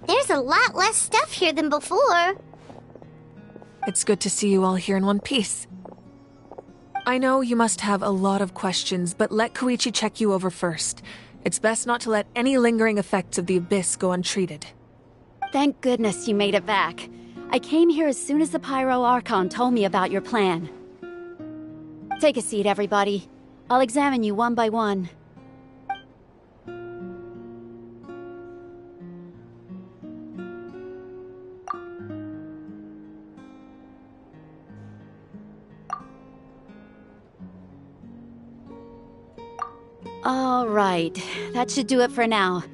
There's a lot less stuff here than before. It's good to see you all here in one piece. I know you must have a lot of questions, but let Koichi check you over first. It's best not to let any lingering effects of the Abyss go untreated. Thank goodness you made it back. I came here as soon as the Pyro Archon told me about your plan. Take a seat, everybody. I'll examine you one by one. All right, that should do it for now.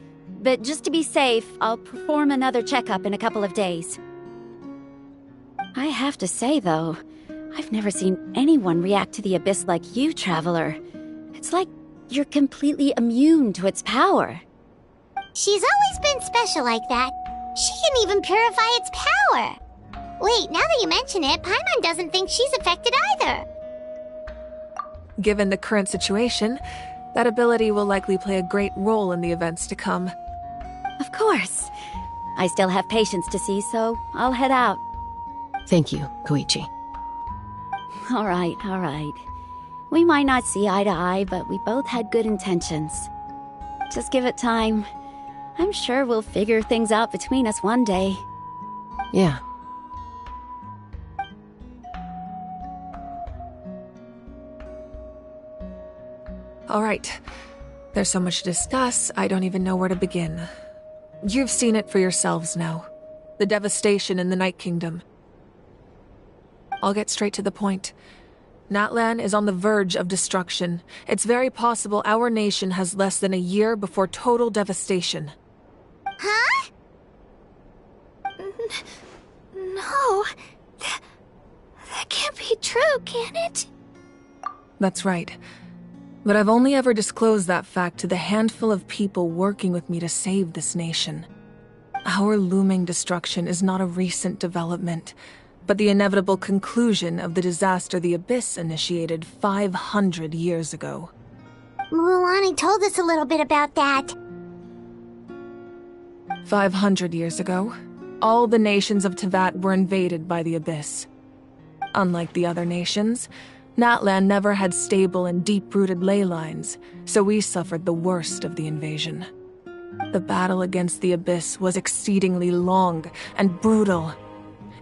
But just to be safe, I'll perform another checkup in a couple of days. I have to say, though, I've never seen anyone react to the Abyss like you, Traveler. It's like you're completely immune to its power. She's always been special like that. She can even purify its power. Wait, now that you mention it, Paimon doesn't think she's affected either. Given the current situation, that ability will likely play a great role in the events to come. Of course. I still have patients to see, so I'll head out. Thank you, Koichi. All right. We might not see eye to eye, but we both had good intentions. Just give it time. I'm sure we'll figure things out between us one day. Yeah. All right. There's so much to discuss, I don't even know where to begin. You've seen it for yourselves now. The devastation in the Night Kingdom. I'll get straight to the point. Natlan is on the verge of destruction. It's very possible our nation has less than a year before total devastation. Huh? No. That can't be true, can it? That's right. But I've only ever disclosed that fact to the handful of people working with me to save this nation. Our looming destruction is not a recent development, but the inevitable conclusion of the disaster the Abyss initiated 500 years ago. Mualani told us a little bit about that. 500 years ago, all the nations of Teyvat were invaded by the Abyss. Unlike the other nations, Natlan never had stable and deep-rooted ley lines, so we suffered the worst of the invasion. The battle against the Abyss was exceedingly long and brutal.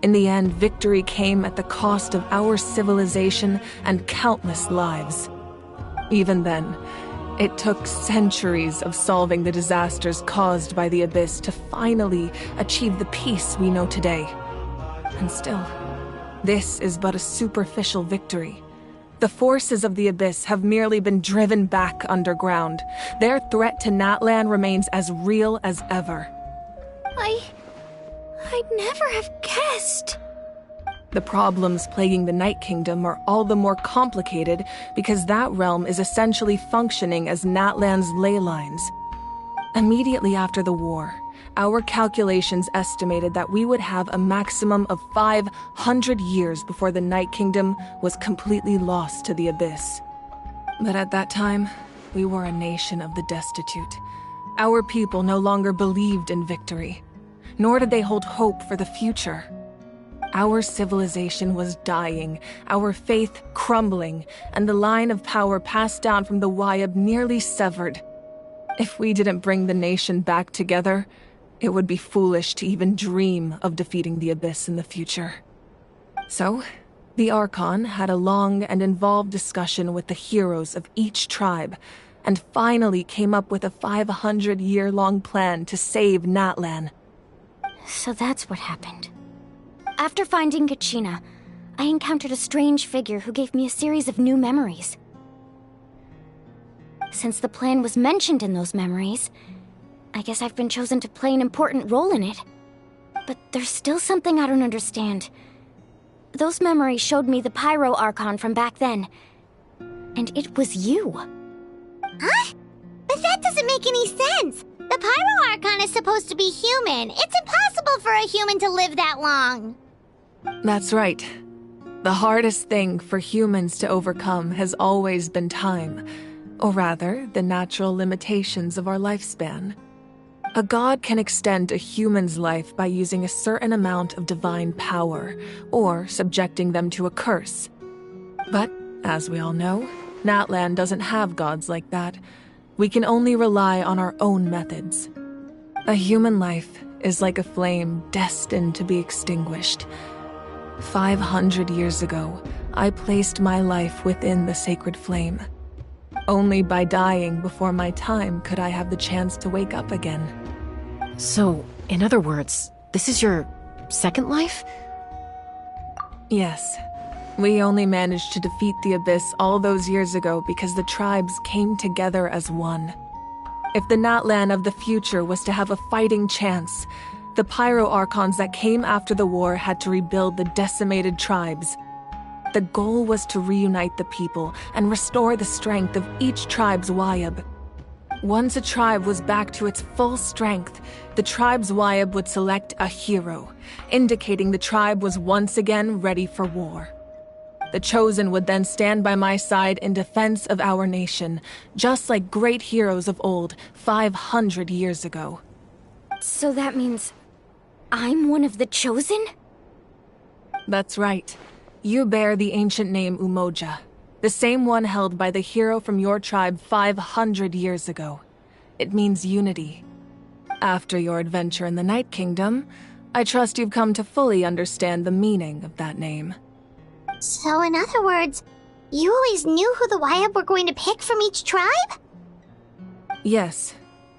In the end, victory came at the cost of our civilization and countless lives. Even then, it took centuries of solving the disasters caused by the Abyss to finally achieve the peace we know today. And still, this is but a superficial victory. The forces of the Abyss have merely been driven back underground. Their threat to Natlan remains as real as ever. I'd never have guessed. The problems plaguing the Night Kingdom are all the more complicated because that realm is essentially functioning as Natlan's ley lines. Immediately after the war, our calculations estimated that we would have a maximum of 500 years before the Night Kingdom was completely lost to the Abyss. But at that time, we were a nation of the destitute. Our people no longer believed in victory, nor did they hold hope for the future. Our civilization was dying, our faith crumbling, and the line of power passed down from the Wayab nearly severed. If we didn't bring the nation back together, it would be foolish to even dream of defeating the Abyss in the future. So, the Archon had a long and involved discussion with the heroes of each tribe, and finally came up with a 500-year-long plan to save Natlan. So that's what happened. After finding Kachina, I encountered a strange figure who gave me a series of new memories. Since the plan was mentioned in those memories, I guess I've been chosen to play an important role in it. But there's still something I don't understand. Those memories showed me the Pyro Archon from back then. And it was you. Huh? But that doesn't make any sense. The Pyro Archon is supposed to be human. It's impossible for a human to live that long. That's right. The hardest thing for humans to overcome has always been time, or rather, the natural limitations of our lifespan. A god can extend a human's life by using a certain amount of divine power, or subjecting them to a curse. But, as we all know, Natlan doesn't have gods like that. We can only rely on our own methods. A human life is like a flame destined to be extinguished. 500 years ago, I placed my life within the sacred flame. Only by dying before my time could I have the chance to wake up again. So, in other words, this is your second life? Yes. We only managed to defeat the Abyss all those years ago because the tribes came together as one. If the Natlan of the future was to have a fighting chance, the Pyro Archons that came after the war had to rebuild the decimated tribes. The goal was to reunite the people and restore the strength of each tribe's Wayab. Once a tribe was back to its full strength, the tribe's Wayab would select a hero, indicating the tribe was once again ready for war. The Chosen would then stand by my side in defense of our nation, just like great heroes of old 500 years ago. So that means I'm one of the Chosen? That's right. You bear the ancient name Umoja, the same one held by the hero from your tribe 500 years ago. It means unity. After your adventure in the Night Kingdom, I trust you've come to fully understand the meaning of that name. So in other words, you always knew who the Wayab were going to pick from each tribe? Yes.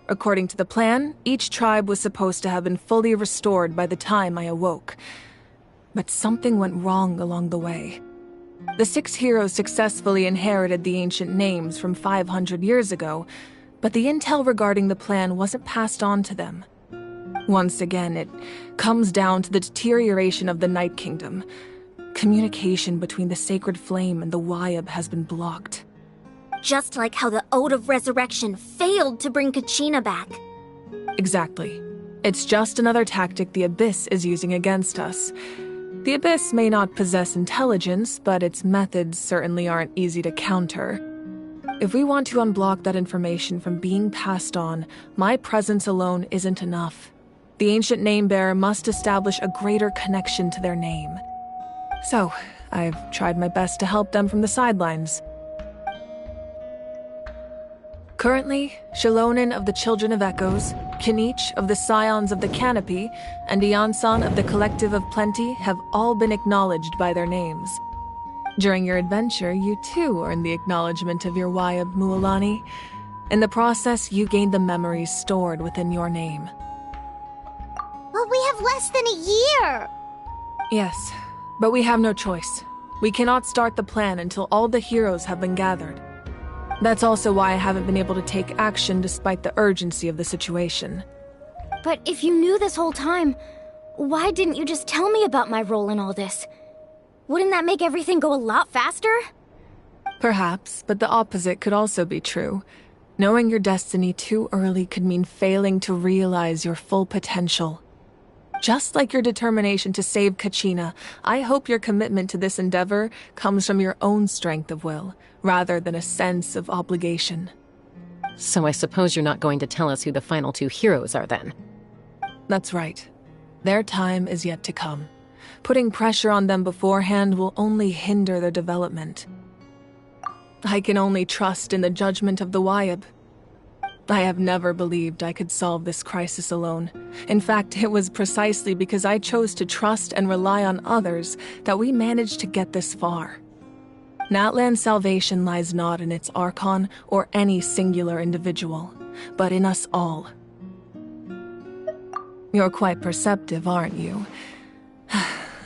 According to the plan, each tribe was supposed to have been fully restored by the time I awoke. But something went wrong along the way. The 6 heroes successfully inherited the ancient names from 500 years ago, but the intel regarding the plan wasn't passed on to them. Once again, it comes down to the deterioration of the Night Kingdom. Communication between the Sacred Flame and the Wayab has been blocked. Just like how the Ode of Resurrection failed to bring Kachina back. Exactly. It's just another tactic the Abyss is using against us. The Abyss may not possess intelligence, but its methods certainly aren't easy to counter. If we want to unblock that information from being passed on, my presence alone isn't enough. The ancient name-bearer must establish a greater connection to their name. So, I've tried my best to help them from the sidelines. Currently, Shilonen of the Children of Echoes, Kinich of the Scions of the Canopy, and Iansan of the Collective of Plenty have all been acknowledged by their names. During your adventure, you too earned the acknowledgement of your Wayab Mualani. In the process, you gained the memories stored within your name. But we have less than a year! Yes, but we have no choice. We cannot start the plan until all the heroes have been gathered. That's also why I haven't been able to take action despite the urgency of the situation. But if you knew this whole time, why didn't you just tell me about my role in all this? Wouldn't that make everything go a lot faster? Perhaps, but the opposite could also be true. Knowing your destiny too early could mean failing to realize your full potential. Just like your determination to save Kachina, I hope your commitment to this endeavor comes from your own strength of will, rather than a sense of obligation. So I suppose you're not going to tell us who the final two heroes are then? That's right. Their time is yet to come. Putting pressure on them beforehand will only hinder their development. I can only trust in the judgment of the Wayab. I have never believed I could solve this crisis alone. In fact, it was precisely because I chose to trust and rely on others that we managed to get this far. Natlan's salvation lies not in its Archon or any singular individual, but in us all. You're quite perceptive, aren't you?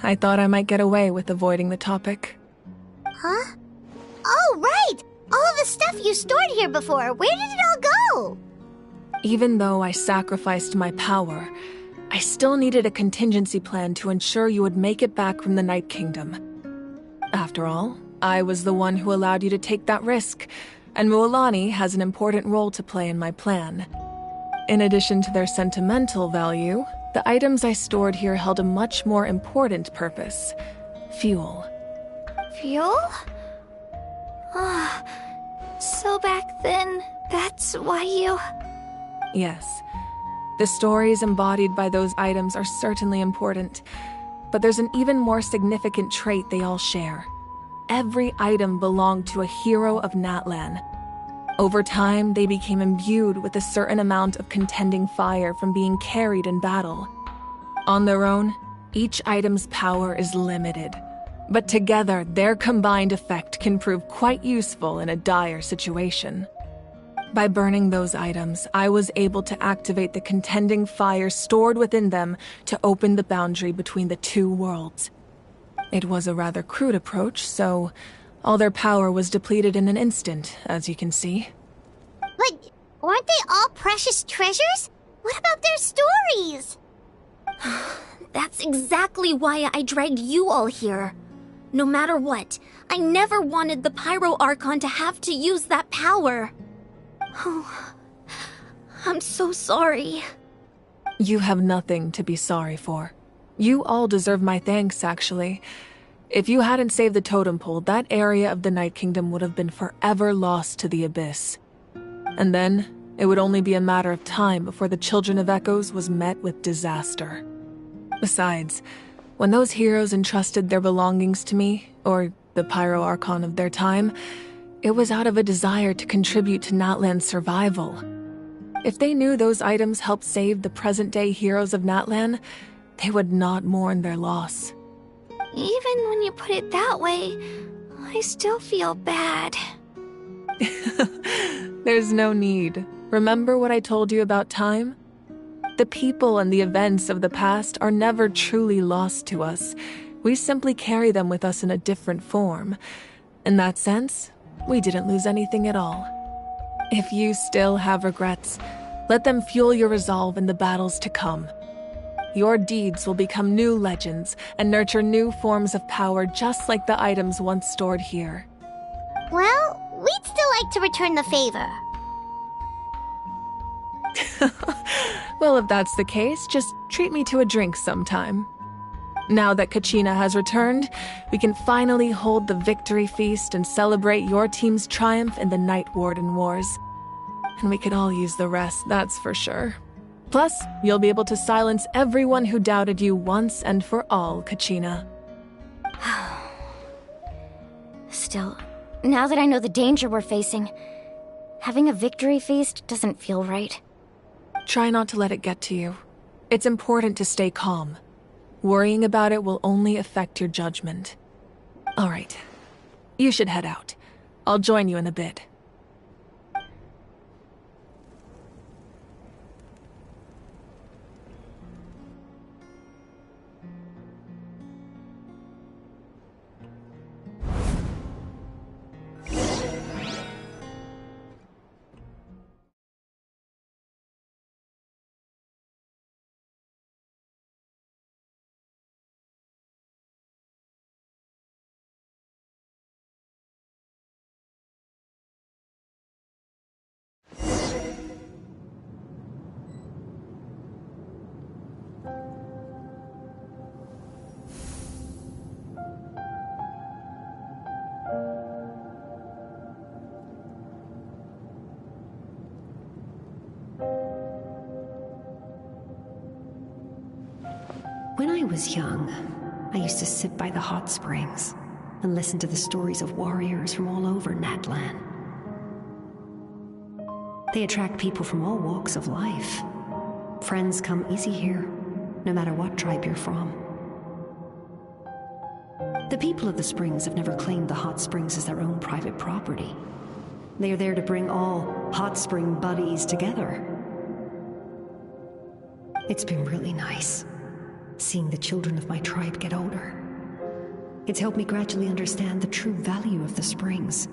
I thought I might get away with avoiding the topic. Huh? Oh, right! All of the stuff you stored here before, where did it all go? Even though I sacrificed my power, I still needed a contingency plan to ensure you would make it back from the Night Kingdom. After all, I was the one who allowed you to take that risk, and Mualani has an important role to play in my plan. In addition to their sentimental value, the items I stored here held a much more important purpose: fuel. Fuel? Ah, so back then, that's why you... Yes. The stories embodied by those items are certainly important, but there's an even more significant trait they all share. Every item belonged to a hero of Natlan. Over time, they became imbued with a certain amount of contending fire from being carried in battle. On their own, each item's power is limited, but together, their combined effect can prove quite useful in a dire situation. By burning those items, I was able to activate the contending fire stored within them to open the boundary between the two worlds. It was a rather crude approach, so all their power was depleted in an instant, as you can see. But weren't they all precious treasures? What about their stories? That's exactly why I dragged you all here. No matter what, I never wanted the Pyro Archon to have to use that power. Oh, I'm so sorry. You have nothing to be sorry for. You all deserve my thanks, actually. If you hadn't saved the totem pole, that area of the Night Kingdom would have been forever lost to the Abyss. And then, it would only be a matter of time before the Children of Echoes was met with disaster. Besides, when those heroes entrusted their belongings to me, or the Pyro Archon of their time, it was out of a desire to contribute to Natlan's survival. If they knew those items helped save the present-day heroes of Natlan, they would not mourn their loss. Even when you put it that way, I still feel bad. There's no need. Remember what I told you about time? The people and the events of the past are never truly lost to us. We simply carry them with us in a different form. In that sense, we didn't lose anything at all. If you still have regrets, let them fuel your resolve in the battles to come. Your deeds will become new legends and nurture new forms of power just like the items once stored here. Well, we'd still like to return the favor. Well, if that's the case, just treat me to a drink sometime. Now that Kachina has returned, we can finally hold the victory feast and celebrate your team's triumph in the Night Warden Wars. And we could all use the rest, that's for sure. Plus, you'll be able to silence everyone who doubted you once and for all, Kachina. Still, now that I know the danger we're facing, having a victory feast doesn't feel right. Try not to let it get to you. It's important to stay calm. Worrying about it will only affect your judgment. All right. You should head out. I'll join you in a bit. When I was young, I used to sit by the hot springs and listen to the stories of warriors from all over Natlan. They attract people from all walks of life. Friends come easy here, no matter what tribe you're from. The people of the springs have never claimed the hot springs as their own private property. They are there to bring all hot spring buddies together. It's been really nice, seeing the children of my tribe get older. It's helped me gradually understand the true value of the springs.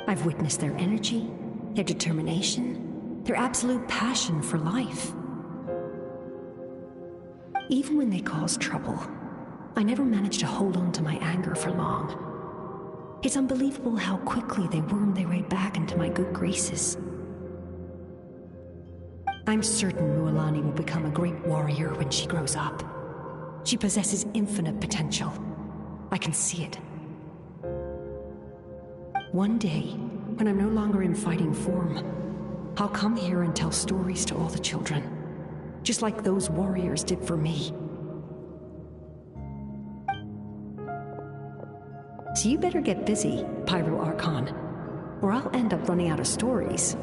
I've witnessed their energy, their determination, their absolute passion for life. Even when they cause trouble, I never managed to hold on to my anger for long. It's unbelievable how quickly they worm their way back into my good graces. I'm certain Mualani will become a great warrior when she grows up. She possesses infinite potential. I can see it. One day, when I'm no longer in fighting form, I'll come here and tell stories to all the children, just like those warriors did for me. So you better get busy, Pyro Archon, or I'll end up running out of stories.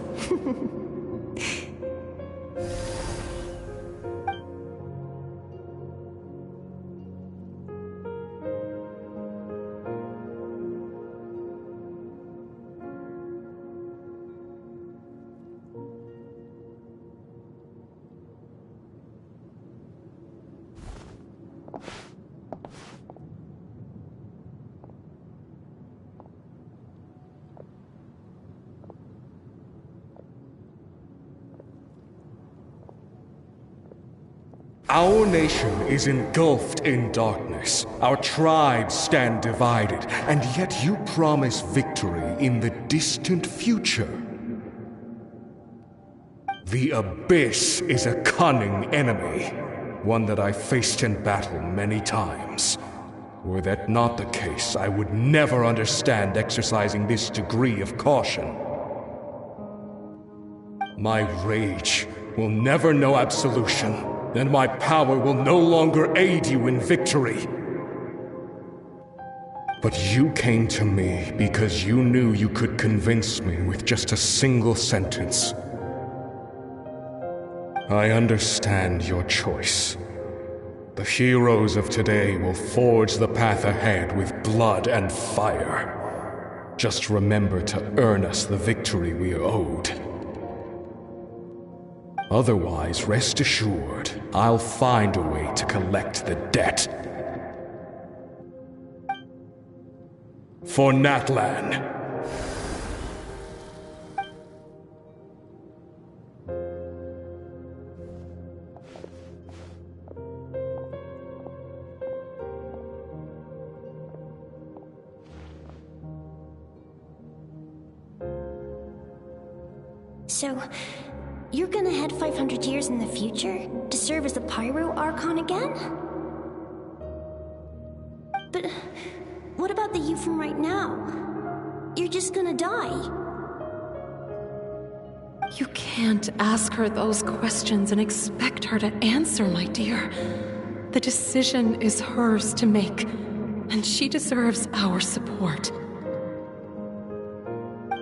Our nation is engulfed in darkness. Our tribes stand divided, and yet you promise victory in the distant future. The Abyss is a cunning enemy, one that I faced in battle many times. Were that not the case, I would never understand exercising this degree of caution. My rage will never know absolution. Then my power will no longer aid you in victory. But you came to me because you knew you could convince me with just a single sentence. I understand your choice. The heroes of today will forge the path ahead with blood and fire. Just remember to earn us the victory we are owed. Otherwise, rest assured, I'll find a way to collect the debt. For Natlan. So, you're gonna head 500 years in the future to serve as the Pyro Archon again? But what about the you from right now? You're just gonna die. You can't ask her those questions and expect her to answer, my dear. The decision is hers to make, and she deserves our support.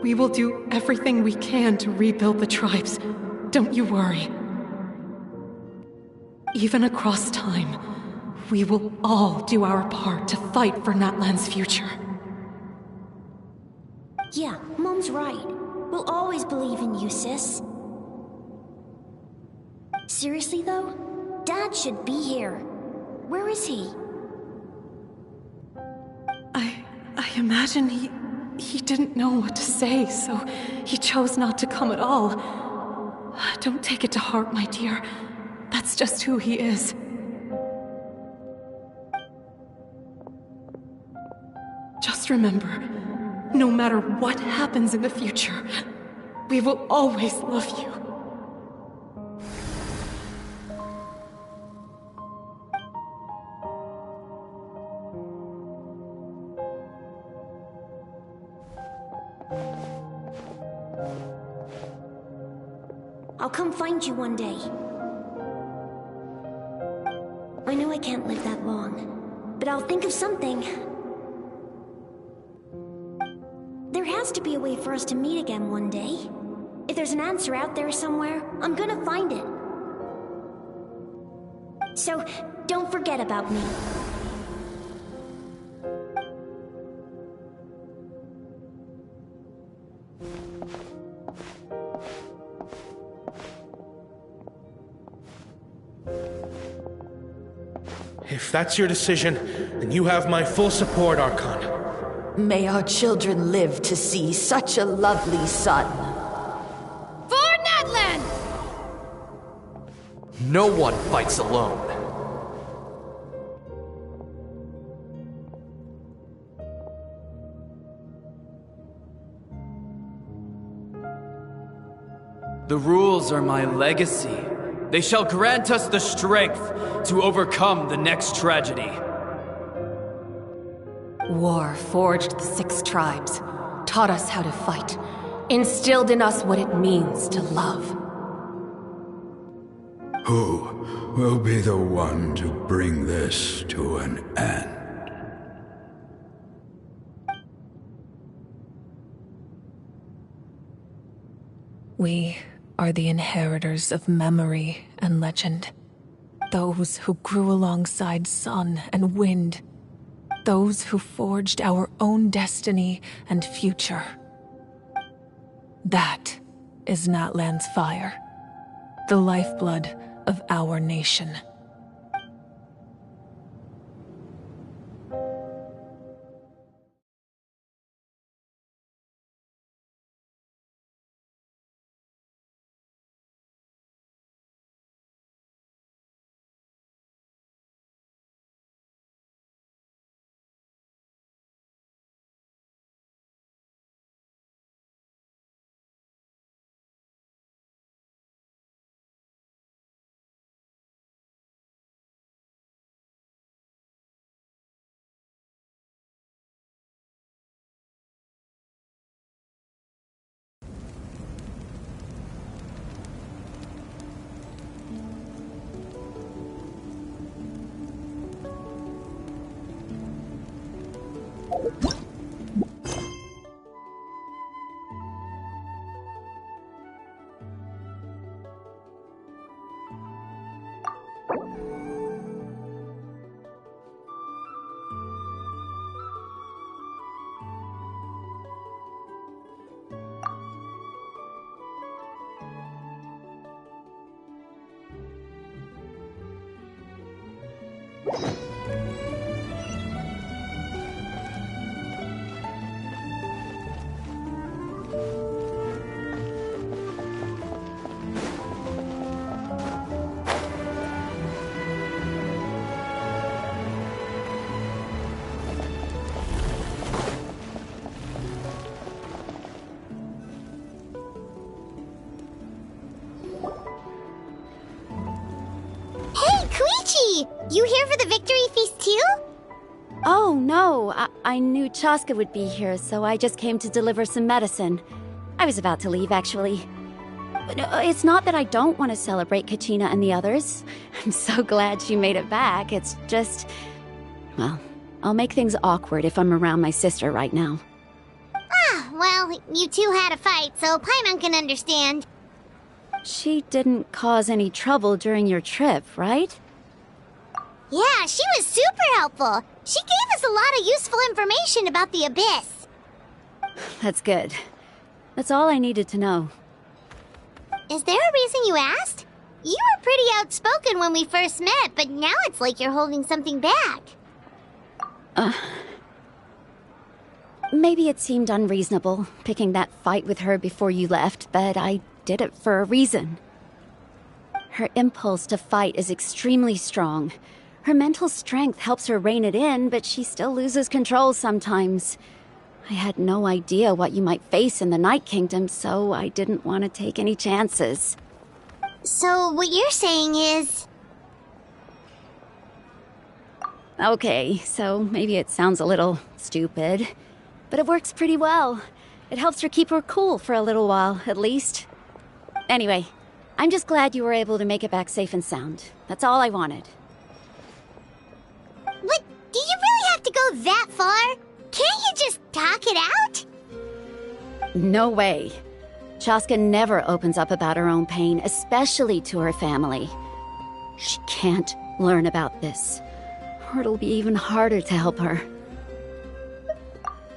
We will do everything we can to rebuild the tribes. Don't you worry. Even across time, we will all do our part to fight for Natlan's future. Yeah, Mom's right. We'll always believe in you, sis. Seriously, though? Dad should be here. Where is he? I imagine he didn't know what to say, so he chose not to come at all. Don't take it to heart, my dear. That's just who he is. Just remember, no matter what happens in the future, we will always love you. I'll come find you one day. I know I can't live that long, but I'll think of something. There has to be a way for us to meet again one day. If there's an answer out there somewhere, I'm gonna find it. So, don't forget about me. If that's your decision, then you have my full support, Archon. May our children live to see such a lovely son. For Natlan! No one fights alone. The rules are my legacy. They shall grant us the strength to overcome the next tragedy. War forged the 6 tribes, taught us how to fight, instilled in us what it means to love. Who will be the one to bring this to an end? We are the inheritors of memory and legend. Those who grew alongside sun and wind. Those who forged our own destiny and future. That is Natlan's fire, the lifeblood of our nation. victory feast too? Oh, no. I knew Chaska would be here, so I just came to deliver some medicine. I was about to leave, actually. But it's not that I don't want to celebrate Kachina and the others. I'm so glad she made it back. It's just... well, I'll make things awkward if I'm around my sister right now. Ah, well, you two had a fight, so Paimon can understand. She didn't cause any trouble during your trip, right? Yeah, she was super helpful. She gave us a lot of useful information about the Abyss. That's good. That's all I needed to know. Is there a reason you asked? You were pretty outspoken when we first met, but now it's like you're holding something back. Maybe it seemed unreasonable, picking that fight with her before you left, but I did it for a reason. Her impulse to fight is extremely strong. Her mental strength helps her rein it in, but she still loses control sometimes. I had no idea what you might face in the Night Kingdom, so I didn't want to take any chances. So what you're saying is... Okay, so maybe it sounds a little stupid, but it works pretty well. It helps her keep her cool for a little while, at least. Anyway, I'm just glad you were able to make it back safe and sound. That's all I wanted. But do you really have to go that far? Can't you just talk it out? No way. Chaska never opens up about her own pain, especially to her family. She can't learn about this, or it'll be even harder to help her.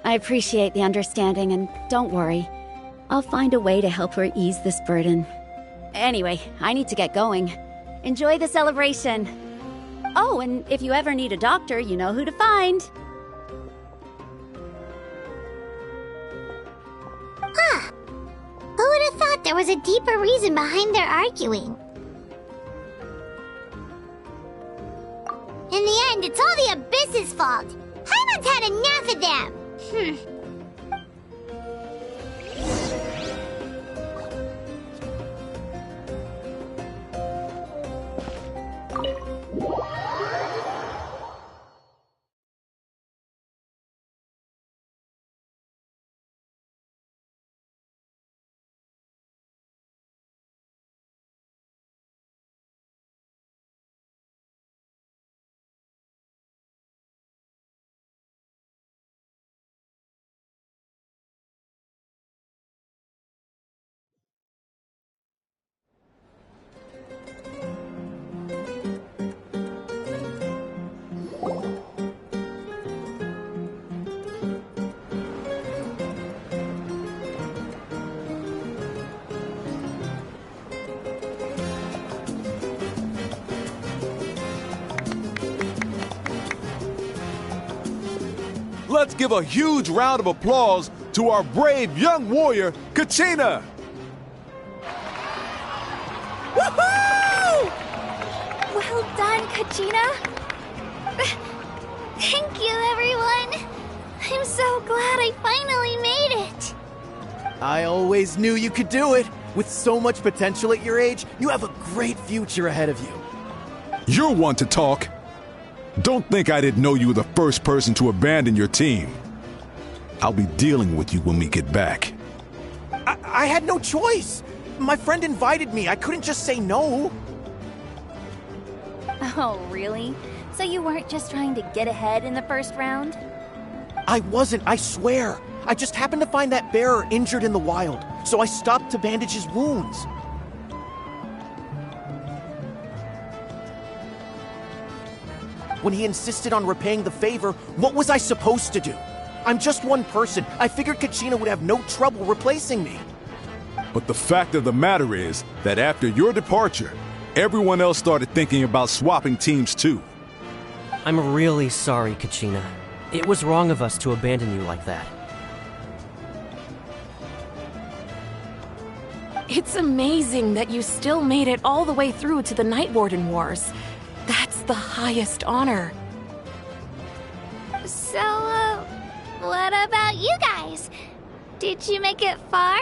I appreciate the understanding, and don't worry. I'll find a way to help her ease this burden. Anyway, I need to get going. Enjoy the celebration. Oh, and if you ever need a doctor, you know who to find. Huh. Who would have thought there was a deeper reason behind their arguing? In the end, it's all the Abyss's fault. Paimon's had enough of them. Let's give a huge round of applause to our brave young warrior, Kachina! Woohoo! Well done, Kachina. Thank you, everyone. I'm so glad I finally made it. I always knew you could do it. With so much potential at your age, you have a great future ahead of you. You're one to talk. Don't think I didn't know you were the first person to abandon your team. I'll be dealing with you when we get back. I had no choice. My friend invited me. I couldn't just say no. Oh, really? So you weren't just trying to get ahead in the first round? I wasn't, I swear. I just happened to find that bearer injured in the wild, so I stopped to bandage his wounds. When he insisted on repaying the favor, what was I supposed to do? I'm just one person. I figured Kachina would have no trouble replacing me. But the fact of the matter is that after your departure, everyone else started thinking about swapping teams too. I'm really sorry, Kachina. It was wrong of us to abandon you like that. It's amazing that you still made it all the way through to the Night Warden Wars. That's the highest honor. So, what about you guys? Did you make it far?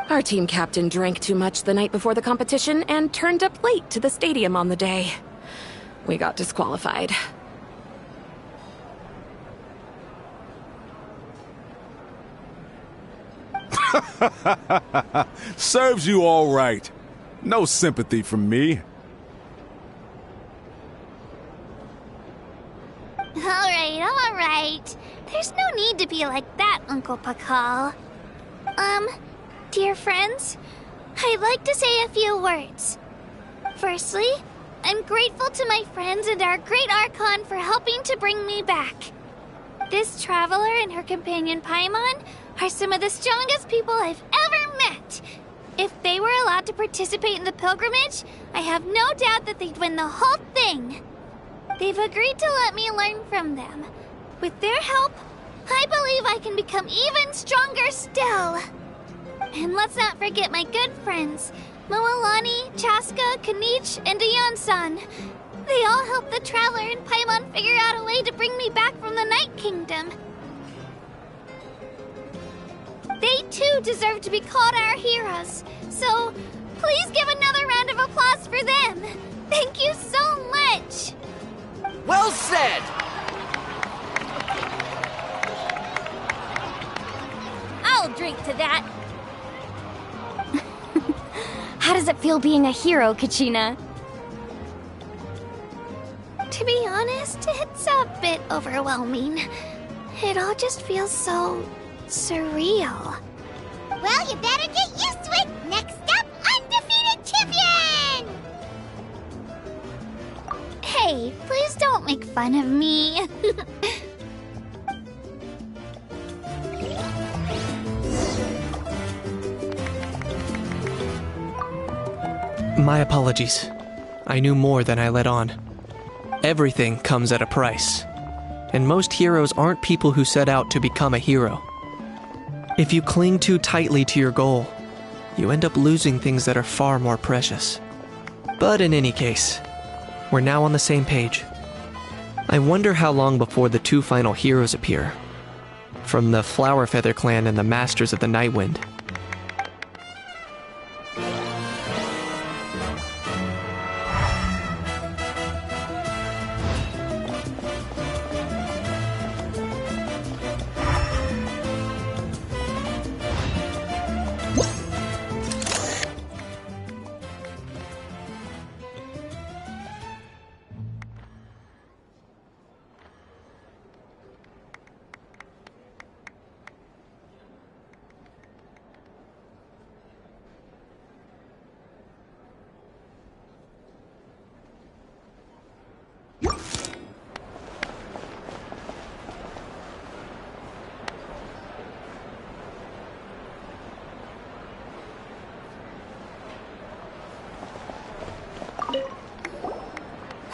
Our team captain drank too much the night before the competition and turned up late to the stadium on the day. We got disqualified. Serves you all right. No sympathy from me. Alright. There's no need to be like that, Uncle Pakal. Dear friends, I'd like to say a few words. Firstly, I'm grateful to my friends and our great Archon for helping to bring me back. This traveler and her companion Paimon are some of the strongest people I've ever met. If they were allowed to participate in the pilgrimage, I have no doubt that they'd win the whole thing. They've agreed to let me learn from them. With their help, I believe I can become even stronger still. And let's not forget my good friends, Moalani, Chaska, Kanich, and Ayan-san. They all helped the Traveler and Paimon figure out a way to bring me back from the Night Kingdom. They too deserve to be called our heroes, so please give another round of applause for them. Thank you so much. Well said! I'll drink to that. How does it feel being a hero, Kachina? To be honest, it's a bit overwhelming. It all just feels so surreal. Well, you better get used to it. Next up, undefeated champion! Hey, please don't make fun of me. My apologies. I knew more than I let on. Everything comes at a price. And most heroes aren't people who set out to become a hero. If you cling too tightly to your goal, you end up losing things that are far more precious. But in any case, we're now on the same page. I wonder how long before the two final heroes appear. From the Flower Feather clan and the Masters of the Nightwind.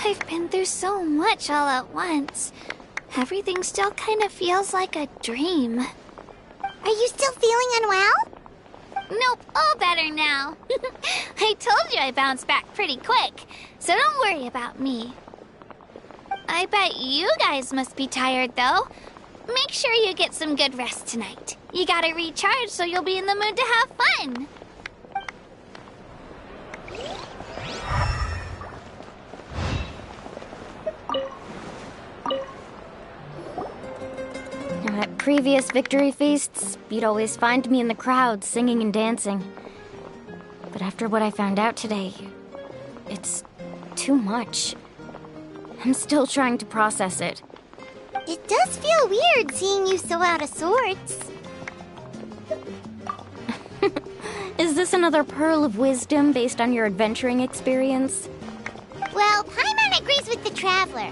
I've been through so much all at once. Everything still kind of feels like a dream. Are you still feeling unwell? Nope, all better now. I told you I bounced back pretty quick, so don't worry about me. I bet you guys must be tired, though. Make sure you get some good rest tonight. You gotta recharge so you'll be in the mood to have fun. At previous victory feasts, you'd always find me in the crowd singing and dancing. But after what I found out today, it's too much. I'm still trying to process it. It does feel weird seeing you so out of sorts. Is this another pearl of wisdom based on your adventuring experience? Well, Paimon agrees with the Traveler.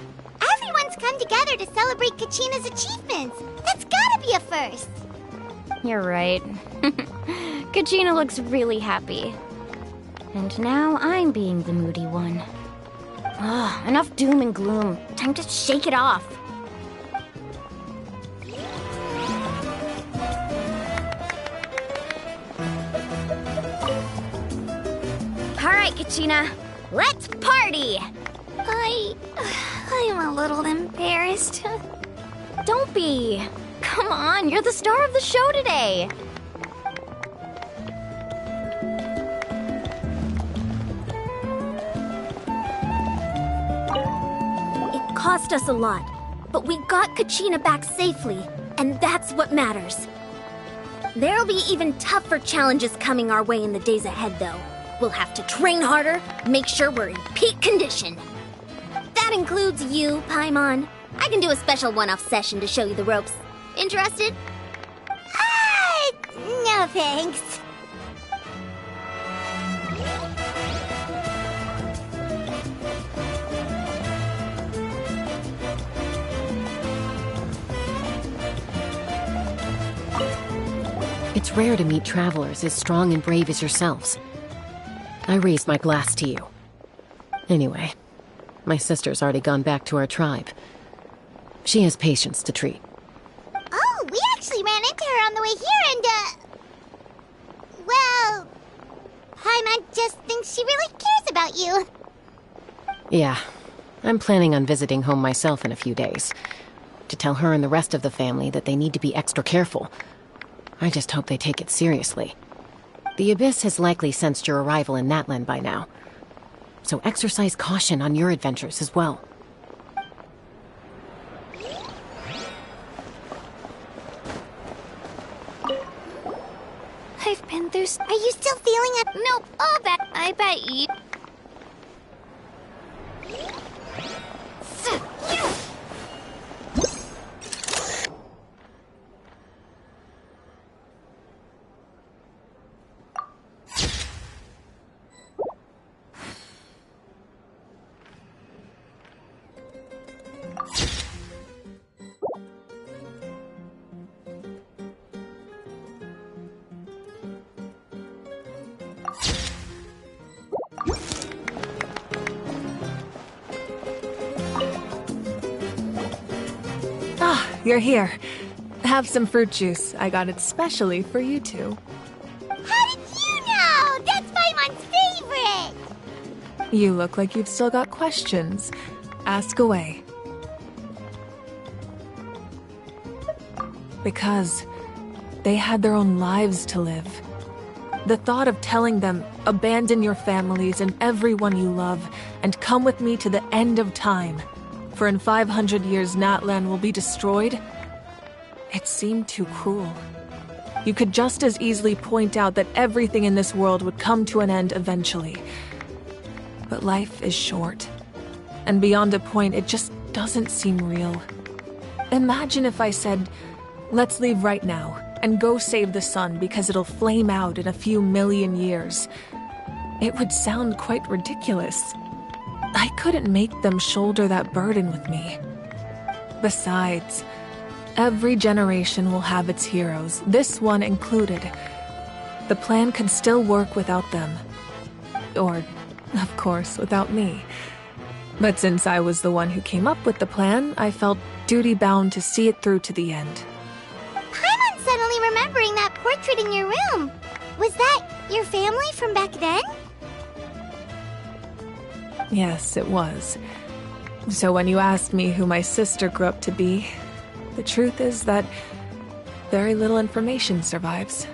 Everyone's come together to celebrate Kachina's achievements. That's gotta be a first. You're right. Kachina looks really happy. And now I'm being the moody one. Ugh, enough doom and gloom. Time to shake it off. Alright, Kachina. Let's party! I'm a little embarrassed. Don't be. Come on, you're the star of the show today. cost us a lot, but we got Kachina back safely, and that's what matters. There'll be even tougher challenges coming our way in the days ahead, though. We'll have to train harder, make sure we're in peak condition. That includes you, Paimon. I can do a special one-off session to show you the ropes. Interested? No thanks. It's rare to meet travelers as strong and brave as yourselves. I raise my glass to you. Anyway, my sister's already gone back to our tribe. She has patients to treat. Oh, we actually ran into her on the way here and, well, Paimon just thinks she really cares about you. Yeah, I'm planning on visiting home myself in a few days. To tell her and the rest of the family that they need to be extra careful. I just hope they take it seriously. The Abyss has likely sensed your arrival in Natlan by now. So exercise caution on your adventures as well. I've been through... Are you still feeling it? Nope. Oh, I bet you... You're here. Have some fruit juice. I got it specially for you two. How did you know? That's Paimon's favorite! You look like you've still got questions. Ask away. Because they had their own lives to live. The thought of telling them, abandon your families and everyone you love, and come with me to the end of time. For in 500 years Natlan will be destroyed, it seemed too cruel. You could just as easily point out that everything in this world would come to an end eventually. But life is short, and beyond a point it just doesn't seem real. Imagine if I said, let's leave right now, and go save the sun because it'll flame out in a few million years. It would sound quite ridiculous. I couldn't make them shoulder that burden with me. Besides, every generation will have its heroes, this one included. The plan could still work without them. Or, of course, without me. But since I was the one who came up with the plan, I felt duty-bound to see it through to the end. Paimon's suddenly remembering that portrait in your room. Was that your family from back then? Yes, it was. So when you asked me who my sister grew up to be, the truth is that very little information survives.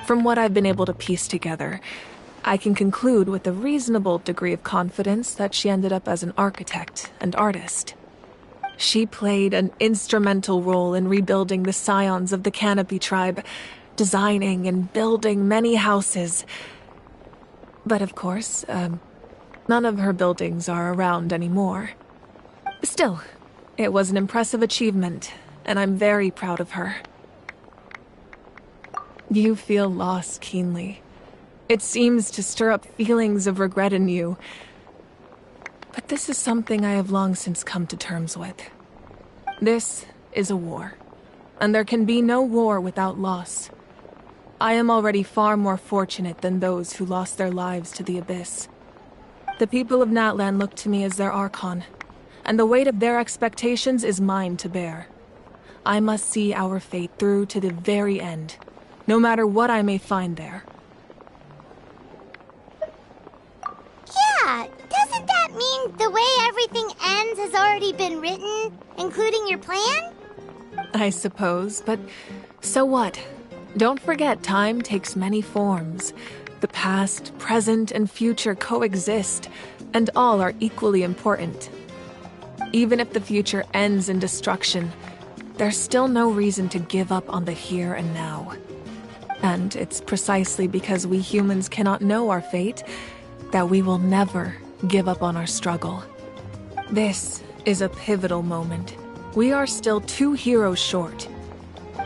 From what I've been able to piece together, I can conclude with a reasonable degree of confidence that she ended up as an architect and artist. She played an instrumental role in rebuilding the scions of the Canopy tribe, designing and building many houses. But of course, none of her buildings are around anymore. Still, it was an impressive achievement, and I'm very proud of her. You feel loss keenly. It seems to stir up feelings of regret in you. But this is something I have long since come to terms with. This is a war, and there can be no war without loss. I am already far more fortunate than those who lost their lives to the Abyss. The people of Natlan look to me as their Archon, and the weight of their expectations is mine to bear. I must see our fate through to the very end, no matter what I may find there. Yeah, doesn't that mean the way everything ends has already been written, including your plan? I suppose, but so what? Don't forget, time takes many forms. The past, present, and future coexist, and all are equally important. Even if the future ends in destruction, there's still no reason to give up on the here and now. And it's precisely because we humans cannot know our fate that we will never give up on our struggle. This is a pivotal moment. We are still 2 heroes short.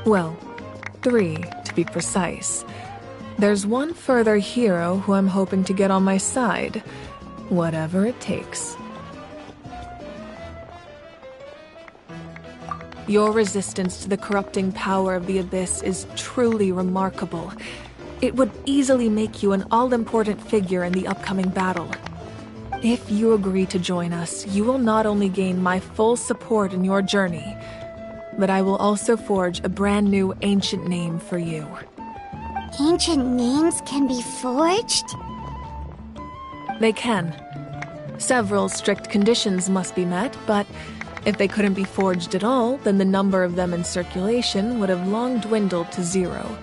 Well, 3 to be precise. There's one further hero who I'm hoping to get on my side, whatever it takes. Your resistance to the corrupting power of the Abyss is truly remarkable. It would easily make you an all-important figure in the upcoming battle. If you agree to join us, you will not only gain my full support in your journey, but I will also forge a brand new ancient name for you. Ancient names can be forged? They can. Several strict conditions must be met, but if they couldn't be forged at all, then the number of them in circulation would have long dwindled to 0.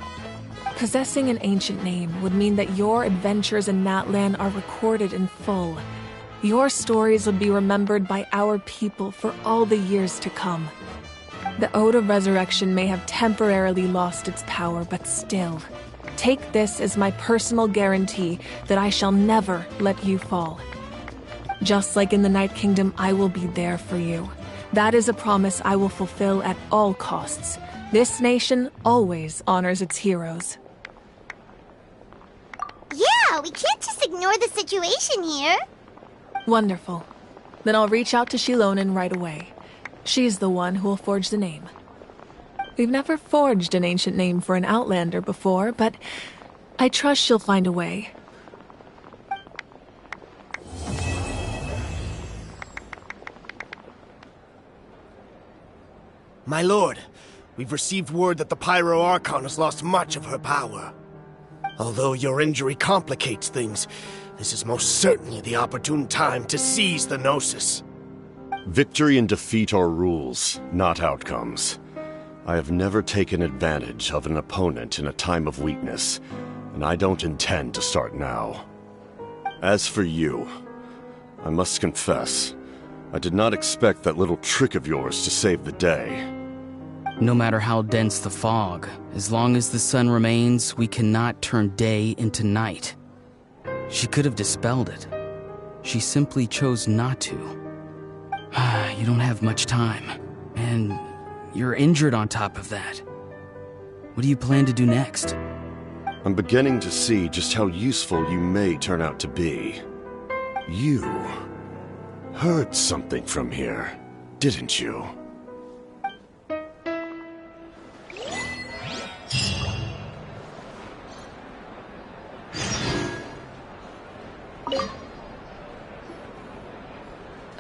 Possessing an ancient name would mean that your adventures in Natlan are recorded in full. Your stories would be remembered by our people for all the years to come. The Ode of Resurrection may have temporarily lost its power, but still, take this as my personal guarantee that I shall never let you fall. Just like in the Night Kingdom, I will be there for you. That is a promise I will fulfill at all costs. This nation always honors its heroes. Yeah, we can't just ignore the situation here. Wonderful. Then I'll reach out to Shilonen right away. She's the one who will forge the name. We've never forged an ancient name for an Outlander before, but I trust she'll find a way. My lord, we've received word that the Pyro Archon has lost much of her power. Although your injury complicates things, this is most certainly the opportune time to seize the Gnosis. Victory and defeat are rules, not outcomes. I have never taken advantage of an opponent in a time of weakness, and I don't intend to start now. As for you, I must confess, I did not expect that little trick of yours to save the day. No matter how dense the fog, as long as the sun remains, we cannot turn day into night. She could have dispelled it. She simply chose not to. You don't have much time, and you're injured on top of that. What do you plan to do next? I'm beginning to see just how useful you may turn out to be. You heard something from here, didn't you?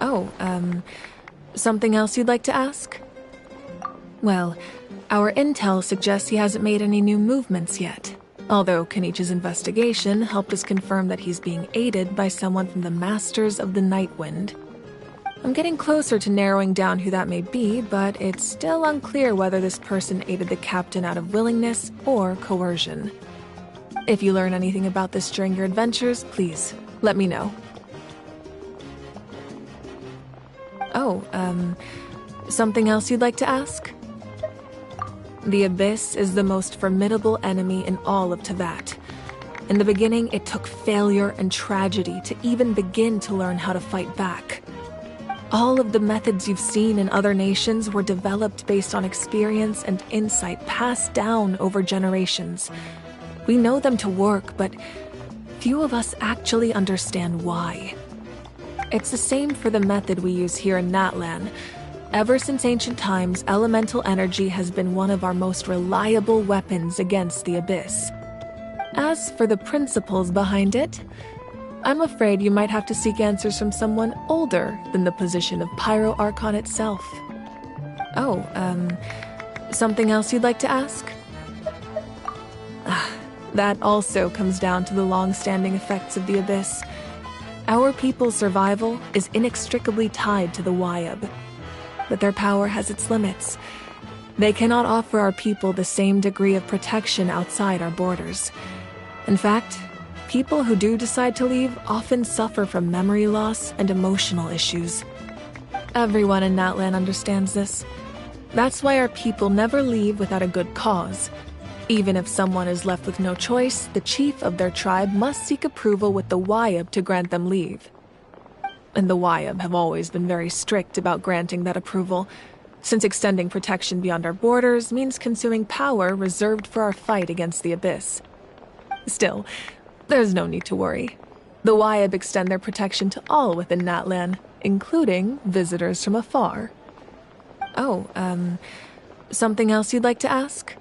Oh, something else you'd like to ask? Well, our intel suggests he hasn't made any new movements yet. Although Kenichi's investigation helped us confirm that he's being aided by someone from the Masters of the Nightwind. I'm getting closer to narrowing down who that may be, but it's still unclear whether this person aided the captain out of willingness or coercion. If you learn anything about this during your adventures, please, let me know. Oh, something else you'd like to ask? The Abyss is the most formidable enemy in all of Teyvat. In the beginning, it took failure and tragedy to even begin to learn how to fight back. All of the methods you've seen in other nations were developed based on experience and insight passed down over generations. We know them to work, but few of us actually understand why. It's the same for the method we use here in Natlan. Ever since ancient times, elemental energy has been one of our most reliable weapons against the Abyss. As for the principles behind it, I'm afraid you might have to seek answers from someone older than the position of Pyro Archon itself. Oh, something else you'd like to ask? That also comes down to the long-standing effects of the Abyss. Our people's survival is inextricably tied to the Wyab, but their power has its limits. They cannot offer our people the same degree of protection outside our borders. In fact, people who do decide to leave often suffer from memory loss and emotional issues. Everyone in Natlan understands this. That's why our people never leave without a good cause. Even if someone is left with no choice, the chief of their tribe must seek approval with the Wyab to grant them leave. And the Wyab have always been very strict about granting that approval, since extending protection beyond our borders means consuming power reserved for our fight against the Abyss. Still, there's no need to worry. The Wyab extend their protection to all within Natlan, including visitors from afar. Oh, something else you'd like to ask?